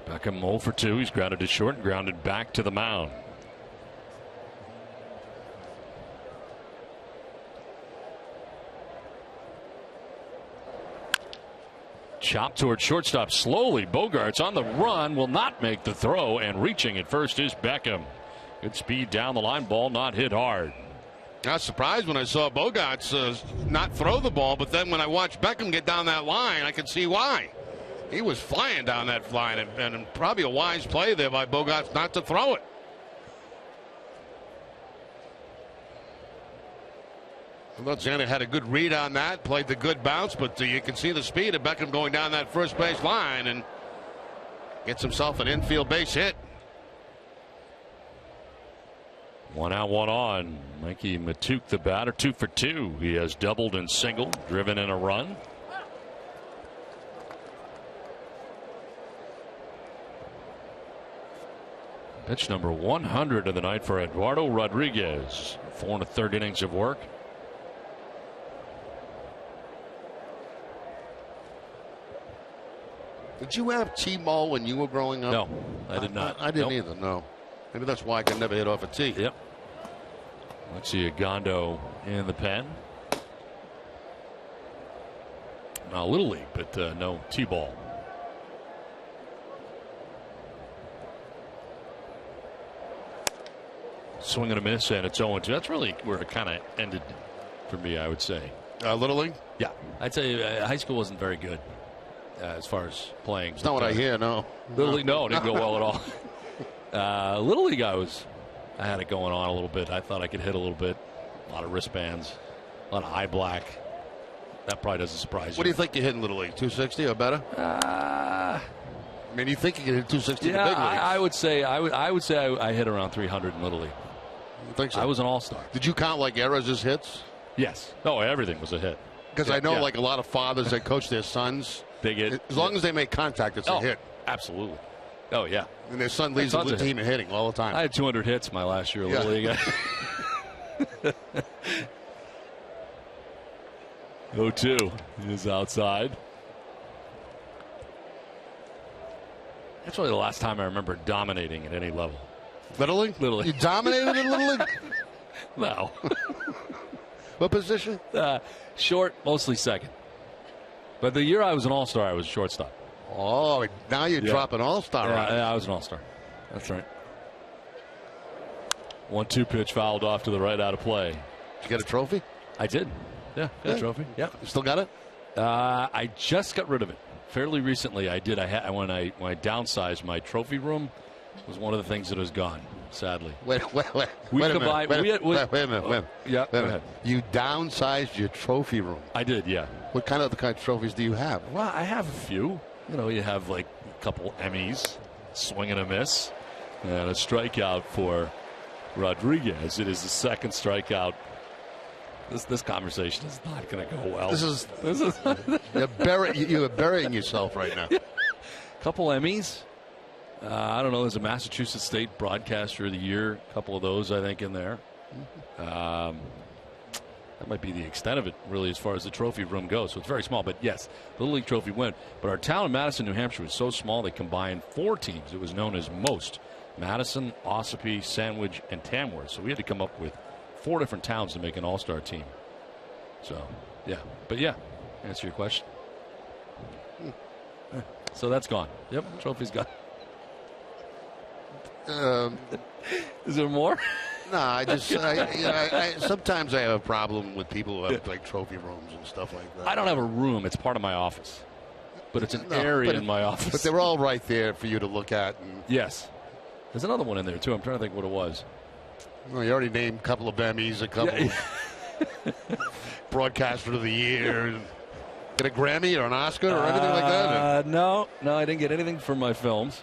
S1: Beckham 0 for 2. He's grounded to short and grounded back to the mound. Chop toward shortstop slowly. Bogaerts on the run, will not make the throw, and reaching at first is Beckham. Good speed down the line, ball not hit hard.
S2: I was surprised when I saw Bogaerts not throw the ball, but then when I watched Beckham get down that line, I could see why. He was flying down that line, and probably a wise play there by Bogaerts not to throw it. I thought Xander had a good read on that, played the good bounce, but you can see the speed of Beckham going down that first base line and gets himself an infield base hit.
S1: 1 out, 1 on. Mikey Matuk, the batter, 2 for 2. He has doubled and singled, driven in a run. Pitch number 100 of the night for Eduardo Rodriguez. 4 1/3 innings of work.
S2: Did you have T-ball when you were growing up?
S1: No, I did not.
S2: I didn't either, no. Maybe that's why I could never hit off a tee.
S1: Yep. Let's see a Gondo in the pen. Now, Little League, but no T-ball. Swing and a miss, and it's 0-2. That's really where it kind of ended for me, I would say.
S2: Little League?
S1: Yeah. I'd say high school wasn't very good as far as playing.
S2: It's not what I hear, no.
S1: Little League, no, it didn't go well at all. Little League, I had it going on a little bit. I thought I could hit a little bit. A lot of wristbands, a lot of eye black. That probably doesn't surprise you.
S2: What do you think you hit in Little League? 260 or better? I mean, you think you can hit 260 in the big leagues?
S1: I would say I hit around 300 in Little League.
S2: You think so?
S1: I was an all-star.
S2: Did you count like errors as hits?
S1: Yes. Oh, everything was a hit.
S2: Because I know like a lot of fathers that coach their sons.
S1: They get
S2: as long as they make contact, it's a hit.
S1: Absolutely. Oh yeah.
S2: And their son leads the team in hitting all the time.
S1: I had 200 hits my last year in Little League. 0-2 is outside. That's really the last time I remember dominating at any level.
S2: Little League?
S1: Little League.
S2: You dominated in Little League?
S1: No.
S2: What position?
S1: Short, mostly second. But the year I was an all-star, I was a shortstop.
S2: Oh, now you're dropping all-star.
S1: Yeah,
S2: right?
S1: I was an all-star. That's right. 1-2 pitch fouled off to the right, out of play.
S2: Did you get a trophy?
S1: I did. Yeah, good trophy. Yeah.
S2: You still got it?
S1: I just got rid of it fairly recently. I did. When I downsized my trophy room, it was one of the things that was gone. Sadly.
S2: Wait a minute.
S1: Yeah, go ahead.
S2: You downsized your trophy room.
S1: I did. Yeah.
S2: What kind of trophies do you have?
S1: Well, I have a few. You have like a couple Emmys, swing and a miss, and a strikeout for Rodriguez. It is the second strikeout. This conversation is not going to go well.
S2: This is you're burying yourself right now.
S1: Couple Emmys. I don't know. There's a Massachusetts State Broadcaster of the Year. A couple of those, I think, in there. That might be the extent of it, really, as far as the trophy room goes. So it's very small. But yes, the Little League trophy win. But our town in Madison, New Hampshire, was so small they combined 4 teams. It was known as most. Madison, Ossipee, Sandwich, and Tamworth. So we had to come up with 4 different towns to make an all-star team. So, yeah. But, yeah, answer your question. So that's gone. Yep, trophy's gone. Is there more?
S2: No, I sometimes I have a problem with people who have like trophy rooms and stuff like that.
S1: I don't have a room. It's part of my office. But it's an area in my office.
S2: But they're all right there for you to look at. And
S1: yes. There's another one in there, too. I'm trying to think what it was.
S2: Well, you already named a couple of Emmys, a couple of Broadcaster of the Year. Get a Grammy or an Oscar or anything like that?
S1: No, I didn't get anything for my films.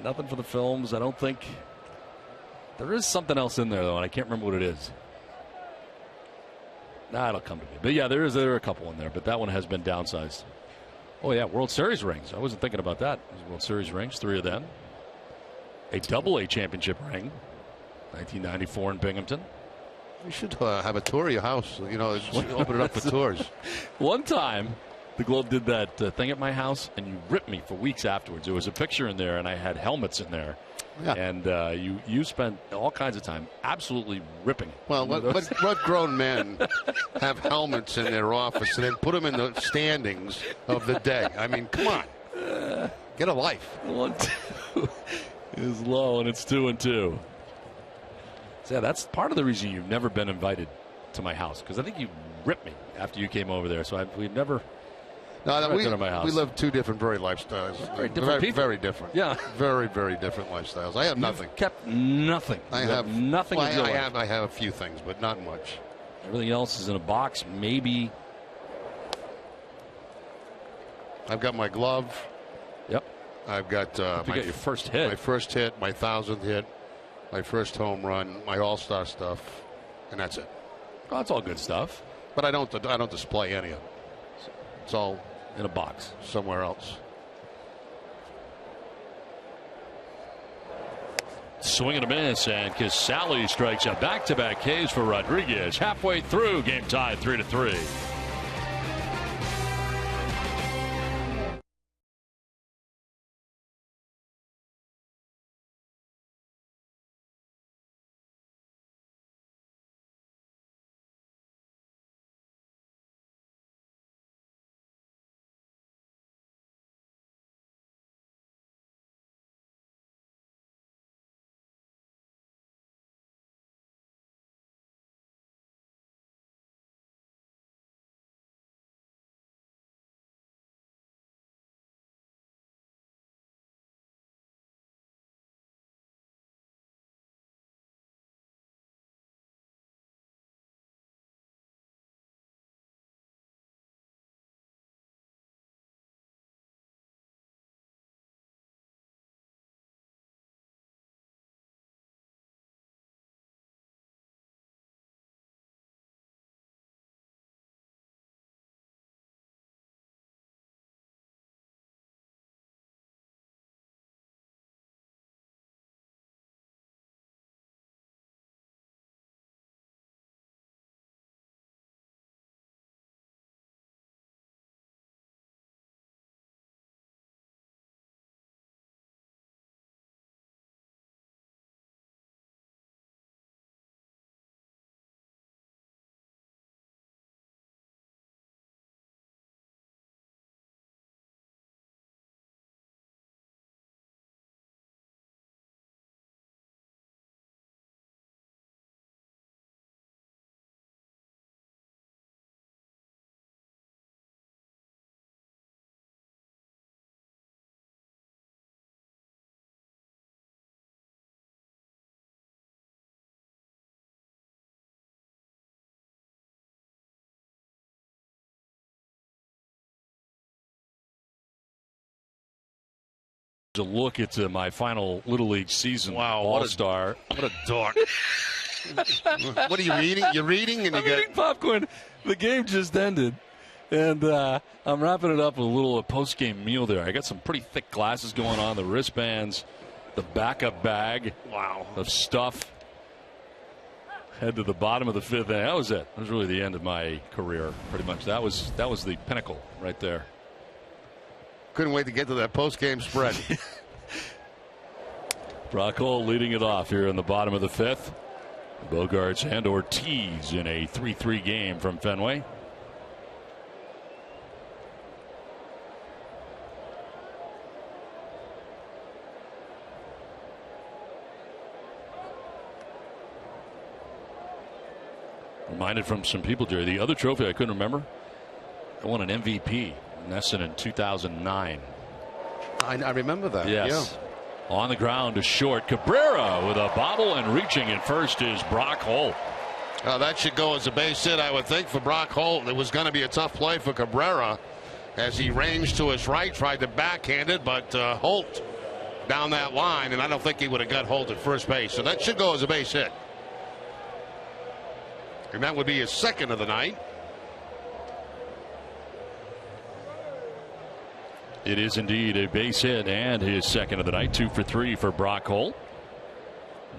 S1: Nothing for the films. I don't think. There is something else in there, though, and I can't remember what it is. It'll come to me. But, yeah, there are a couple in there, but that one has been downsized. Oh, yeah, World Series rings. I wasn't thinking about that. World Series rings, 3 of them. A AA championship ring, 1994 in Binghamton.
S2: You should have a tour of your house. Open it up for tours.
S1: One time, the Globe did that thing at my house, and you ripped me for weeks afterwards. There was a picture in there, and I had helmets in there. Yeah. And you spent all kinds of time absolutely ripping it.
S2: Well, what grown men have helmets in their office and then put them in the standings of the day? I mean, come on. Get a life.
S1: 1-2 is low, and it's 2-2. So, yeah, that's part of the reason you've never been invited to my house, because I think you ripped me after you came over there. So we've never.
S2: No, we live 2 different lifestyles.
S1: Very different people.
S2: Very different.
S1: Yeah.
S2: Very, very different lifestyles. I have nothing.
S1: Kept nothing.
S2: I have
S1: nothing.
S2: Well, I have a few things, but not much.
S1: Everything else is in a box. Maybe.
S2: I've got my glove.
S1: Yep.
S2: I've got
S1: your first hit.
S2: My first hit, my 1,000th hit, my first home run, my all-star stuff, and that's it.
S1: Oh, that's all good stuff.
S2: But I don't display any of it. It's all
S1: in a box
S2: somewhere else.
S1: Swing and a miss, and Casale strikes out. Back-to-back Ks for Rodriguez. Halfway through, game tied 3-3. A look at my final Little League season.
S2: Wow,
S1: All-Star.
S2: What a dork. What are you reading? You're reading and
S1: I'm eating popcorn. The game just ended. And I'm wrapping it up with a little post-game meal there. I got some pretty thick glasses going on, the wristbands, the backup bag of stuff. Head to the bottom of the fifth inning. That was it. That was really the end of my career, pretty much. That was the pinnacle right there.
S2: Couldn't wait to get to that post-game spread.
S1: Brock Holt leading it off here in the bottom of the fifth. Bogarts and Ortiz in a 3-3 game from Fenway. Reminded from some people, Jerry, the other trophy I couldn't remember. I won an MVP. Nesson in 2009.
S2: I remember that.
S1: Yes. Yeah. On the ground to short. Cabrera with a bobble, and reaching at first is Brock Holt.
S2: That should go as a base hit, I would think, for Brock Holt. It was going to be a tough play for Cabrera as he ranged to his right, tried to backhand it, but Holt down that line, and I don't think he would have got Holt at first base. So that should go as a base hit. And that would be his second of the night.
S1: It is indeed a base hit and his second of the night. 2 for 3 for Brock Holt.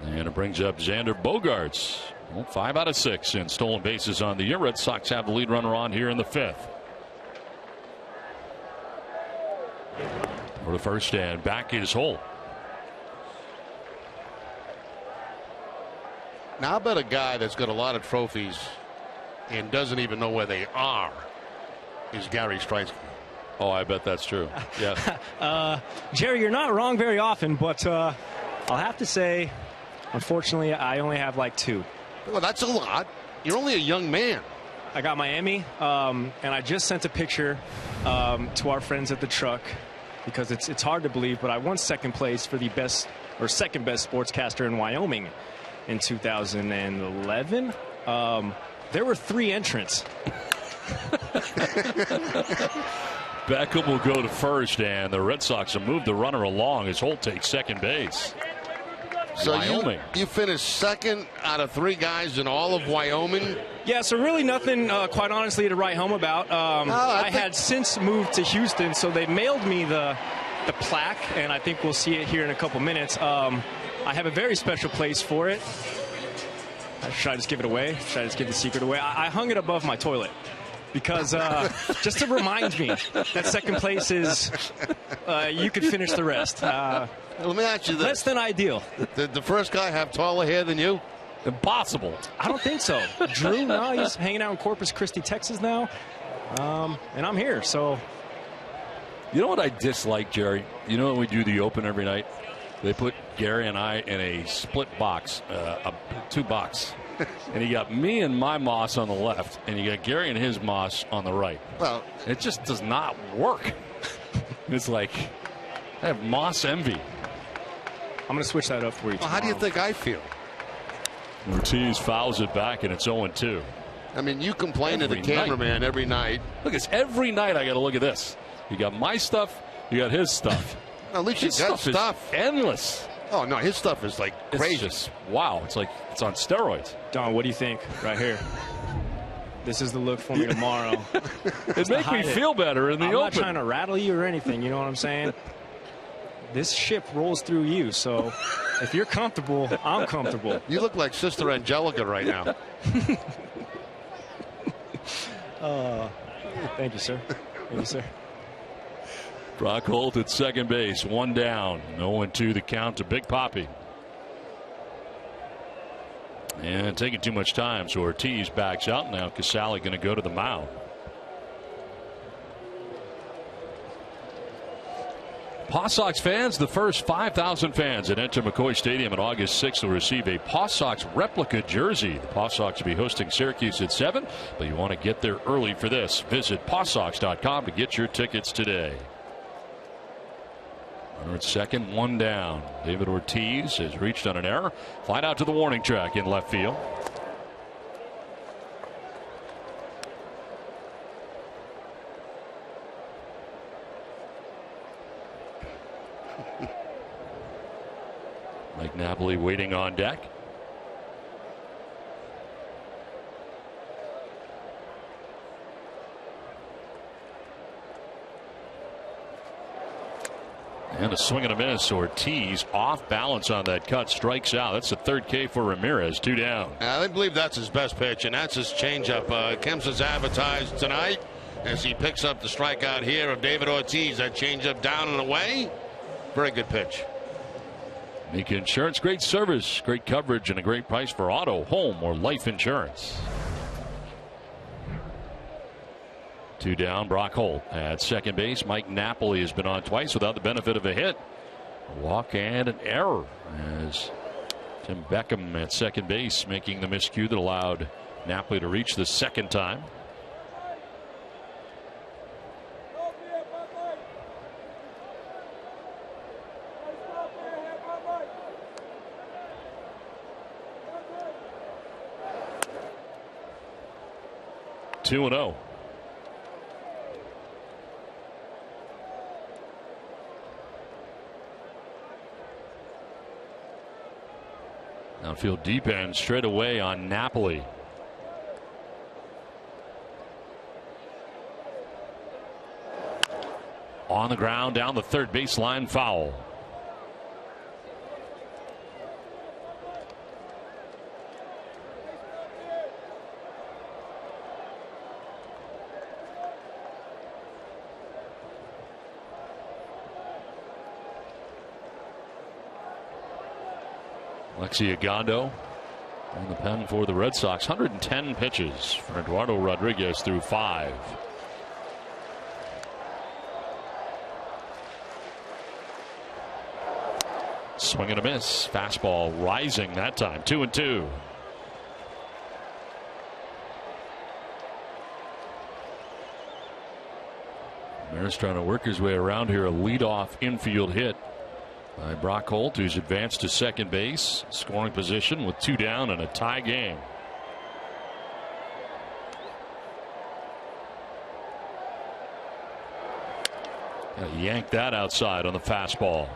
S1: And it brings up Xander Bogaerts. Well, 5 out of 6 in stolen bases on the year. Red Sox have the lead runner on here in the fifth. For the first, and back is Holt.
S2: Now I bet a guy that's got a lot of trophies and doesn't even know where they are is Gary Streisand.
S1: Oh, I bet that's true. Yeah.
S3: Jerry, you're not wrong very often, but I'll have to say, unfortunately, I only have like 2.
S2: Well, that's a lot. You're only a young man.
S3: I got my Emmy, and I just sent a picture to our friends at the truck because it's hard to believe, but I won second place for the best or second best sportscaster in Wyoming in 2011. There were 3 entrants.
S1: Beckham will go to first, and the Red Sox will move the runner along as Holt takes second base.
S2: So
S1: Wyoming.
S2: You finished second out of 3 guys in all of Wyoming?
S3: Yeah, so really nothing, quite honestly, to write home about. I had since moved to Houston, so they mailed me the plaque, and I think we'll see it here in a couple minutes. I have a very special place for it. Should I just give it away? Should I just give the secret away? I hung it above my toilet. Because just to remind me that second place is, you could finish the rest.
S2: Let me ask you this.
S3: Less than ideal.
S2: Did the first guy have taller hair than you?
S1: Impossible.
S3: I don't think so. Drew, no, he's hanging out in Corpus Christi, Texas now. And I'm here, so.
S1: You know what I dislike, Jerry? You know when we do the Open every night? They put Gary and I in a split box, a 2-box. And you got me and my moss on the left, and you got Gary and his moss on the right.
S2: Well,
S1: it just does not work. It's like I have moss envy.
S3: I'm going to switch that up for you.
S2: Well, how do you think I feel?
S1: Ortiz fouls it back, and it's 0-2.
S2: I mean, you complain to the cameraman every night.
S1: Look, it's every night I got to look at this. You got my stuff, you got his stuff.
S2: At least you got stuff.
S1: Endless.
S2: Oh, no, his stuff is like crazy.
S1: It's just, wow, it's like it's on steroids.
S3: Don, what do you think right here? This is the look for me tomorrow.
S1: It makes me feel better in the Open.
S3: I'm not trying to rattle you or anything, you know what I'm saying? This ship rolls through you, so if you're comfortable, I'm comfortable.
S2: You look like Sister Angelica right now.
S3: Thank you, sir. Thank you, sir.
S1: Brock Holt at second base, 1 down. 0-2 the count to Big Papi. And taking too much time, so Ortiz backs out. Now Casale going to go to the mound. Paw Sox fans, the first 5,000 fans that enter McCoy Stadium on August 6th will receive a Paw Sox replica jersey. The Paw Sox will be hosting Syracuse at 7, but you want to get there early for this. Visit pawsox.com to get your tickets today. Runner at second, 1 down. David Ortiz has reached on an error. Flight out to the warning track in left field. Napoli waiting on deck. And a swing and a miss. Ortiz off balance on that cut, strikes out. That's the third K for Ramirez. 2 down.
S2: I believe that's his best pitch, and that's his changeup. Kemp's as advertised tonight as he picks up the strikeout here of David Ortiz. That changeup down and away. Very good pitch.
S1: Mika Insurance, great service, great coverage, and a great price for auto, home, or life insurance. 2 down, Brock Holt at second base. Mike Napoli has been on twice without the benefit of a hit. A walk and an error as Tim Beckham at second base making the miscue that allowed Napoli to reach the second time. Two and 0. Outfield deep end straight away on Napoli. On the ground down the third baseline, foul. Alexi Agondo on the pen for the Red Sox. 110 pitches for Eduardo Rodriguez through 5. Swing and a miss. Fastball rising that time. 2-2. Ramirez trying to work his way around here. A leadoff infield hit by Brock Holt, who's advanced to second base, scoring position with 2 down and a tie game. Yanked that outside on the fastball.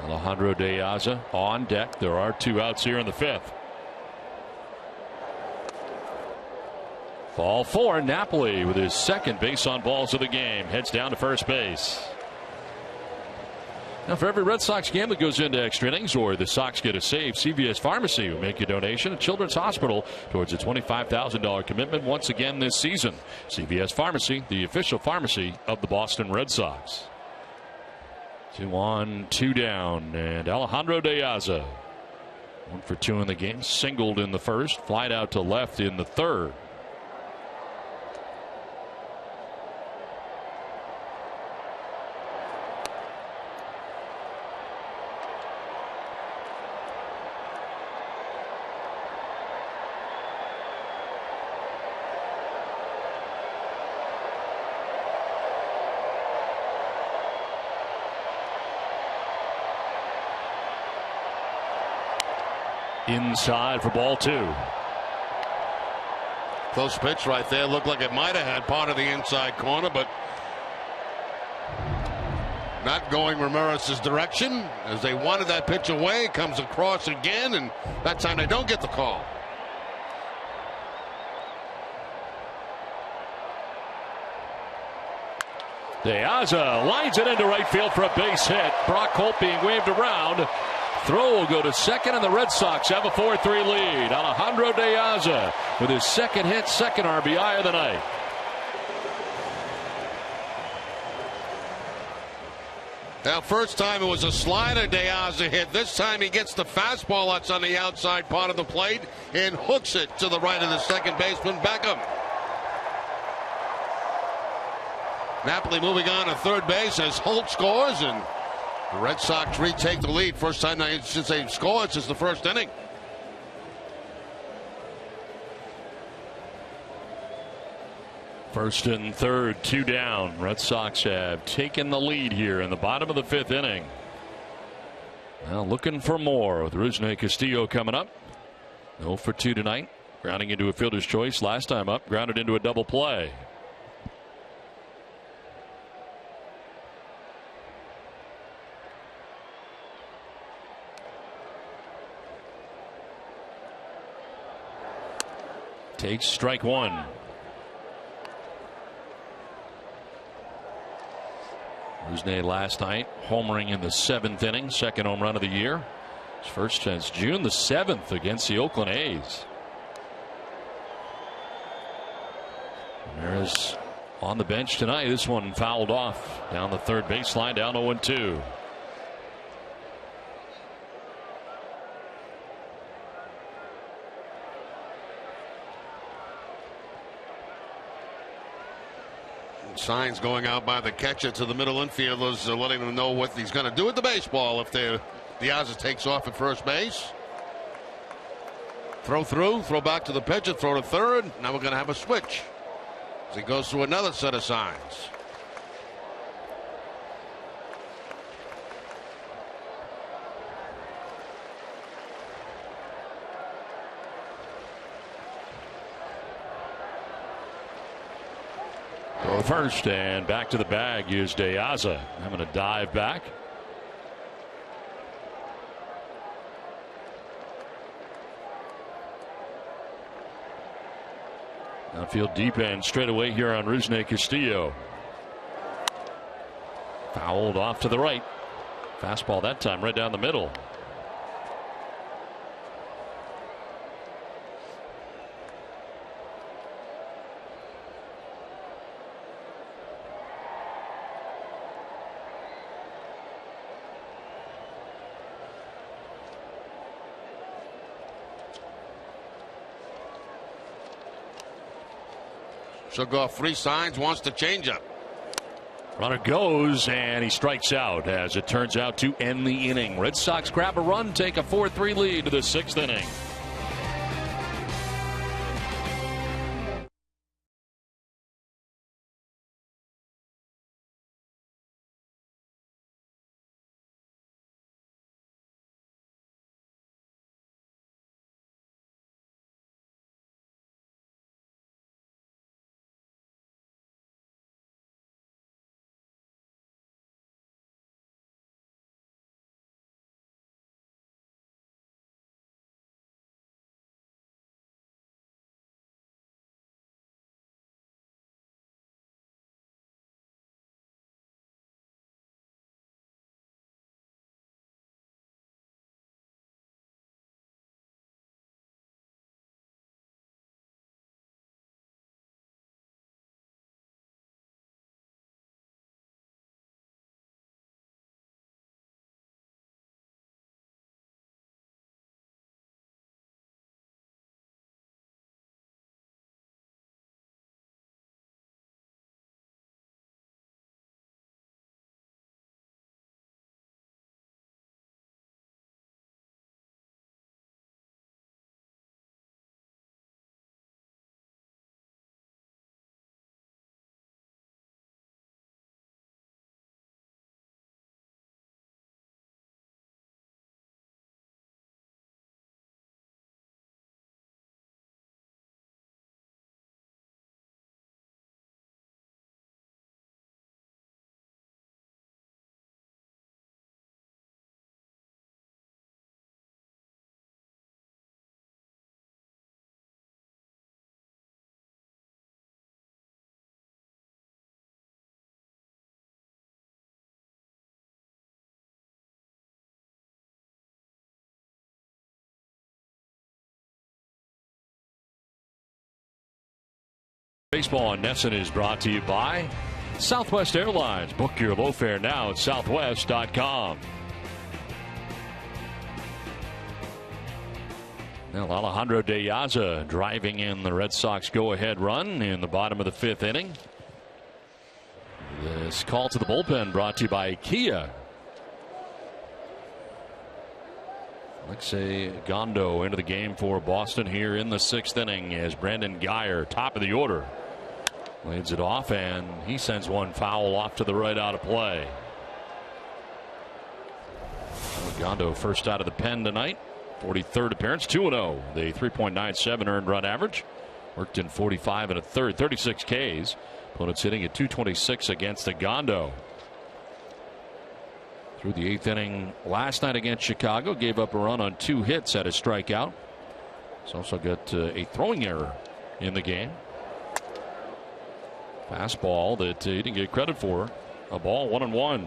S1: Alejandro De Aza on deck. There are 2 outs here in the 5th. Ball 4. Napoli with his second base on balls of the game heads down to first base. Now, for every Red Sox game that goes into extra innings or the Sox get a save, CVS Pharmacy will make a donation to Children's Hospital towards a $25,000 commitment once again this season. CVS Pharmacy, the official pharmacy of the Boston Red Sox. 2 on, 2 down, and Alejandro De Aza 1 for 2 in the game. Singled in the first, flied out to left in the third. Inside for ball 2.
S2: Close pitch right there. Looked like it might have had part of the inside corner, but not going Ramirez's direction as they wanted that pitch away. Comes across again, and that time they don't get the call.
S1: De Aza lines it into right field for a base hit. Brock Holt being waved around. Throw will go to second, and the Red Sox have a 4-3 lead. Alejandro De Aza with his second hit, second RBI of the night.
S2: Now, first time it was a slider De Aza hit. This time he gets the fastball that's on the outside part of the plate and hooks it to the right of the second baseman, Beckham. Napoli moving on to third base as Holt scores, and the Red Sox retake the lead. First time since they've scored since the first inning.
S1: First and third, 2 down. Red Sox have taken the lead here in the bottom of the 5th inning. Now looking for more with Rusney Castillo coming up. 0 for 2 tonight. Grounding into a fielder's choice last time up, grounded into a double play. Takes strike one. Rusney last night homering in the 7th inning, second home run of the year. His first since June the 7th against the Oakland A's. Ramirez on the bench tonight. This one fouled off down the third baseline, down 0-2.
S2: Signs going out by the catcher to the middle infielders, letting them know what he's going to do with the baseball if Diaz takes off at first base. Throw through, throw back to the pitcher, throw to third. Now we're going to have a switch as he goes through another set of signs.
S1: Throw first and back to the bag is Diaza. Having a dive back. Outfield deep end straight away here on Rusney Castillo. Fouled off to the right. Fastball that time right down the middle.
S2: Shook off 3 signs, wants to change up.
S1: Runner goes and he strikes out as it turns out to end the inning. Red Sox grab a run, take a 4-3 lead to the 6th inning. Baseball on Nesson is brought to you by Southwest Airlines. Book your low fare now at southwest.com. Now Alejandro Diaza driving in the Red Sox go-ahead run in the bottom of the 5th inning. This call to the bullpen brought to you by Kia. Alexei Gondo into the game for Boston here in the 6th inning as Brandon Guyer, top of the order, leads it off and he sends one foul off to the right out of play. Gondo first out of the pen tonight. 43rd appearance, 2-0. The 3.97 earned run average. Worked in 45 and a third, 36 Ks. Opponents hitting at 226 against Agondo. Through the 8th inning last night against Chicago, gave up a run on 2 hits, had a strikeout. He's also got a throwing error in the game. Fastball that he didn't get credit for. A ball, 1-1.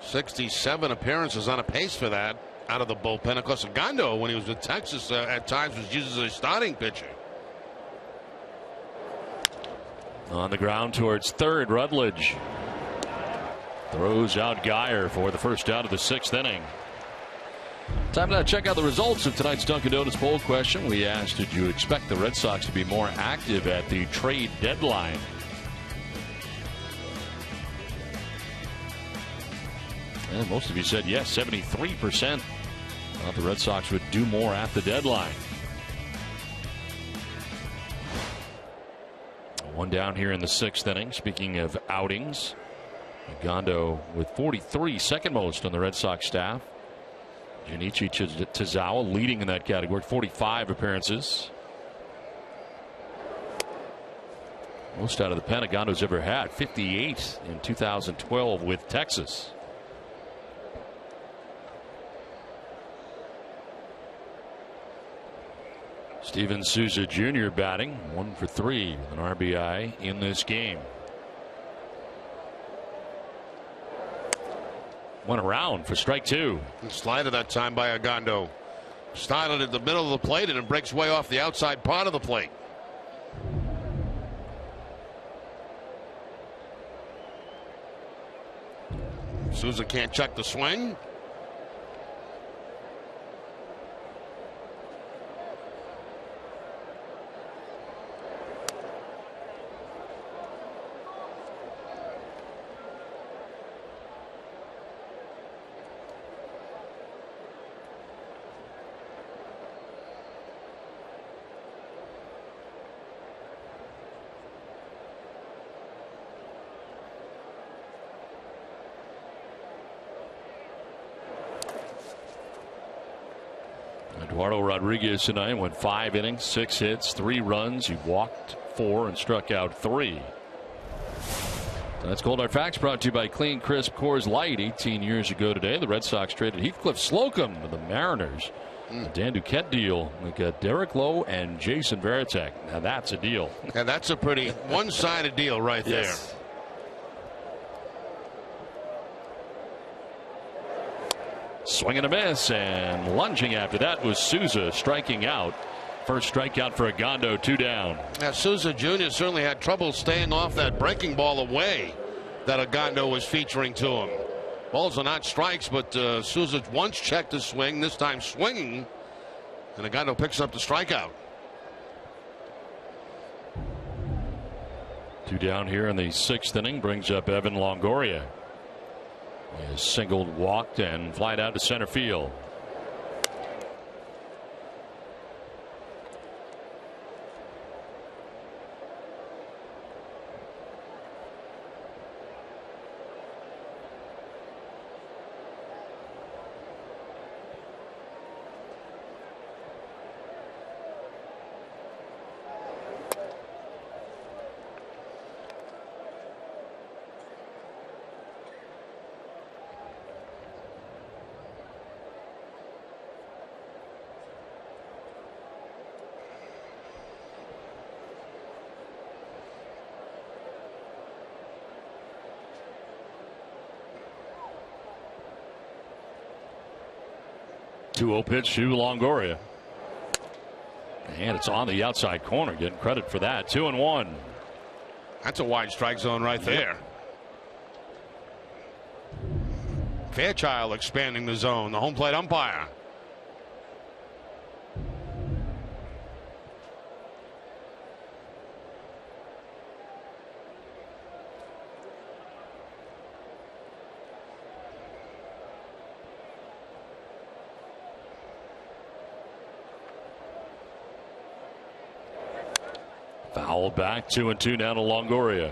S2: '67 appearances on a pace for that out of the bullpen. Of course, Agondo, when he was with Texas, at times was used as a starting pitcher.
S1: On the ground towards third, Rutledge throws out Geyer for the first out of the 6th inning. Time to check out the results of tonight's Dunkin' Donuts poll question. We asked, did you expect the Red Sox to be more active at the trade deadline? And most of you said yes. 73% thought the Red Sox would do more at the deadline. One down here in the 6th inning. Speaking of outings, Agondo with 43, second most on the Red Sox staff. Junichi Tazawa leading in that category, 45 appearances. Most out of the pen Agondo's ever had, 58 in 2012 with Texas. Steven Souza Jr. batting, 1 for 3 with an RBI in this game. Went around for strike 2.
S2: Slider that time by Agondo. Started at the middle of the plate and it breaks way off the outside part of the plate. Souza can't check the swing.
S1: Eduardo Rodriguez tonight went 5 innings, 6 hits, 3 runs. He walked 4 and struck out 3. That's Cold Hard Facts, brought to you by Clean Crisp Coors Light. 18 years ago today, the Red Sox traded Heathcliff Slocum to the Mariners. The Dan Duquette deal. We got Derek Lowe and Jason Varitek. Now that's a deal.
S2: And that's a pretty one-sided deal right there.
S1: Yes. Swing and a miss, and lunging after that was Souza, striking out. First strikeout for Agondo, 2 down.
S2: Now, Souza Jr. certainly had trouble staying off that breaking ball away that Agondo was featuring to him. Balls are not strikes, but Souza once checked his swing, this time swinging, and Agondo picks up the strikeout.
S1: 2 down here in the 6th inning brings up Evan Longoria. He has singled, walked, and flied out to center field. Pitch to Longoria. And it's on the outside corner. Getting credit for that. 2-1.
S2: That's a wide strike zone right there. Fairchild expanding the zone. The home plate umpire.
S1: Fouled back, 2-2 now to Longoria.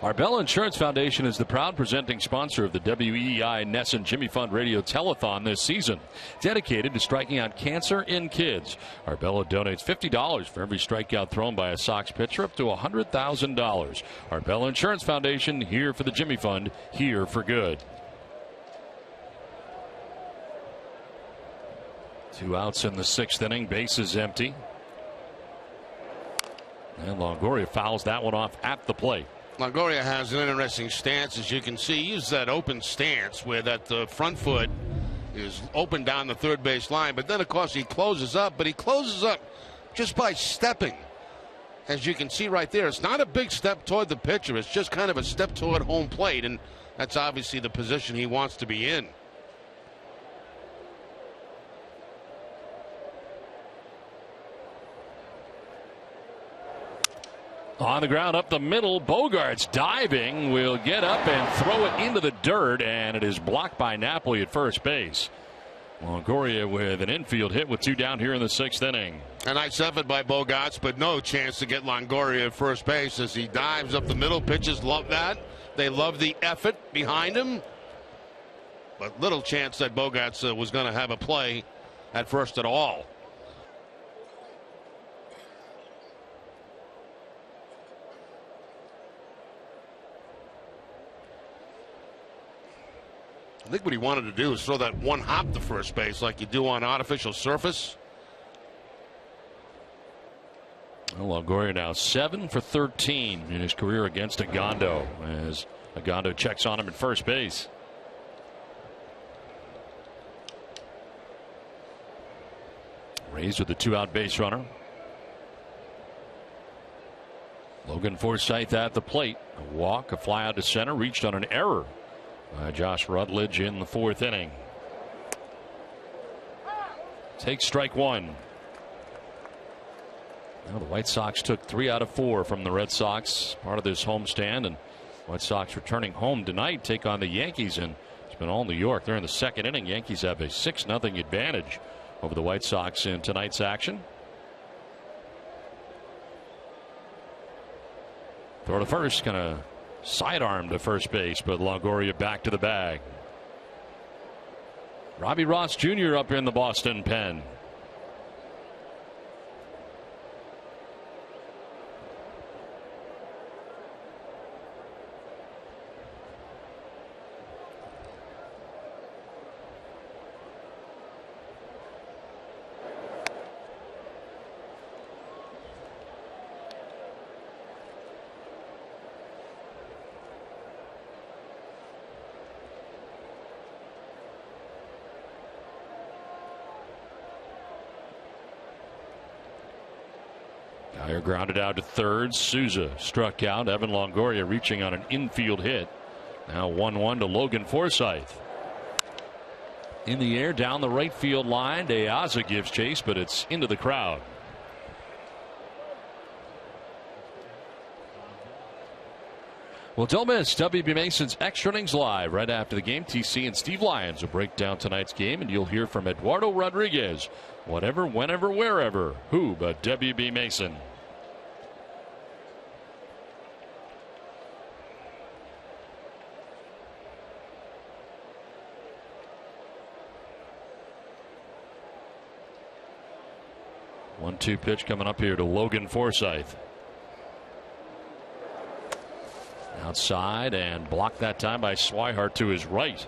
S1: Arbella Insurance Foundation is the proud presenting sponsor of the WEEI Nesson Jimmy Fund Radio Telethon this season, dedicated to striking out cancer in kids. Arbella donates $50 for every strikeout thrown by a Sox pitcher, up to $100,000. Arbella Insurance Foundation, here for the Jimmy Fund, here for good. 2 outs in the 6th inning, bases empty. And Longoria fouls that one off at the plate.
S2: Longoria has an interesting stance, as you can see. He uses that open stance where that front foot is open down the third base line. But then, of course, he closes up. But he closes up just by stepping. As you can see right there, it's not a big step toward the pitcher. It's just kind of a step toward home plate. And that's obviously the position he wants to be in.
S1: On the ground up the middle, Bogarts diving, will get up and throw it into the dirt, and it is blocked by Napoli at first base. Longoria with an infield hit with 2 down here in the 6th inning.
S2: A nice effort by Bogarts, but no chance to get Longoria at first base as he dives up the middle. Pitchers love that. They love the effort behind him. But little chance that Bogarts was going to have a play at first at all. I think what he wanted to do was throw that one hop to first base like you do on artificial surface.
S1: Well, Longoria now 7 for 13 in his career against Agondo, as Agondo checks on him at first base. Raised with a 2-out base runner. Logan Forsythe at the plate. A walk, a fly out to center, reached on an error Josh Rutledge in the 4th inning. Takes strike 1. Now the White Sox took 3 out of 4 from the Red Sox, part of this homestand, and White Sox returning home tonight take on the Yankees, and it's been all New York. They're in the 2nd inning. Yankees have a 6-0 advantage over the White Sox in tonight's action. Throw to first, kind of sidearm to first base, but Longoria back to the bag. Robbie Ross Jr. up in the Boston pen. Dyer grounded out to third. Souza struck out. Evan Longoria reaching on an infield hit. Now 1-1 to Logan Forsythe. In the air down the right field line. De Aza gives chase, but it's into the crowd. Well, don't miss WB Mason's Extra Innings Live right after the game. TC and Steve Lyons will break down tonight's game, and you'll hear from Eduardo Rodriguez. Whatever, whenever, wherever. Who but WB Mason? One-two pitch coming up here to Logan Forsythe. Outside and blocked that time by Swihart to his right.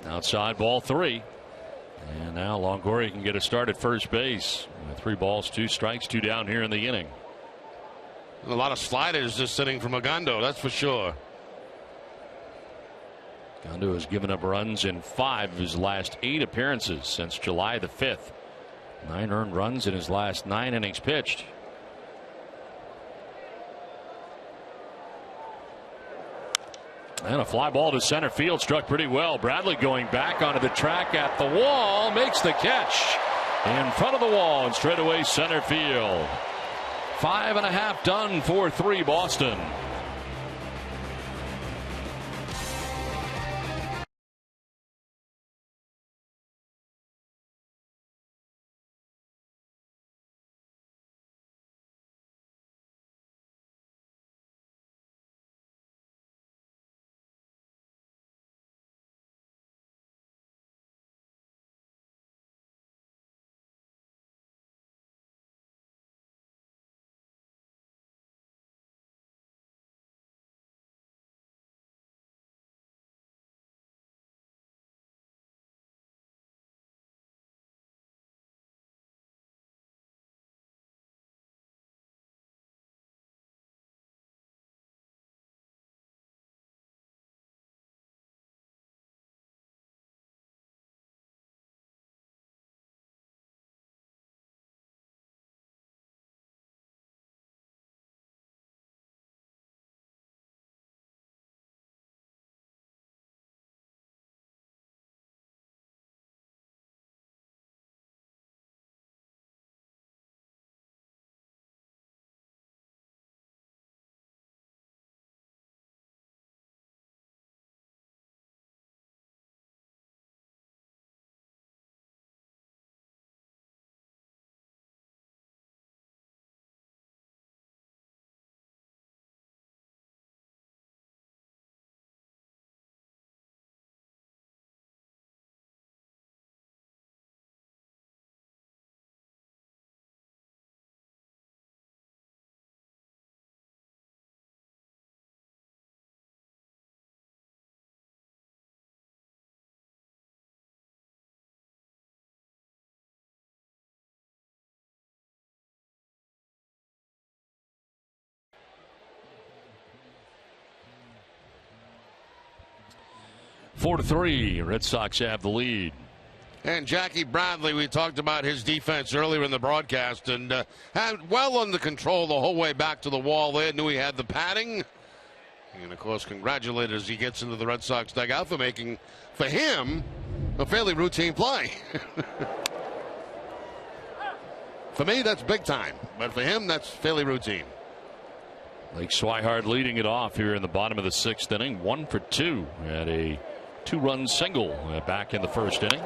S1: Outside, ball 3. And now Longoria can get a start at first base. 3 balls, 2 strikes, 2 down here in the inning.
S2: A lot of sliders just sitting from Agondo, that's for sure.
S1: Agondo has given up runs in 5 of his last 8 appearances since July the 5th. 9 earned runs in his last 9 innings pitched. And a fly ball to center field, struck pretty well. Bradley going back onto the track at the wall, makes the catch in front of the wall and straight away center field. 5.5 done, 4-3 Boston. Four to 3, Red Sox have the lead.
S2: And Jackie Bradley, we talked about his defense earlier in the broadcast, and had well under control the whole way back to the wall there. Knew he had the padding. And, of course, congratulated as he gets into the Red Sox dugout for making, for him, a fairly routine play. For me, that's big time. But for him, that's fairly routine.
S1: Blake Swihart leading it off here in the bottom of the 6th inning. 1 for 2 at a 2-run single back in the 1st inning.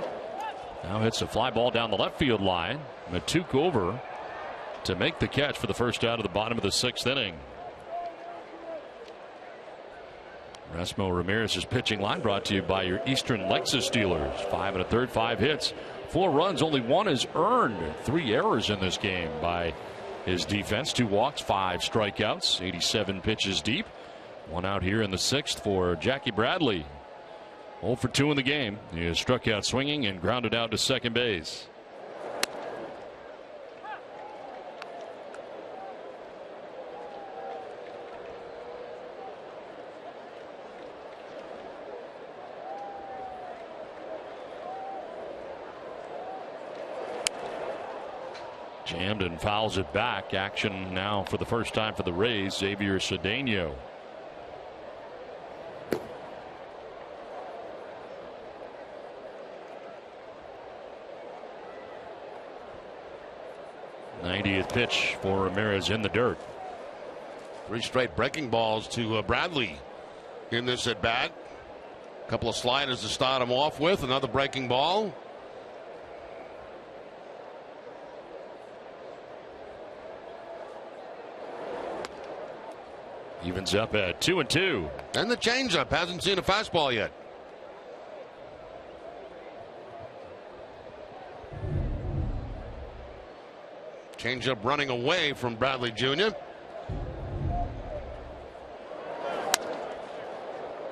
S1: Now hits a fly ball down the left field line. Matuk over to make the catch for the first out of the bottom of the 6th inning. Rasmo Ramirez's pitching line brought to you by your Eastern Lexus dealers. 5 1/3, 5 hits, 4 runs, only 1 is earned. 3 errors in this game by his defense. 2 walks, 5 strikeouts, 87 pitches deep. 1 out here in the 6th for Jackie Bradley. 0 for 2 in the game. He has struck out swinging and grounded out to second base. Jammed and fouls it back. Action now for the first time for the Rays. Xavier Cedeno. '90th pitch for Ramirez in the dirt.
S2: 3 straight breaking balls to Bradley in this at bat. A couple of sliders to start him off with. Another breaking ball.
S1: Evens up at 2-2.
S2: And the changeup. Hasn't seen a fastball yet. Changeup running away from Bradley Jr.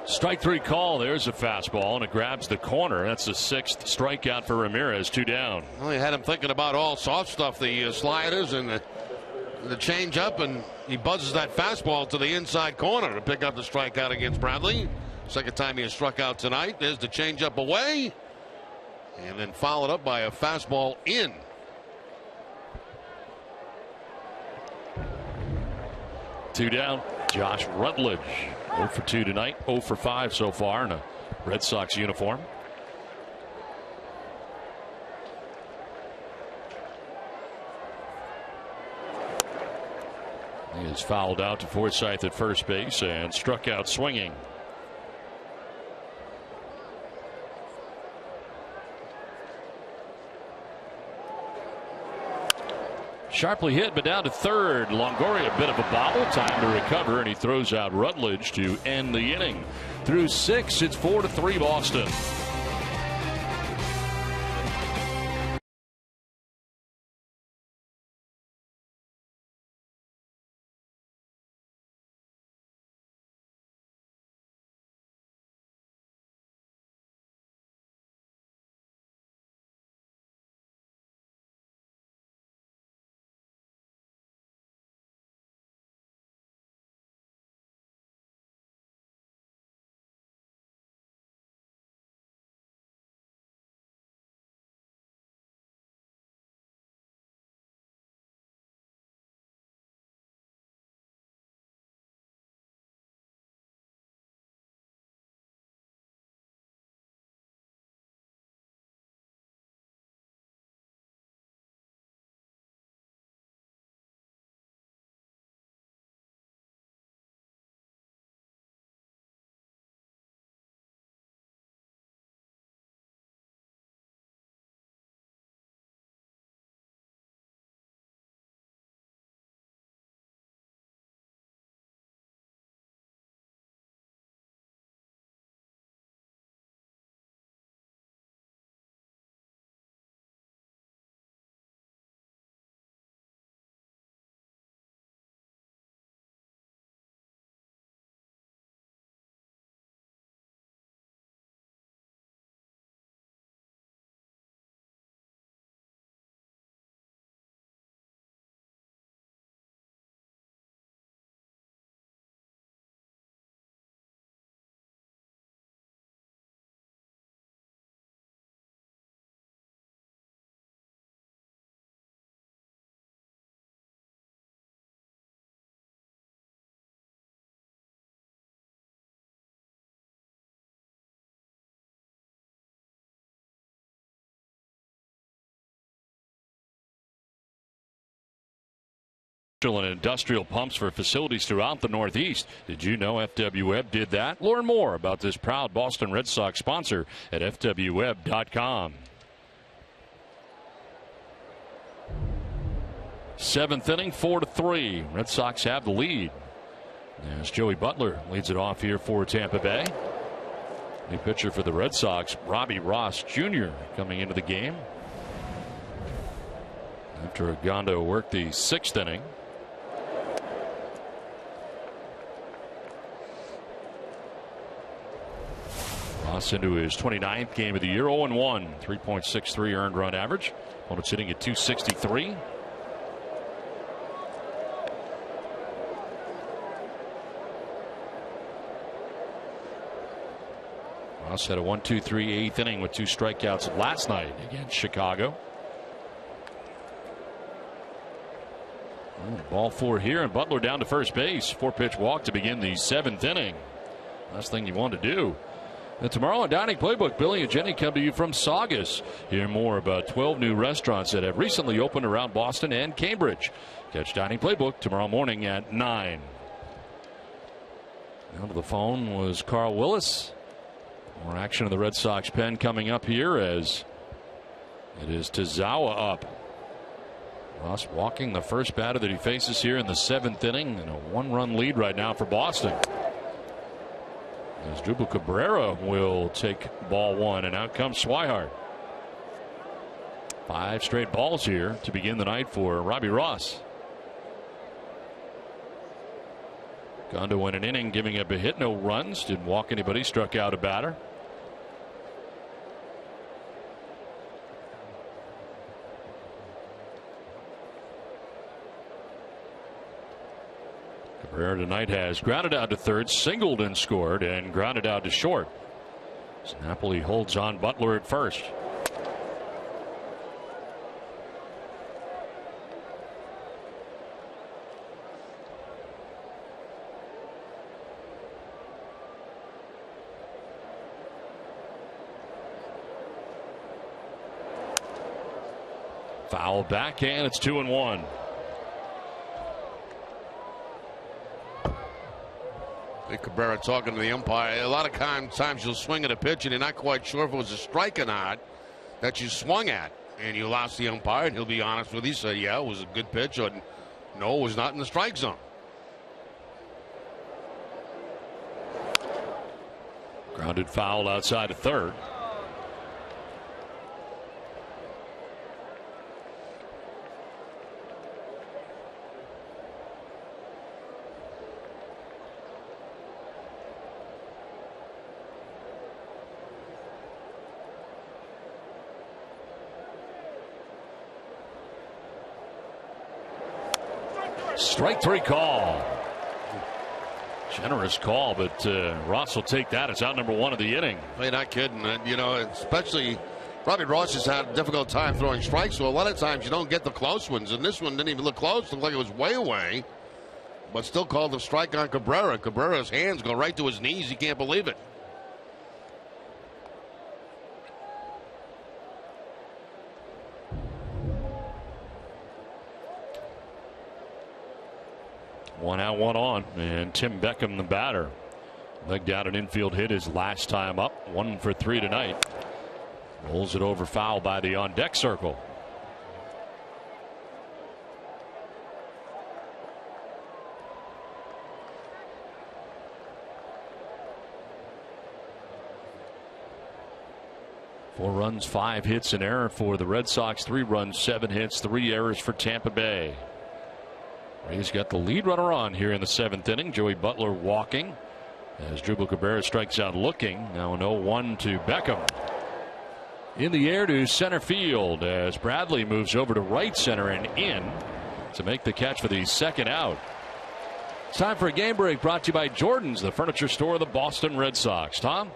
S1: Strike 3 call. There's a fastball, and it grabs the corner. That's the 6th strikeout for Ramirez. 2 down.
S2: Well, he had him thinking about all soft stuff, the sliders and the changeup, and he buzzes that fastball to the inside corner to pick up the strikeout against Bradley. Second time he has struck out tonight. There's the changeup away, and then followed up by a fastball in.
S1: Two down. Josh Rutledge. 0 for 2 tonight, 0 for 5 so far in a Red Sox uniform. He is fouled out to Forsythe at first base and struck out swinging. Sharply hit, but down to third. Longoria, a bit of a bobble. Time to recover, and he throws out Rutledge to end the inning. Through 6, it's 4-3 Boston. And industrial pumps for facilities throughout the Northeast. Did you know FWWeb did that? Learn more about this proud Boston Red Sox sponsor at FWWeb.com. 7th inning, 4-3. Red Sox have the lead. As Joey Butler leads it off here for Tampa Bay. New pitcher for the Red Sox, Robbie Ross Jr. coming into the game after Agondo worked the 6th inning. Ross into his 29th game of the year, 0-1, 3.63 earned run average. Opponent's hitting at 263. Ross had a 1-2-3 8th inning with 2 strikeouts last night against Chicago. Ball 4 here, and Butler down to first base. 4-pitch walk to begin the 7th inning. Last thing you want to do. And tomorrow on Dining Playbook, Billy and Jenny come to you from Saugus. Hear more about 12 new restaurants that have recently opened around Boston and Cambridge. Catch Dining Playbook tomorrow morning at 9. Down to the phone was Carl Willis. More action in the Red Sox pen coming up here as it is Tazawa up. Ross walking the first batter that he faces here in the 7th inning, and a 1-run lead right now for Boston. As Drupal Cabrera will take ball 1, and out comes Swihart. 5 straight balls here to begin the night for Robbie Ross. Gone to win an inning, giving up a hit, no runs, didn't walk anybody, struck out a batter. Cabrera tonight has grounded out to third, singled and scored, and grounded out to short. So Napoli holds on Butler at first. Foul backhand. It's 2-1.
S2: Cabrera talking to the umpire. A lot of times you'll swing at a pitch and you're not quite sure if it was a strike or not that you swung at. And you lost the umpire, and he'll be honest with you. Say, yeah, it was a good pitch, or no, it was not in the strike zone.
S1: Grounded foul outside of third. Strike three call. Generous call, but Ross will take that. It's out number one of the inning.
S2: You're not kidding. You know, especially Robbie Ross has had a difficult time throwing strikes, so a lot of times you don't get the close ones. And this one didn't even look close. Looked like it was way away, but still called the strike on Cabrera. Cabrera's hands go right to his knees. He can't believe it.
S1: One out, one on, and Tim Beckham, the batter, legged out an infield hit his last time up. 1 for 3 tonight. Rolls it over foul by the on deck circle. Four runs, 5 hits, an error for the Red Sox. 3 runs, 7 hits, 3 errors for Tampa Bay. Rays got the lead runner on here in the 7th inning. Joey Butler walking as Drupal Cabrera strikes out looking. Now an 0-1 to Beckham. In the air to center field as Bradley moves over to right center and in to make the catch for the second out. It's time for a game break brought to you by Jordan's, the furniture store of the Boston Red Sox. Tom?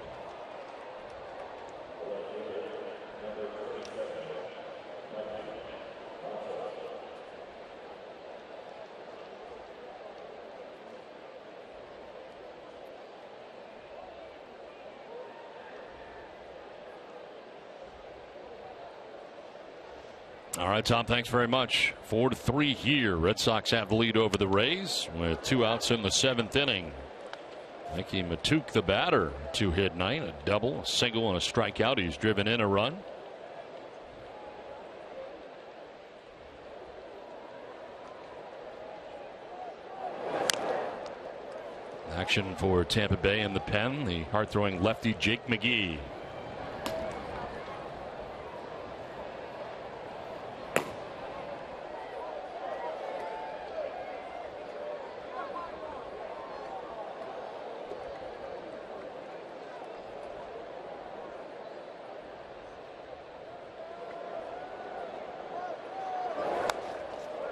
S1: All right, Tom, thanks very much. 4-3 here. Red Sox have the lead over the Rays with 2 outs in the 7th inning. Mickey Matuk, the batter, 2-hit night, a double, a single, and a strikeout. He's driven in a run. Action for Tampa Bay in the pen, the hard-throwing lefty Jake McGee.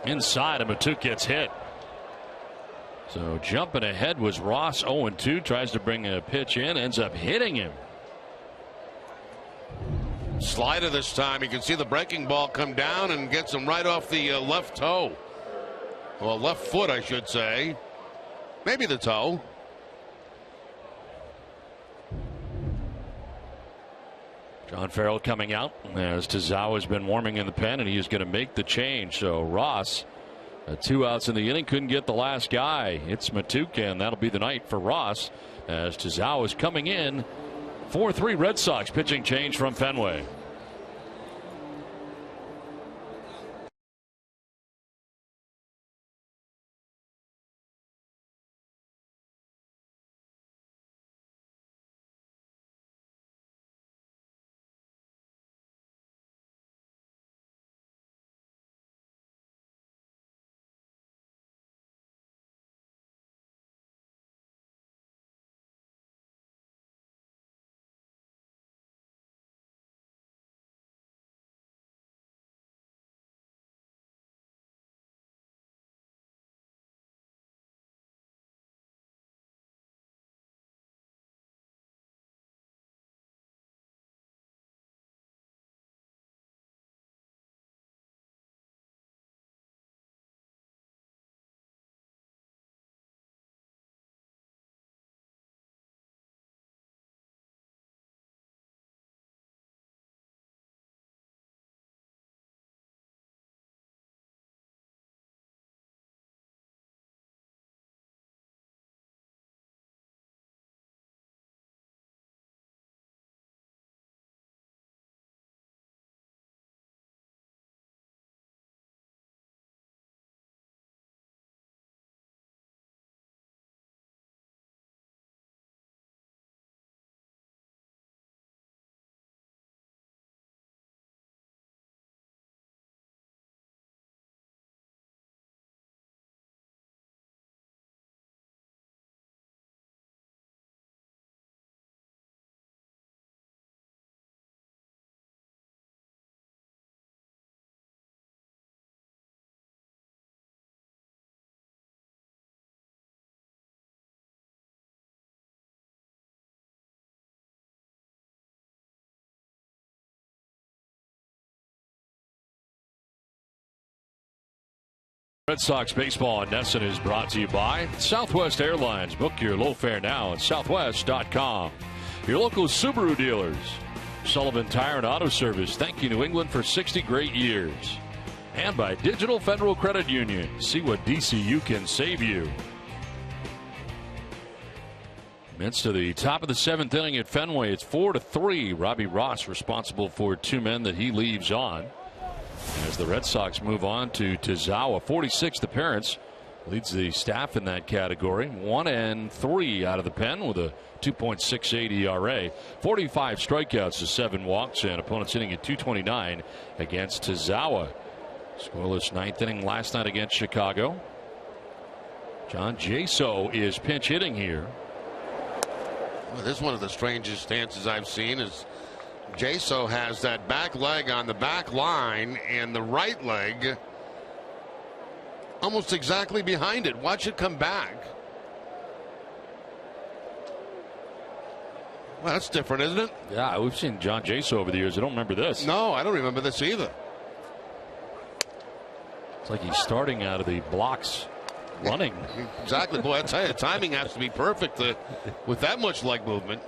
S1: Inside, and Matuk gets hit. So jumping ahead was Ross. 0-2, tries to bring a pitch in, ends up hitting him.
S2: Slider this time. You can see the breaking ball come down and gets him right off the left toe. Well, left foot, I should say. Maybe the toe.
S1: John Farrell coming out as Tazawa has been warming in the pen, and he is going to make the change. So Ross, 2 outs in the inning, couldn't get the last guy. It's Matuk, and that'll be the night for Ross as Tazawa is coming in. 4-3 Red Sox pitching change from Fenway. Red Sox baseball on NESN is brought to you by Southwest Airlines. Book your low fare now at southwest.com. Your local Subaru dealers. Sullivan Tire and Auto Service. Thank you, New England, for 60 great years. And by Digital Federal Credit Union. See what DCU can save you. Mets to the top of the 7th inning at Fenway. It's 4-3. Robbie Ross responsible for 2 men that he leaves on. As the Red Sox move on to Tazawa, 46th appearance, leads the staff in that category. 1-3 out of the pen with a 2.68 ERA. 45 strikeouts to 7 walks, and opponents hitting at 229 against Tazawa. Scoreless 9th inning last night against Chicago. John Jaso is pinch hitting here.
S2: Well, this is one of the strangest stances I've seen. Is Jaso has that back leg on the back line and the right leg almost exactly behind it. Watch it come back. Well, that's different, isn't it?
S1: Yeah, we've seen John Jaso over the years. I don't remember this.
S2: No, I don't remember this either.
S1: It's like he's starting out of the blocks running.
S2: Exactly. Boy, I tell you, the timing has to be perfect with that much leg movement.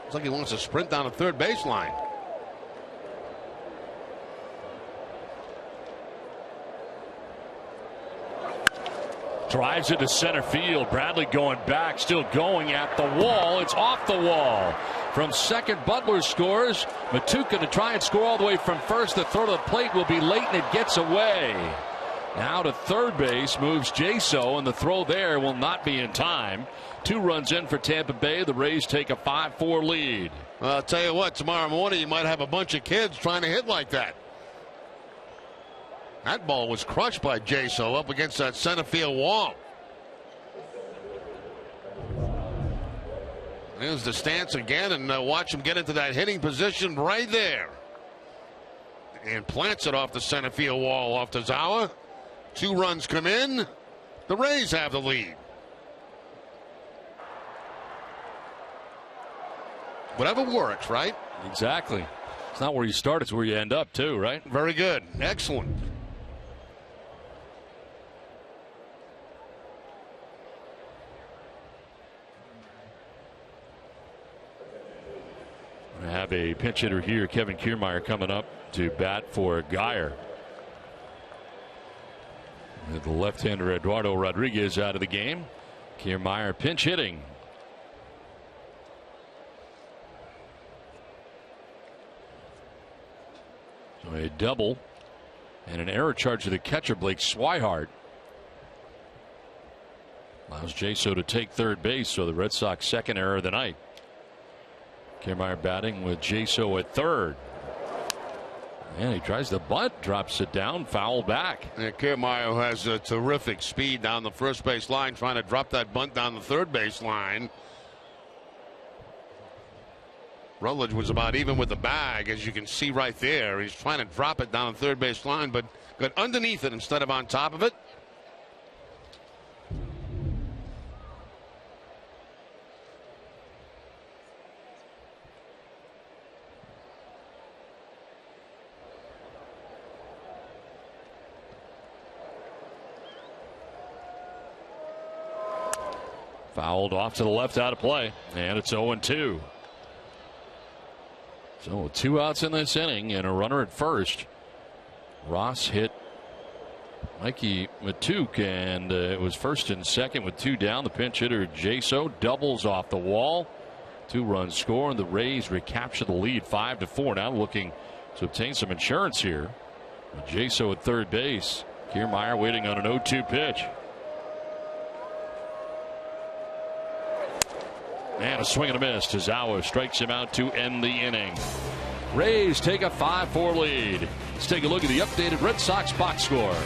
S2: It's like he wants to sprint down the third baseline.
S1: Drives it to center field. Bradley going back, still going at the wall. It's off the wall. From second, Butler scores. Matuka to try and score all the way from first. The throw to the plate will be late, and it gets away. Now to third base moves Jaso, and the throw there will not be in time. 2 runs in for Tampa Bay. The Rays take a 5-4 lead.
S2: Well, I'll tell you what, tomorrow morning you might have a bunch of kids trying to hit like that. That ball was crushed by Jaso up against that center field wall. Here's the stance again, and watch him get into that hitting position right there. And plants it off the center field wall off to Zawa. 2 runs come in. The Rays have the lead. Whatever works, right?
S1: Exactly. It's not where you start, it's where you end up, too, right?
S2: Very good. Excellent.
S1: We have a pinch hitter here, Kevin Kiermaier, coming up to bat for Geyer. With the left-hander Eduardo Rodriguez out of the game. Kiermaier pinch hitting. So a double and an error charge to the catcher, Blake Swihart. Allows Jaso to take third base, so the Red Sox second error of the night. Kiermaier batting with Jaso at third. And he tries the bunt, drops it down, foul back.
S2: And Kiermaier has a terrific speed down the first base line, trying to drop that bunt down the third base line. Rutledge was about even with the bag, as you can see right there. He's trying to drop it down the third base line, but got underneath it instead of on top of it.
S1: Fouled off to the left, out of play, and it's 0-2. So 2 outs in this inning and a runner at first. Ross hit Mikey Matuk, and it was first and second with 2 down. The pinch hitter Jaso doubles off the wall. 2-run score, and the Rays recapture the lead 5-4. Now looking to obtain some insurance here. Jaso at third base. Kiermaier waiting on an 0-2 pitch. And a swing and a miss. Tazawa strikes him out to end the inning. Rays take a 5-4 lead. Let's take a look at the updated Red Sox box score.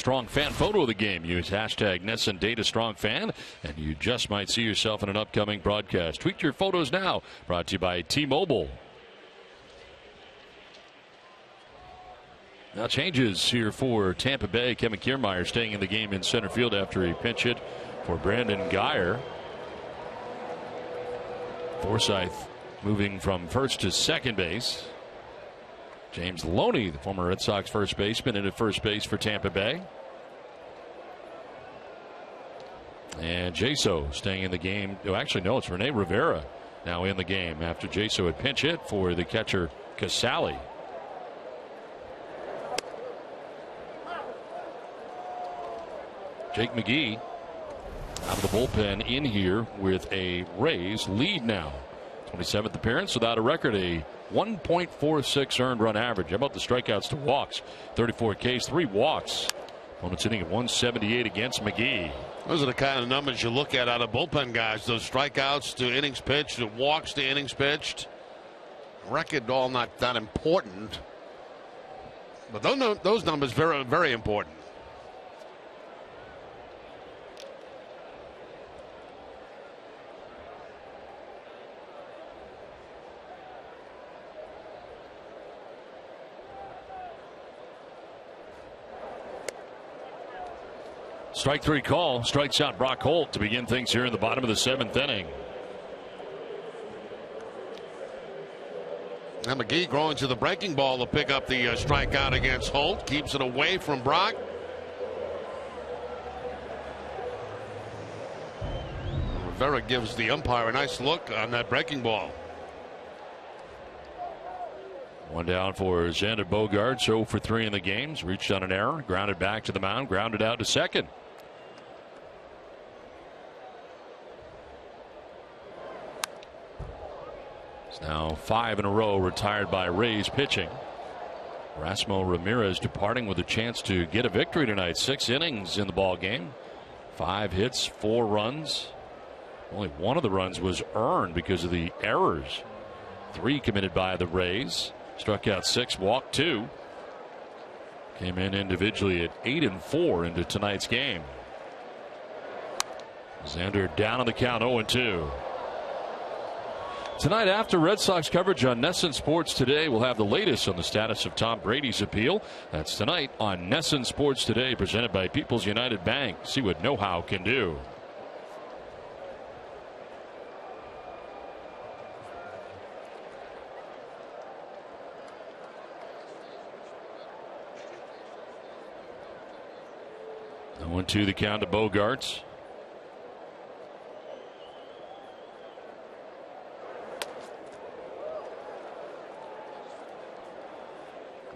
S1: Strong Fan photo of the game. Use hashtag NESN Data Strong Fan, and you just might see yourself in an upcoming broadcast. Tweet your photos now. Brought to you by T-Mobile. Now changes here for Tampa Bay. Kevin Kiermaier staying in the game in center field after a pinch hit for Brandon Guyer. Forsyth moving from first to second base. James Loney, the former Red Sox first baseman, in at first base for Tampa Bay. And Jaso staying in the game. Oh, actually, no, it's Rene Rivera now in the game after Jaso had pinch hit for the catcher Casali. Jake McGee out of the bullpen in here with a Rays lead now. 27th appearance without a record, a 1.46 earned run average. How about the strikeouts to walks? 34 Ks, 3 walks. Opponents hitting at 178 against McGee.
S2: Those are the kind of numbers you look at out of bullpen guys. Those strikeouts to innings pitched, the walks to innings pitched. Record all not that important. But those numbers very, very important.
S1: Strike 3 call. Strikes out Brock Holt to begin things here in the bottom of the 7th inning.
S2: And McGee growing to the breaking ball to pick up the strikeout against Holt. Keeps it away from Brock. Rivera gives the umpire a nice look on that breaking ball.
S1: One down for Xander Bogaerts, 0 for 3 in the games. Reached on an error, grounded back to the mound, grounded out to second. It's now 5 in a row retired by Rays pitching. Erasmo Ramirez departing with a chance to get a victory tonight. 6 innings in the ball game, 5 hits, 4 runs. Only one of the runs was earned because of the errors. 3 committed by the Rays. Struck out 6, walked 2. Came in individually at 8 and 4 into tonight's game. Xander down on the count, 0 and 2. Tonight, after Red Sox coverage on NESN Sports Today, we'll have the latest on the status of Tom Brady's appeal. That's tonight on NESN Sports Today, presented by People's United Bank. See what know-how can do. The 1-2 the count to Bogaerts.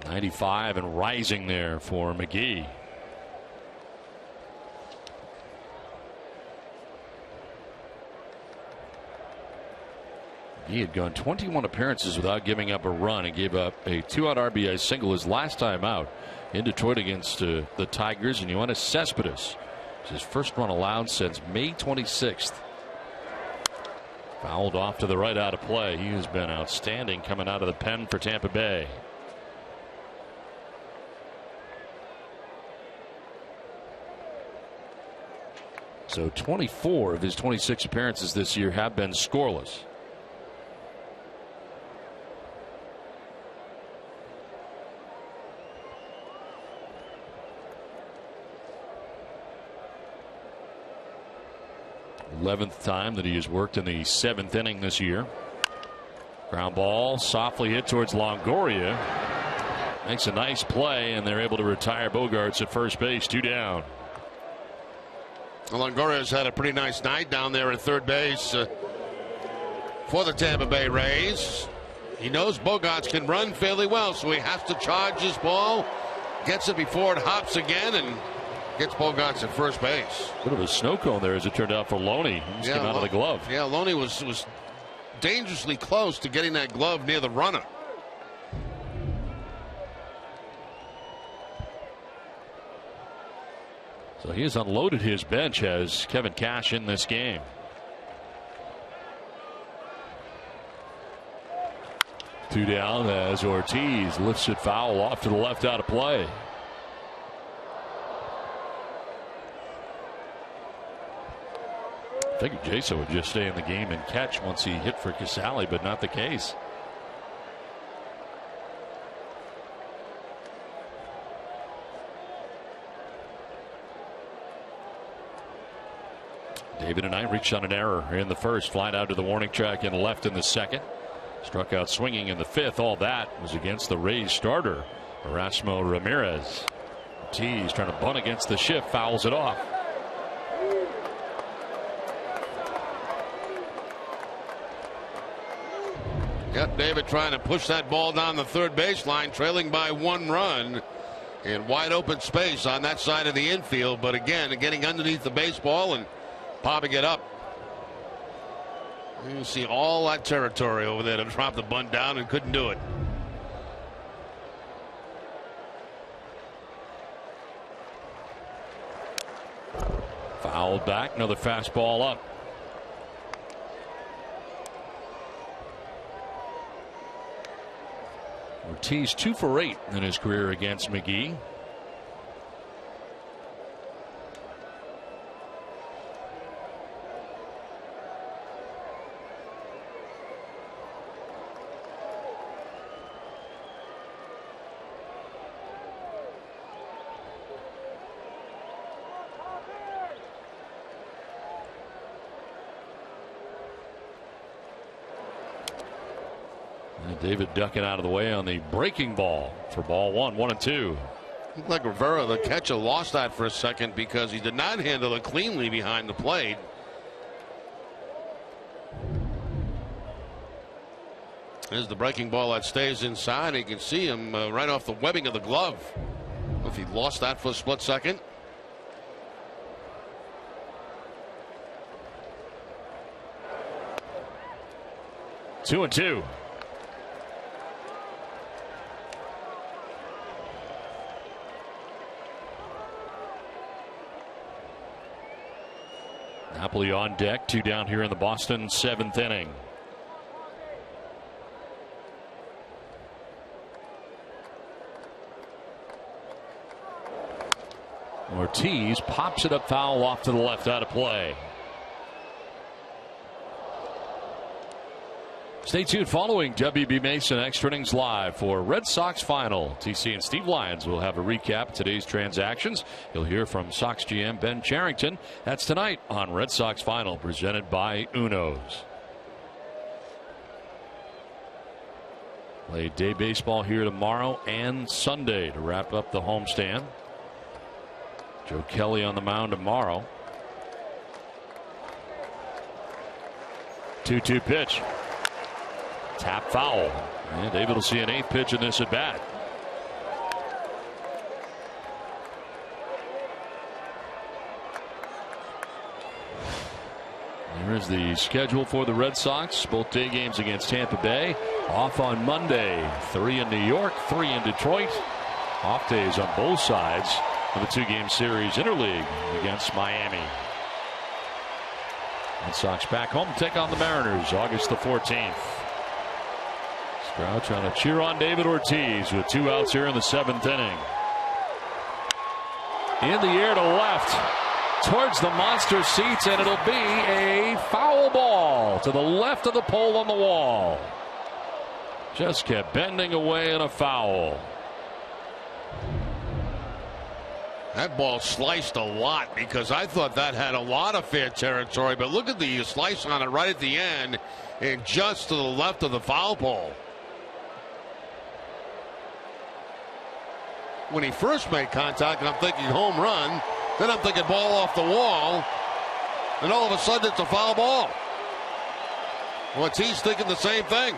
S1: .95 and rising there for McGee. He had gone 21 appearances without giving up a run and gave up a 2-out RBI single his last time out in Detroit against the Tigers. And Yoenis Cespedes, it's his first run allowed since May 26th. Fouled off to the right out of play. He has been outstanding coming out of the pen for Tampa Bay. So 24 of his 26 appearances this year have been scoreless. Eleventh time that he has worked in the 7th inning this year. Ground ball softly hit towards Longoria. Makes a nice play, and they're able to retire Bogaerts at first base. 2 down.
S2: Longoria's had a pretty nice night down there at third base for the Tampa Bay Rays. He knows Bogaerts can run fairly well, so he has to charge his ball, gets it before it hops again, and gets Bogaerts at first base.
S1: Bit of a snow cone there, as it turned out, for Loney. He just came out of the glove.
S2: Yeah, Loney was dangerously close to getting that glove near the runner.
S1: So he has unloaded his bench as Kevin Cash in this game. Two down as Ortiz lifts it foul off to the left out of play. figured Jaso would just stay in the game and catch once he hit for Casale, but not the case. David and I reached on an error in the first, flying out to the warning track and left in the second. Struck out swinging in the fifth. All that was against the Rays starter, Erasmo Ramirez. Ortiz trying to bunt against the shift, fouls it off.
S2: Yep, David trying to push that ball down the third baseline, trailing by 1 run in wide open space on that side of the infield. But again, getting underneath the baseball and popping it up. You see all that territory over there to drop the bunt down and couldn't do it.
S1: Fouled back, another fastball up. Ortiz 2 for 8 in his career against McGee. David ducking out of the way on the breaking ball for ball 1, 1-2.
S2: Looked like Rivera, the catcher, lost that for a second because he did not handle it cleanly behind the plate. There's the breaking ball that stays inside. You can see him right off the webbing of the glove. If he lost that for a split second.
S1: Two and two. Napoli on deck, 2 down here in the Boston 7th inning. Ortiz pops it up foul off to the left, out of play. Stay tuned following WB Mason Extra Innings Live for Red Sox Final. TC and Steve Lyons will have a recap of today's transactions. You'll hear from Sox GM Ben Charrington. That's tonight on Red Sox Final, presented by Uno's. Play day baseball here tomorrow and Sunday to wrap up the homestand. Joe Kelly on the mound tomorrow. 2-2 pitch. Tap foul. And David will see an 8th pitch in this at bat. Here is the schedule for the Red Sox. Both day games against Tampa Bay. Off on Monday. 3 in New York, 3 in Detroit. Off days on both sides of the 2-game series interleague against Miami. Red Sox back home to take on the Mariners August the 14th. Stroud trying to cheer on David Ortiz with 2 outs here in the 7th inning. In the air to left towards the monster seats, and it'll be a foul ball to the left of the pole on the wall. Just kept bending away in a foul.
S2: That ball sliced a lot because I thought that had a lot of fair territory, but look at the slice on it right at the end and just to the left of the foul pole. When he first made contact, and I'm thinking home run, then I'm thinking ball off the wall, and all of a sudden it's a foul ball. Ortiz thinking the same thing.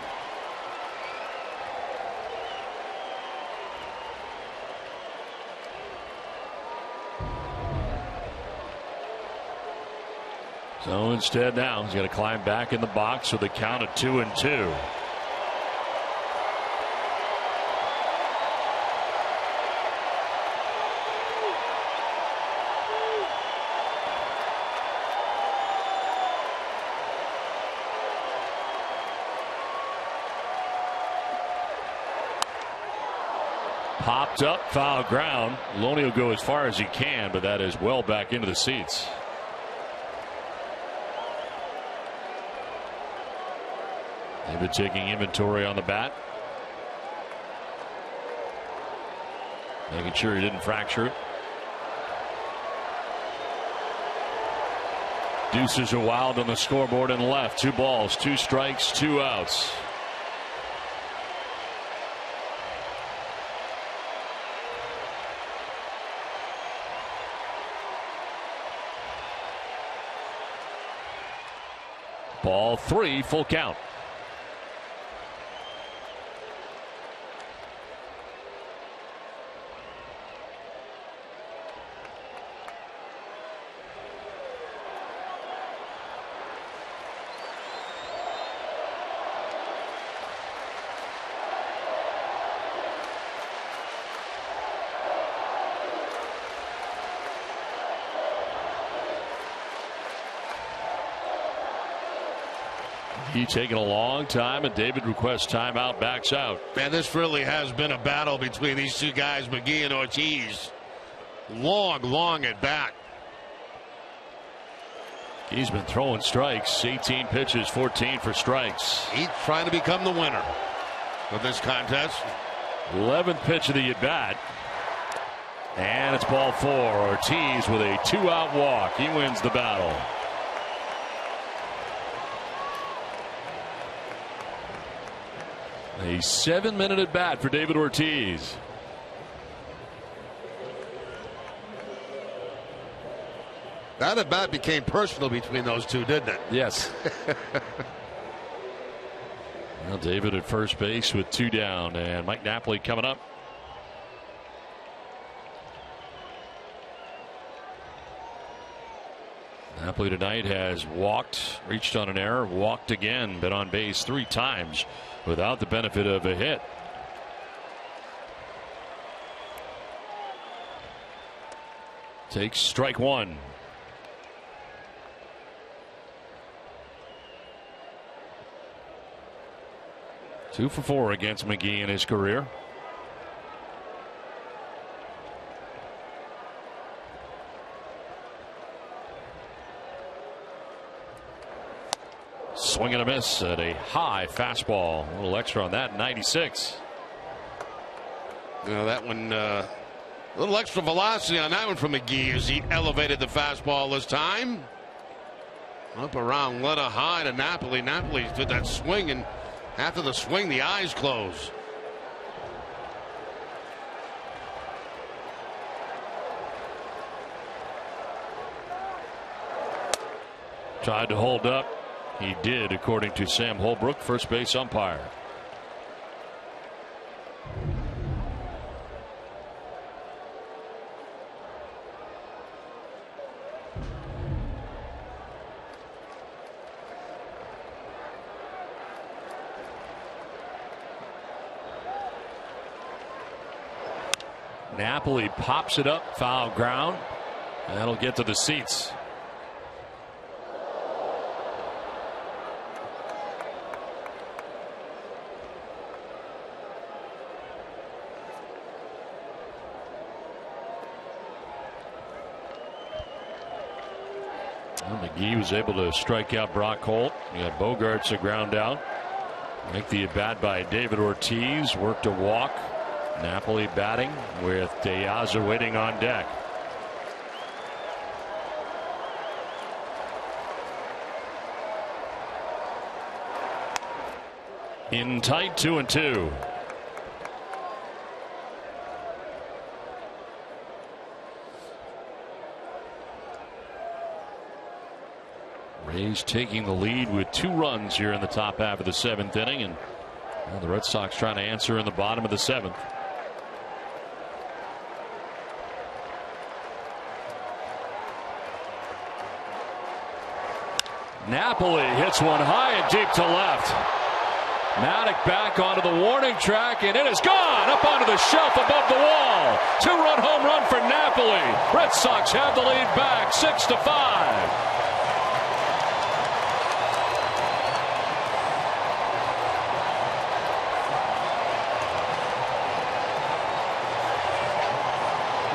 S1: So instead now he's got to climb back in the box with a count of 2-2. Popped up, foul ground. Loney will go as far as he can, but that is well back into the seats. David taking inventory on the bat. Making sure he didn't fracture it. Deuces are wild on the scoreboard and left. 2 balls, 2 strikes, 2 outs. Ball 3, full count. He taking a long time, and David requests timeout, backs out.
S2: Man, this really has been a battle between these two guys, McGee and Ortiz. Long at bat.
S1: He's been throwing strikes. 18 pitches, 14 for strikes.
S2: He's trying to become the winner of this contest.
S1: 11th pitch of the at-bat. And it's ball 4. Ortiz with a 2-out walk. He wins the battle. A 7-minute at bat for David Ortiz.
S2: That at bat became personal between those two, didn't it?
S1: Yes. Well, David at first base with 2 down, and Mike Napoli coming up. Napoli tonight has walked, reached on an error, walked again, been on base 3 times without the benefit of a hit. Takes strike 1. Two for 4 against McGee in his career. Swing and a miss at a high fastball. A little extra on that, 96.
S2: You know, that one, a little extra velocity on that one from McGee as he elevated the fastball this time. Up around, let a high to Napoli. Napoli did that swing, and after the swing, the eyes close.
S1: Tried to hold up. He did, according to Sam Holbrook, first base umpire. Napoli pops it up, foul ground. That'll get to the seats. McGee was able to strike out Brock Holt. You got Bogarts a ground out. Make the at bat by David Ortiz. Worked a walk. Napoli batting with De Aza waiting on deck. In tight, 2-2. Rays taking the lead with 2 runs here in the top half of the 7th inning, and the Red Sox trying to answer in the bottom of the 7th. Napoli hits one high and deep to left. Maddox back onto the warning track, and it is gone up onto the shelf above the wall. 2-run home run for Napoli. Red Sox have the lead back 6-5.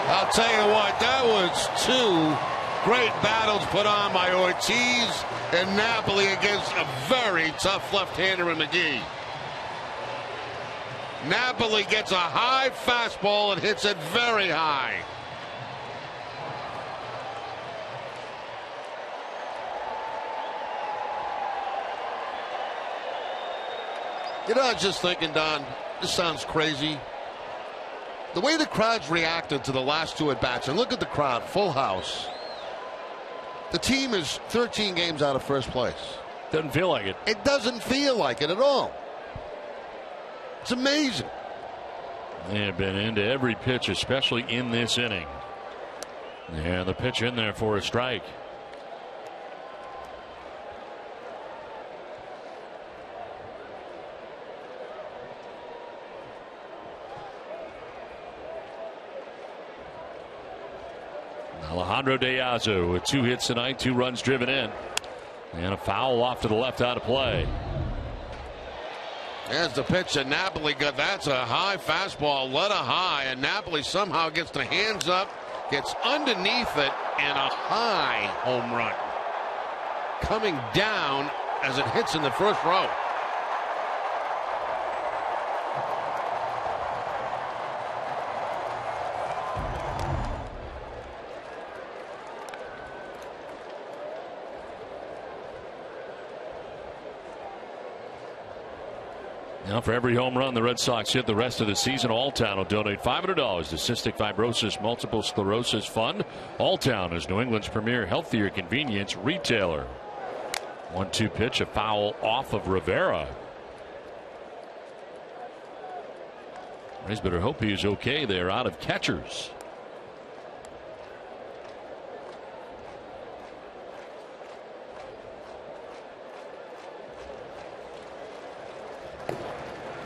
S2: I'll tell you what, that was 2 Great battles put on by Ortiz and Napoli against a very tough left-hander in McGee. Napoli gets a high fastball and hits it very high. You know, I was just thinking, Don, this sounds crazy. The way the crowd's reacted to the last two at-bats, and look at the crowd, full house. The team is 13 games out of first place.
S1: Doesn't feel like it.
S2: It doesn't feel like it at all. It's amazing.
S1: They have been into every pitch, especially in this inning. And the pitch in there for a strike. Alejandro De Azo with 2 hits tonight, 2 runs driven in, and a foul off to the left out of play.
S2: There's the pitch that Napoli got. That's a high fastball, led a high, and Napoli somehow gets the hands up, gets underneath it, and a high home run coming down as it hits in the first row.
S1: Now, for every home run the Red Sox hit the rest of the season, Alltown will donate $500 to Cystic Fibrosis Multiple Sclerosis Fund. Alltown is New England's premier healthier convenience retailer. 1-2 pitch, a foul off of Rivera. Rays better hope he's okay. They're out of catchers.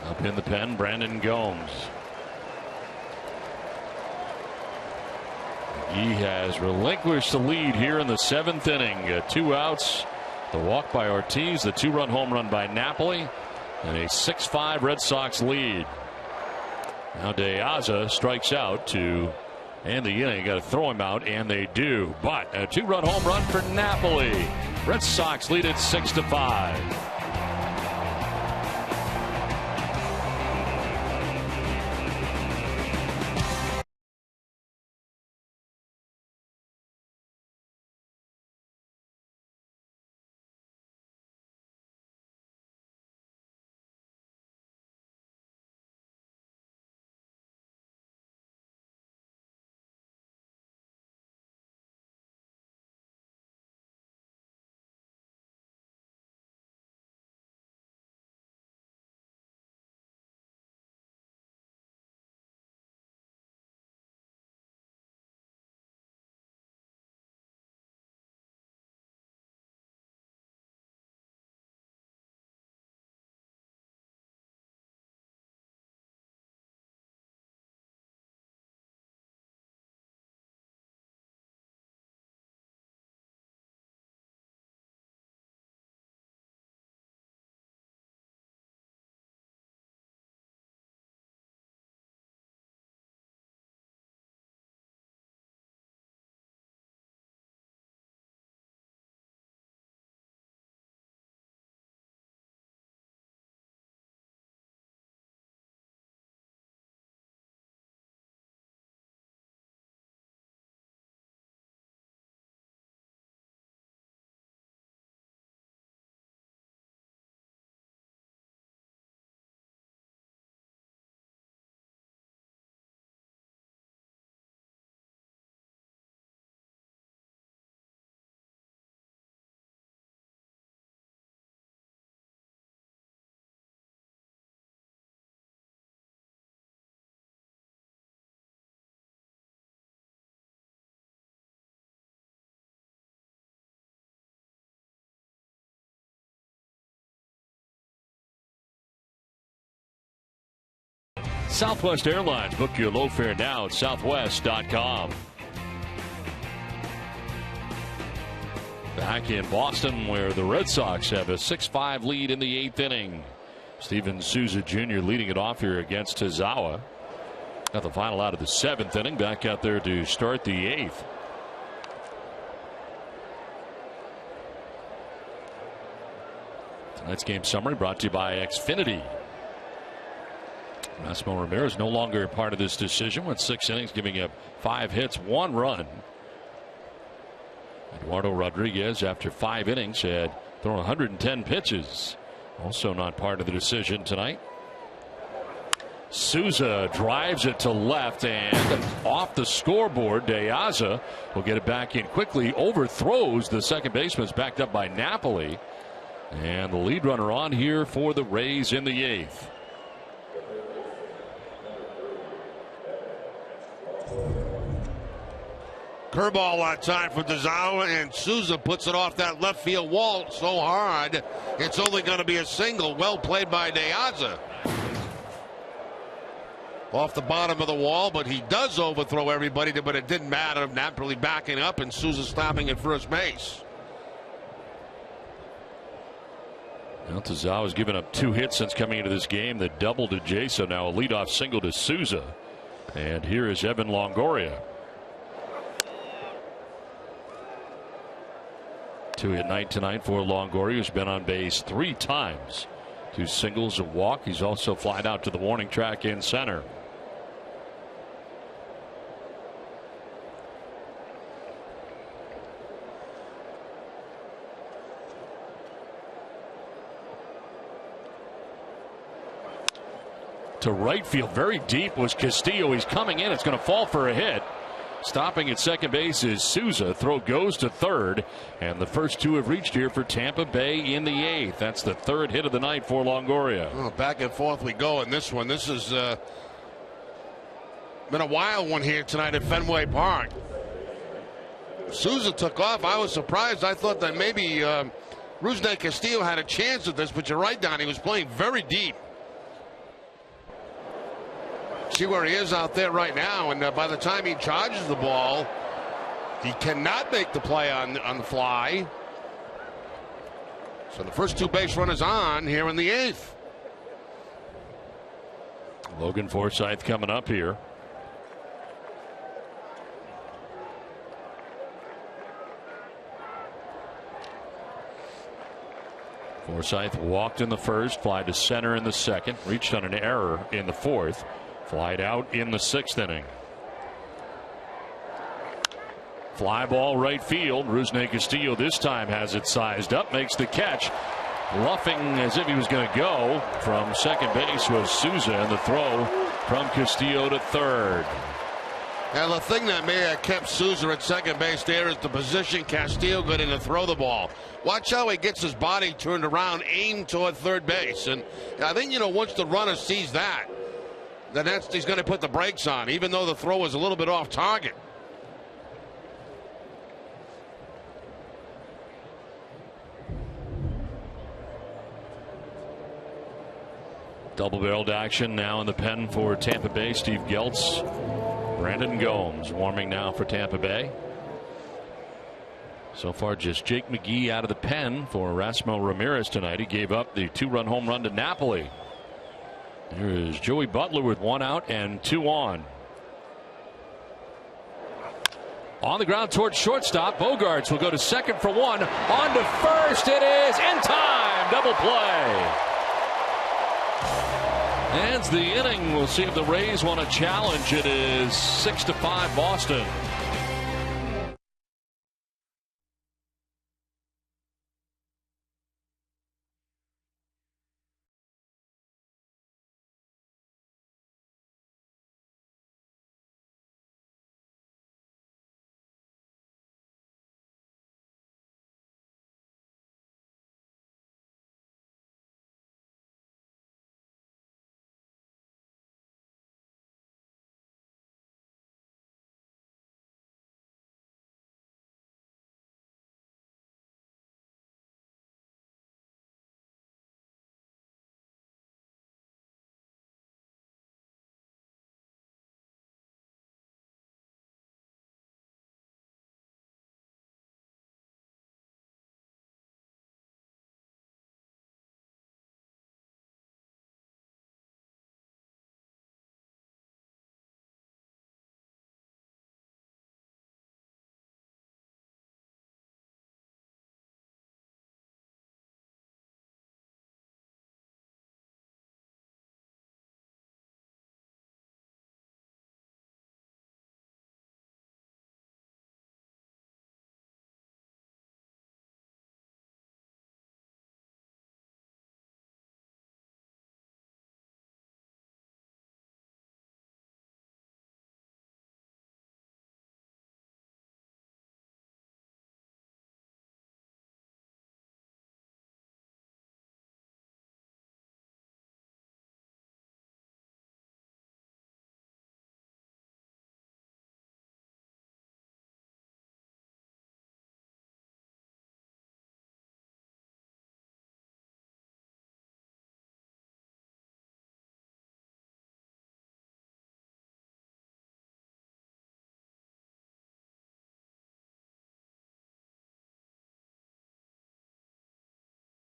S1: Up in the pen, Brandon Gomes. He has relinquished the lead here in the 7th inning. 2 outs, the walk by Ortiz, the 2-run home run by Napoli, and a 6-5 Red Sox lead. Now De Aza strikes out to end the inning. Got to throw him out, and they do. But a 2-run home run for Napoli. Red Sox lead it 6-5. Southwest Airlines. Book your low fare now at southwest.com. Back in Boston, where the Red Sox have a 6-5 lead in the 8th inning. Steven Souza Jr. leading it off here against Tazawa. Got the final out of the 7th inning. Back out there to start the 8th. Tonight's game summary brought to you by Xfinity. Massimo Ramirez no longer a part of this decision, went 6 innings, giving up 5 hits, 1 run. Eduardo Rodriguez, after 5 innings, had thrown 110 pitches. Also not part of the decision tonight. Souza drives it to left and off the scoreboard. De Aza will get it back in quickly. Overthrows the second baseman. Is backed up by Napoli. And the lead runner on here for the Rays in the 8th.
S2: Curveball on time for Dezawa, and Souza puts it off that left field wall so hard it's only going to be a single. Well played by De Aza. Off the bottom of the wall, but he does overthrow everybody, but it didn't matter. Napoli backing up and Souza stopping at first base.
S1: Well, Dezawa's given up 2 hits since coming into this game. The double to Jaso, now a leadoff single to Souza. And here is Evan Longoria. 2-hit night tonight for Longoria, who's been on base 3 times. 2 singles, a walk. He's also flied out to the warning track in center. To right field, very deep was Castillo. He's coming in. It's going to fall for a hit. Stopping at second base is Souza. Throw goes to third. And the first 2 have reached here for Tampa Bay in the 8th. That's the 3rd hit of the night for Longoria.
S2: Oh, back and forth we go in this one. This has been a wild one here tonight at Fenway Park. Souza took off. I was surprised. I thought that maybe Rusney Castillo had a chance at this, but you're right, Don. He was playing very deep. See where he is out there right now, and by the time he charges the ball, he cannot make the play on the fly. So the first 2 base runners on here in the 8th.
S1: Logan Forsythe coming up here. Forsythe walked in the first, fly to center in the second, reached on an error in the 4th. Flied out in the 6th inning. Fly ball right field. Rusney Castillo this time has it sized up, makes the catch. Bluffing as if he was going to go from second base was Souza, and the throw from Castillo to third.
S2: Now the thing that may have kept Souza at second base there is the position Castillo got in to throw the ball. Watch how he gets his body turned around, aimed toward third base. And I think, once the runner sees that, then he's going to put the brakes on, even though the throw was a little bit off target.
S1: Double-barreled action now in the pen for Tampa Bay. Steve Geltz, Brandon Gomes warming now for Tampa Bay. So far, just Jake McGee out of the pen for Erasmo Ramirez tonight. He gave up the 2-run home run to Napoli. Here is Joey Butler with 1 out and 2 on. On the ground towards shortstop. Bogarts will go to second for 1. On to first. It is in time. Double play. Ends the inning. We'll see if the Rays want to challenge. It is 6-5 Boston.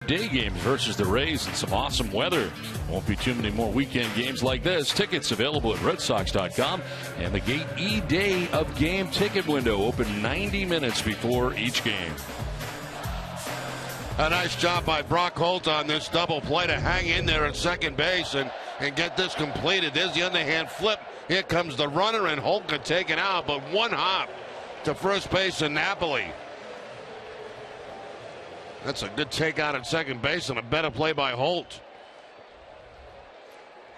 S1: day games versus the Rays and some awesome weather. Won't be too many more weekend games like this. Tickets available at RedSox.com. And the Gate E Day of Game ticket window open 90 minutes before each game.
S2: A nice job by Brock Holt on this double play to hang in there at second base and get this completed. There's the underhand flip. Here comes the runner, and Holt got taken out, but one hop to first base in Napoli. That's a good takeout at second base and a better play by Holt.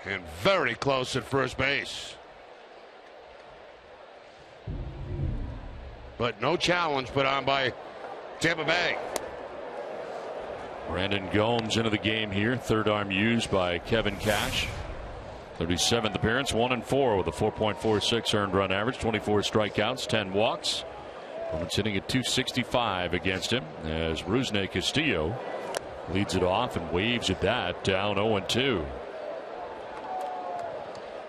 S2: And very close at first base. But no challenge put on by Tampa Bay.
S1: Brandon Gomes into the game here. Third arm used by Kevin Cash. 37th appearance, 1-4 with a 4.46 earned run average, 24 strikeouts, 10 walks. Opponent's hitting at .265 against him as Rusney Castillo leads it off and waves at that, down 0-2.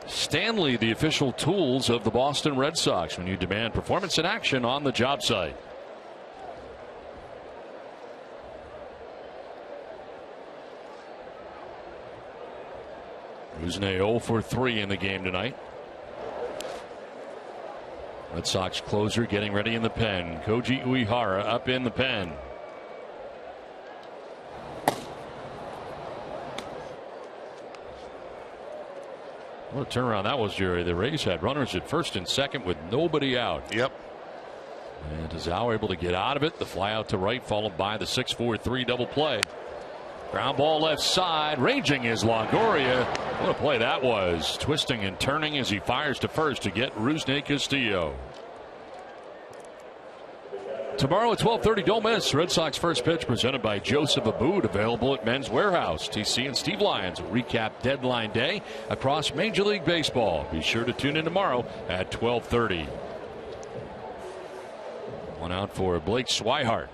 S1: Stanley, the official tools of the Boston Red Sox when you demand performance and action on the job site. Rusney 0 for 3 in the game tonight. Red Sox closer getting ready in the pen. Koji Uehara up in the pen. What a turnaround that was, Jerry. The Rays had runners at first and second with nobody out.
S2: Yep.
S1: And Tazao able to get out of it. The fly out to right, followed by the 6-4-3 double play. Ground ball left side. Ranging is Longoria. What a play that was. Twisting and turning as he fires to first to get Rusney Castillo. Tomorrow at 12:30, don't miss. Red Sox first pitch presented by Joseph Abboud, available at Men's Warehouse. TC and Steve Lyons will recap deadline day across Major League Baseball. Be sure to tune in tomorrow at 12:30. One out for Blake Swihart.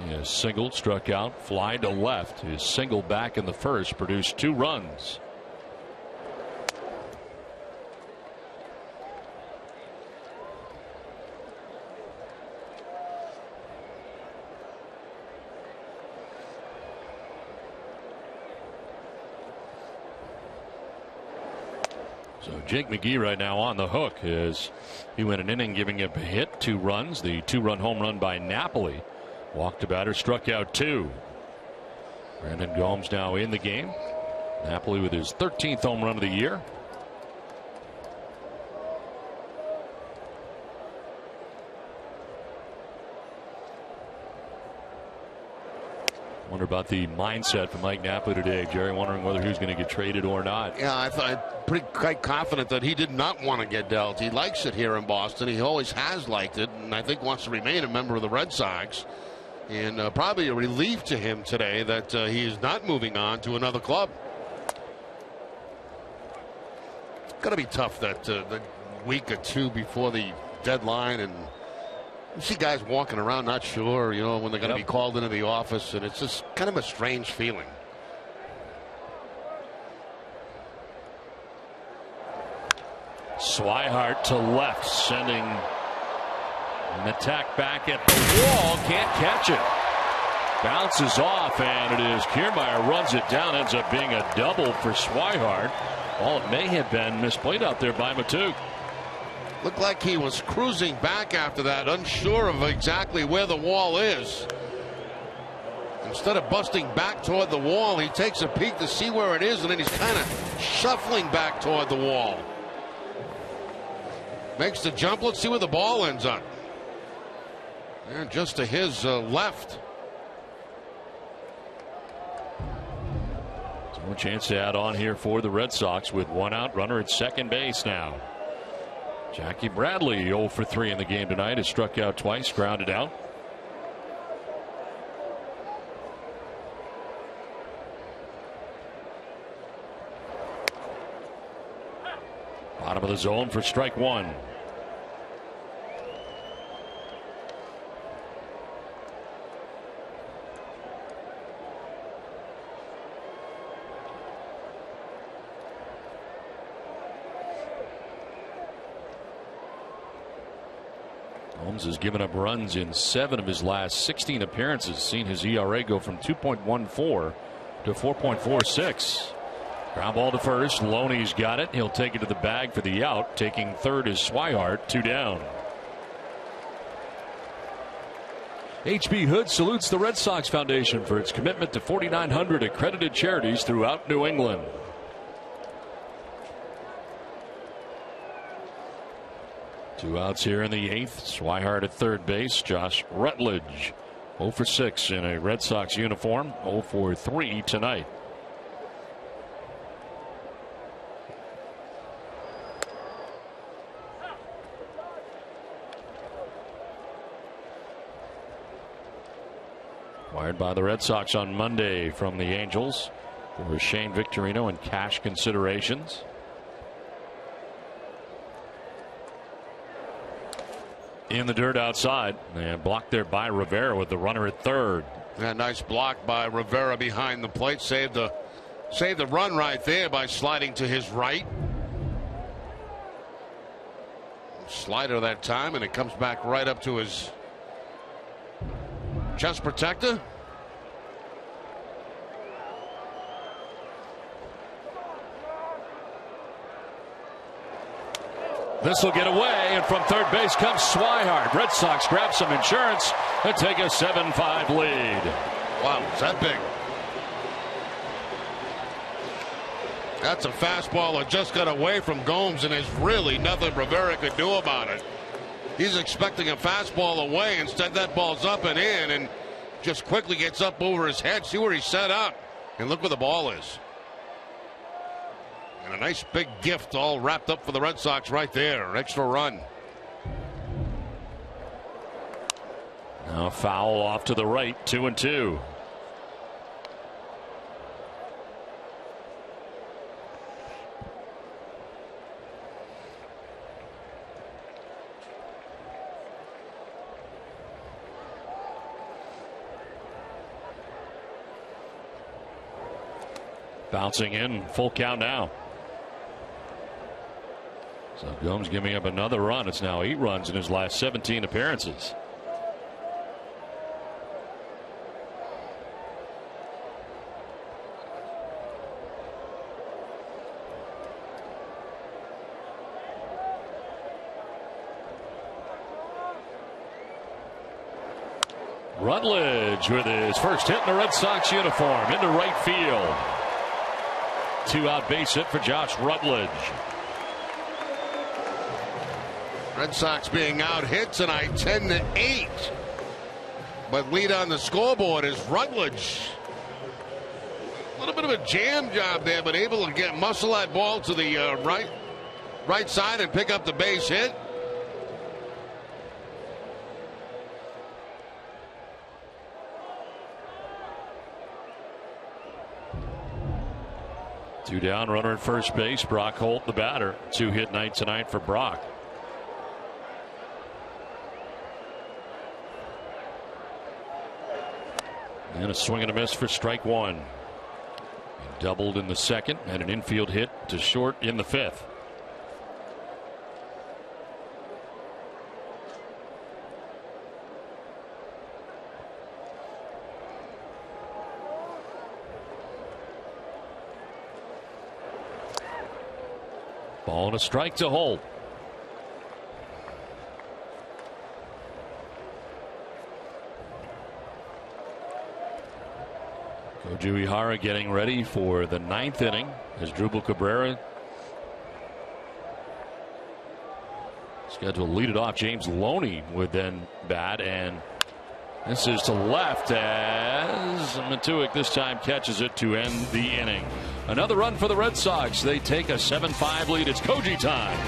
S1: He has singled, struck out, fly to left. His single back in the first produced 2 runs. So Jake McGee right now on the hook as he went an inning giving up a hit, 2 runs. The 2-run home run by Napoli. Walked to batter, struck out 2. Brandon Gomes now in the game. Napoli with his 13th home run of the year. Wonder about the mindset for Mike Napoli today, Jerry. Wondering whether he was going to get traded or not.
S2: Yeah, I'm quite confident that he did not want to get dealt. He likes it here in Boston. He always has liked it, and I think wants to remain a member of the Red Sox. And probably a relief to him today that he is not moving on to another club. It's got to be tough that the week or 2 before the deadline, and you see guys walking around not sure, when they're going to be called into the office, and it's just kind of a strange feeling.
S1: Swihart to left, sending an attack back at the wall. Can't catch it. Bounces off, and it is Kiermaier runs it down. Ends up being a double for Swihart. Well, it may have been misplayed out there by Matuk.
S2: Looked like he was cruising back after that, unsure of exactly where the wall is. Instead of busting back toward the wall, he takes a peek to see where it is, and then he's kind of shuffling back toward the wall. Makes the jump. Let's see where the ball ends up. And just to his left.
S1: No chance to add on here for the Red Sox with 1 out, runner at second base now. Jackie Bradley 0 for 3 in the game tonight. Has struck out twice, grounded out. Bottom of the zone for strike 1. Holmes has given up runs in 7 of his last 16 appearances, seen his ERA go from 2.14 to 4.46. Ground ball to first. Loney's got it. He'll take it to the bag for the out. Taking third is Swihart. 2 down. H.B. Hood salutes the Red Sox Foundation for its commitment to 4,900 accredited charities throughout New England. Two outs here in the 8th. Swihart at third base. Josh Rutledge 0 for 6 in a Red Sox uniform. 0 for 3 tonight. Acquired by the Red Sox on Monday from the Angels for Shane Victorino and cash considerations. In the dirt outside, and blocked there by Rivera with the runner at third.
S2: Yeah, nice block by Rivera behind the plate. Saved the run right there by sliding to his right. Slider that time, and it comes back right up to his chest protector.
S1: This will get away, and from third base comes Swihart. Red Sox grab some insurance and take a 7-5 lead.
S2: Wow, is that big? That's a fastball that just got away from Gomes, and there's really nothing Rivera could do about it. He's expecting a fastball away. Instead, that ball's up and in, and just quickly gets up over his head. See where he's set up, and look where the ball is. And a nice big gift all wrapped up for the Red Sox right there. Extra run.
S1: Now foul off to the right. 2-2. Bouncing in, full count now. So Gomes giving up another run. It's now 8 runs in his last 17 appearances. Rutledge with his first hit in the Red Sox uniform into right field. 2-out base hit for Josh Rutledge.
S2: Red Sox being out hit tonight 10-8. But lead on the scoreboard is Rutledge. A little bit of a jam job there, but able to get muscle that ball to the right side and pick up the base hit.
S1: Two down, runner at first base. Brock Holt, the batter. 2-hit night tonight for Brock. And a swing and a miss for strike one. He doubled in the second and an infield hit to short in the 5th. Ball and a strike to Holt. Koji Ihara getting ready for the 9th inning as Drupal Cabrera scheduled to lead it off. James Loney would then bat, and this is to left as Matuik this time catches it to end the inning. Another run for the Red Sox. They take a 7-5 lead. It's Koji time.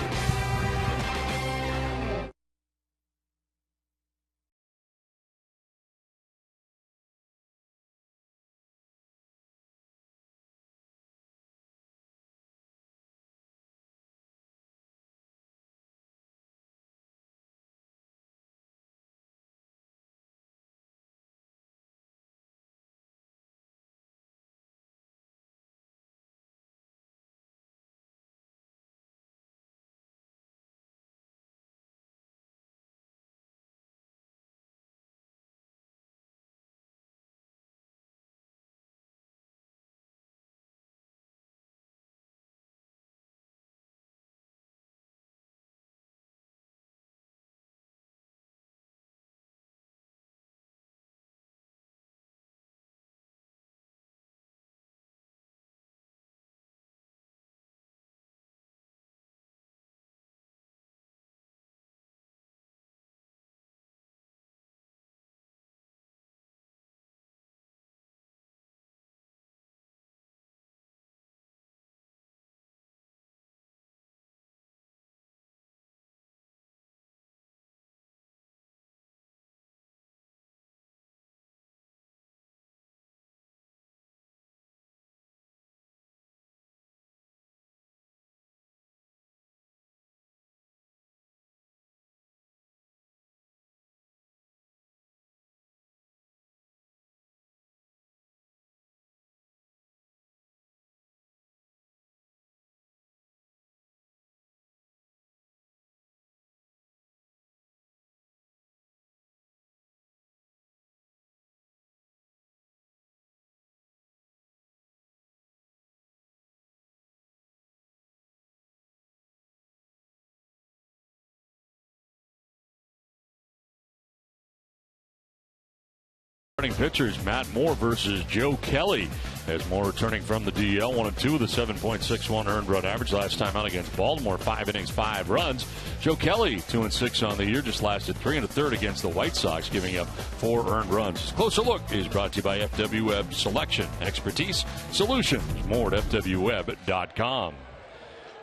S1: starting pitchers, Matt Moore versus Joe Kelly. As Moore returning from the DL, 1 of 2 with a 7.61 earned run average last time out against Baltimore. 5 innings, 5 runs. Joe Kelly, 2-6 on the year, just lasted 3 1/3 against the White Sox, giving up 4 earned runs. Closer Look is brought to you by FW Web Selection, Expertise, Solutions. More at FWWeb.com.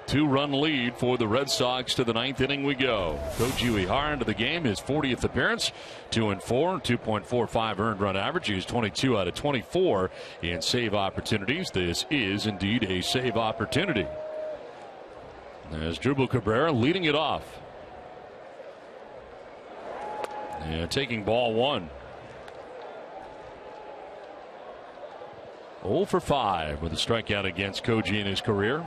S1: 2-run lead for the Red Sox. To the 9th inning we go. Koji Uehara into the game, his 40th appearance. 2-4, 2.45 earned run average. He's 22 out of 24 in save opportunities. This is indeed a save opportunity. As Drupal Cabrera leading it off. And taking ball 1. 0 for 5 with a strikeout against Koji in his career.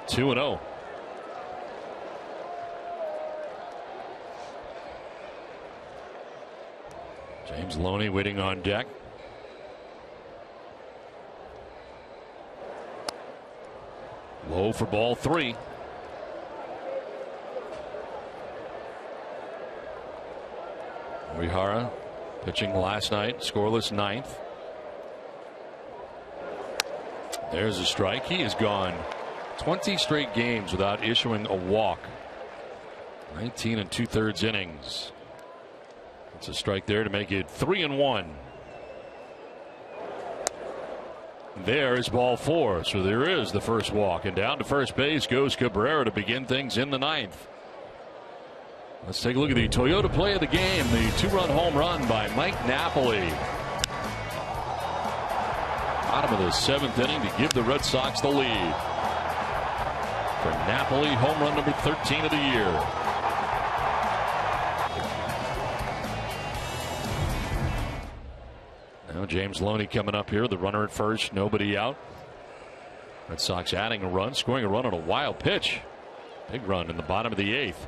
S1: Two and 0. James Loney waiting on deck. Low for ball 3. Uehara pitching last night, scoreless 9th. There's a strike. He is gone 20 straight games without issuing a walk. 19 2/3 innings. It's a strike there to make it 3-1. There is ball 4. So there is the first walk. And down to first base goes Cabrera to begin things in the 9th. Let's take a look at the Toyota play of the game. The 2-run home run by Mike Napoli. Bottom of the 7th inning to give the Red Sox the lead. For Napoli, home run number 13 of the year. Now James Loney coming up here, the runner at first, nobody out. Red Sox adding a run, scoring a run on a wild pitch. Big run in the bottom of the 8th.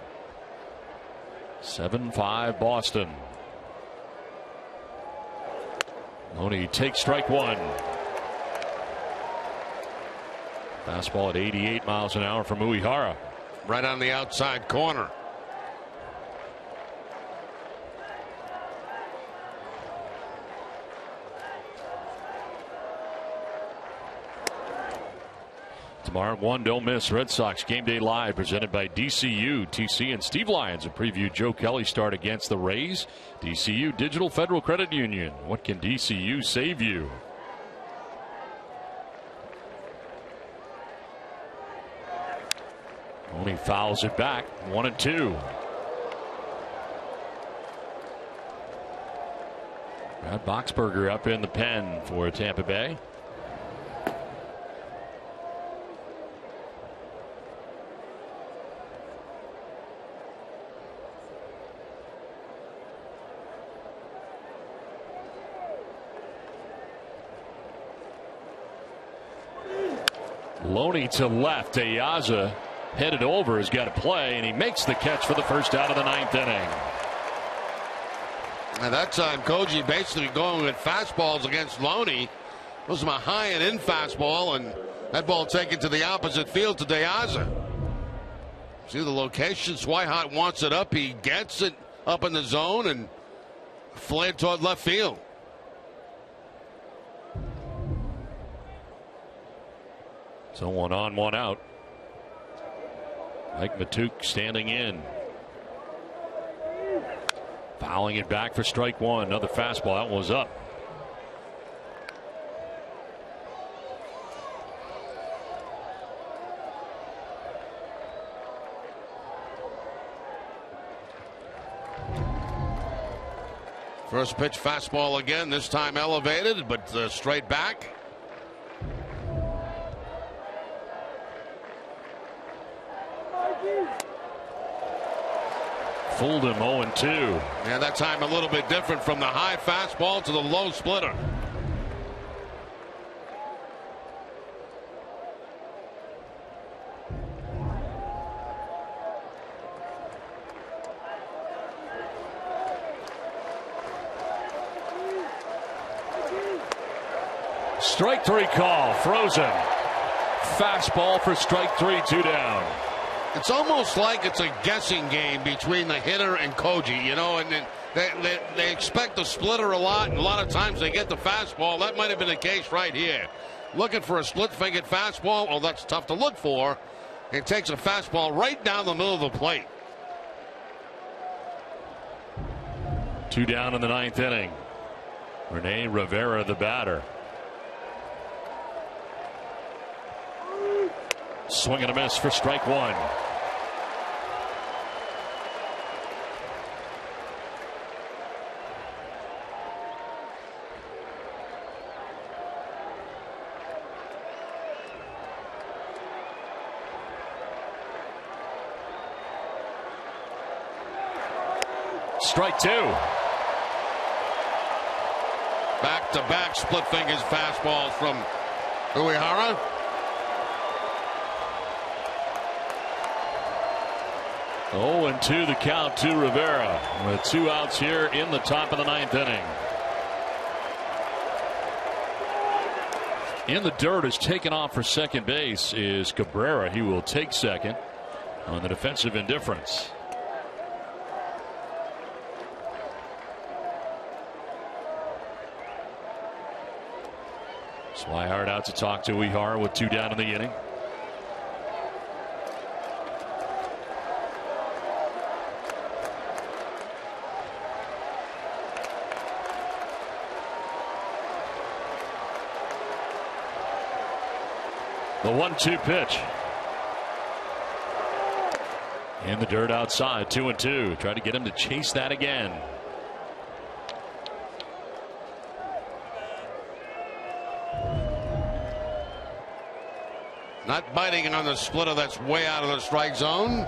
S1: 7-5 Boston. Loney takes strike 1. Fastball at 88 miles an hour from Uehara.
S2: Right on the outside corner.
S1: Tomorrow at 1, don't miss Red Sox Game Day Live, presented by DCU. TC and Steve Lyons will preview Joe Kelly start against the Rays. DCU, Digital Federal Credit Union. What can DCU save you? Only fouls it back. 1-2. Brad Boxberger up in the pen for Tampa Bay. Loney to left. Ayaza headed over, has got to play, and he makes the catch for the first out of the 9th inning.
S2: And that time Koji basically going with fastballs against Loney. It was a high and in fastball, and that ball taken to the opposite field to Ayaza. See the location. Swihart wants it up. He gets it up in the zone and flared toward left field.
S1: So 1 on, 1 out. Mike Matuk standing in. Fouling it back for strike 1. Another fastball. That one was up.
S2: First pitch fastball again, this time elevated, but straight back.
S1: Fooled him 0-2.
S2: Yeah, that time a little bit different from the high fastball to the low splitter.
S1: Strike 3 call, frozen. Fastball for strike 3, 2 down.
S2: It's almost like it's a guessing game between the hitter and Koji, you know, and they expect the splitter a lot, and a lot of times they get the fastball. That might have been the case right here. Looking for a split-fingered fastball. Oh, that's tough to look for. It takes a fastball right down the middle of the plate.
S1: 2 down in the 9th inning. Rene Rivera, the batter. Swing and a miss for strike 1. Strike 2.
S2: Back-to-back split fingers fastballs from Uehara.
S1: Oh, and 2 the count to Rivera with 2 outs here in the top of the 9th inning. In the dirt is taken off for second base is Cabrera. He will take second on the defensive indifference. Swihart out to talk to Uehara with 2 down in the inning. The 1-2 pitch. In the dirt outside, 2-2. Try to get him to chase that again.
S2: Not biting on the splitter. That's way out of the strike zone.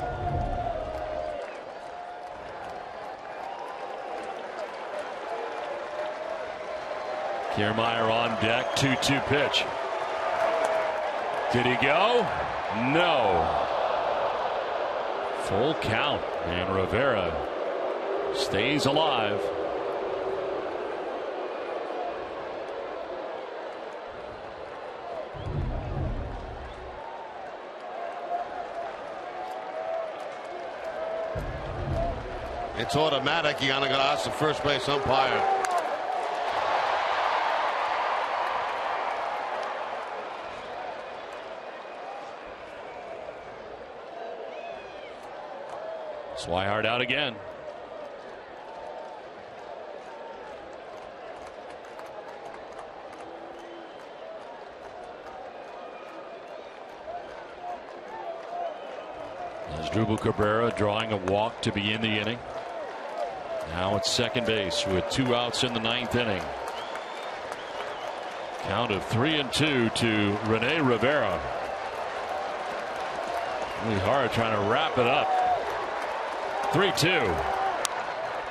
S1: Kiermaier on deck. 2-2 pitch. Did he go? No. Full count. And Rivera stays alive.
S2: It's automatic. You gotta ask the first base umpire.
S1: Swihart out again. Asdrubal Cabrera drawing a walk to begin the inning. Now it's second base with 2 outs in the 9th inning. Count of 3-2 to Rene Rivera. Uehara trying to wrap it up. 3-2.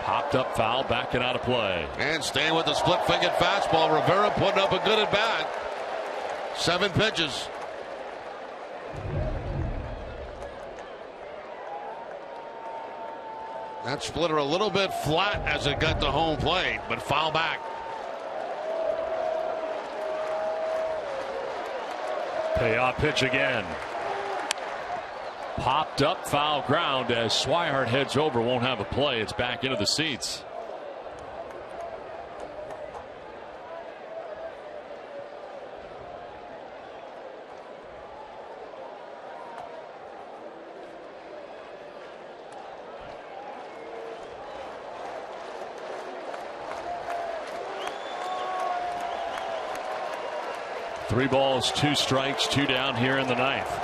S1: Popped up foul, backing out of play.
S2: And staying with the split-fingered fastball. Rivera putting up a good at bat. 7 pitches. That splitter a little bit flat as it got to home plate, but foul back.
S1: Payoff pitch again. Popped up foul ground as Swihart heads over. Won't have a play. It's back into the seats. Three balls, 2 strikes, 2 down here in the 9th.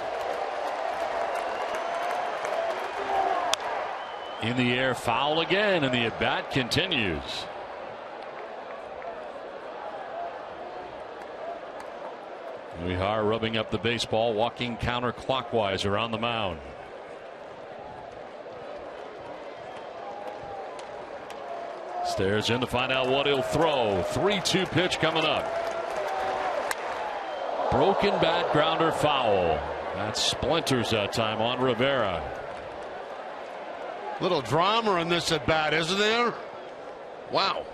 S1: In the air, foul again, and the at bat continues. Uehara rubbing up the baseball, walking counterclockwise around the mound. Stares in to find out what he'll throw. 3-2 pitch coming up. Broken bat, grounder, foul. That splinters that time on Rivera.
S2: Little drama in this at bat, isn't there? Wow.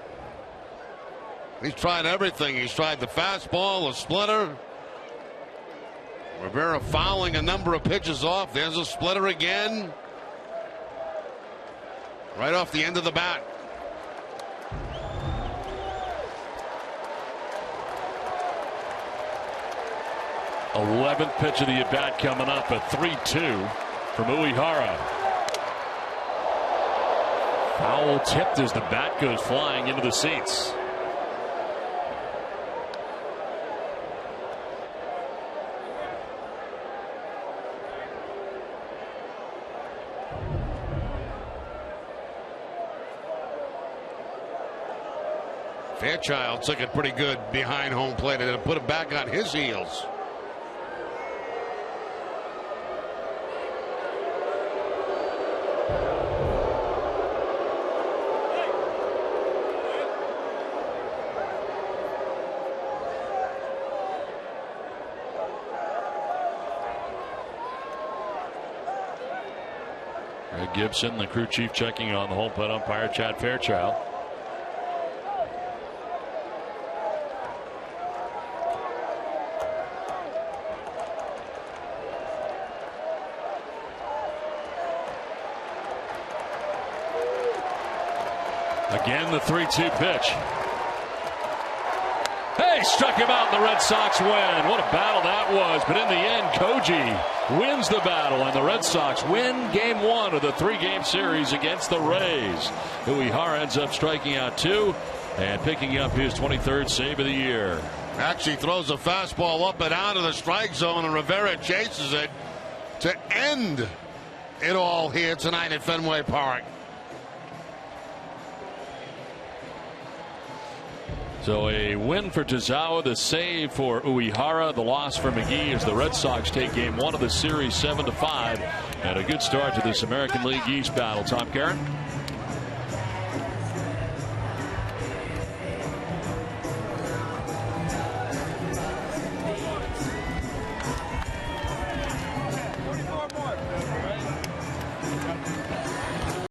S2: He's tried everything. He's tried the fastball, the splitter. Rivera fouling a number of pitches off. There's a splitter again. Right off the end of the bat.
S1: th pitch of the at-bat coming up at 3-2 from Uehara. Foul tipped as the bat goes flying into the seats.
S2: Fairchild took it pretty good behind home plate and put it back on his heels.
S1: Gibson, the crew chief, checking on the home plate umpire, Chad Fairchild. Again, the 3-2 pitch. Hey, struck him out, and the Red Sox win. What a battle that was. But in the end, Koji wins the battle, and the Red Sox win Game 1 of the 3-game series against the Rays. Uehara ends up striking out 2 and picking up his 23rd save of the year.
S2: Actually throws a fastball up and out of the strike zone, and Rivera chases it to end it all here tonight at Fenway Park.
S1: So a win for Tazawa, the save for Uehara, the loss for McGee as the Red Sox take Game 1 of the series 7-5, and a good start to this American League East battle. Tom Karen.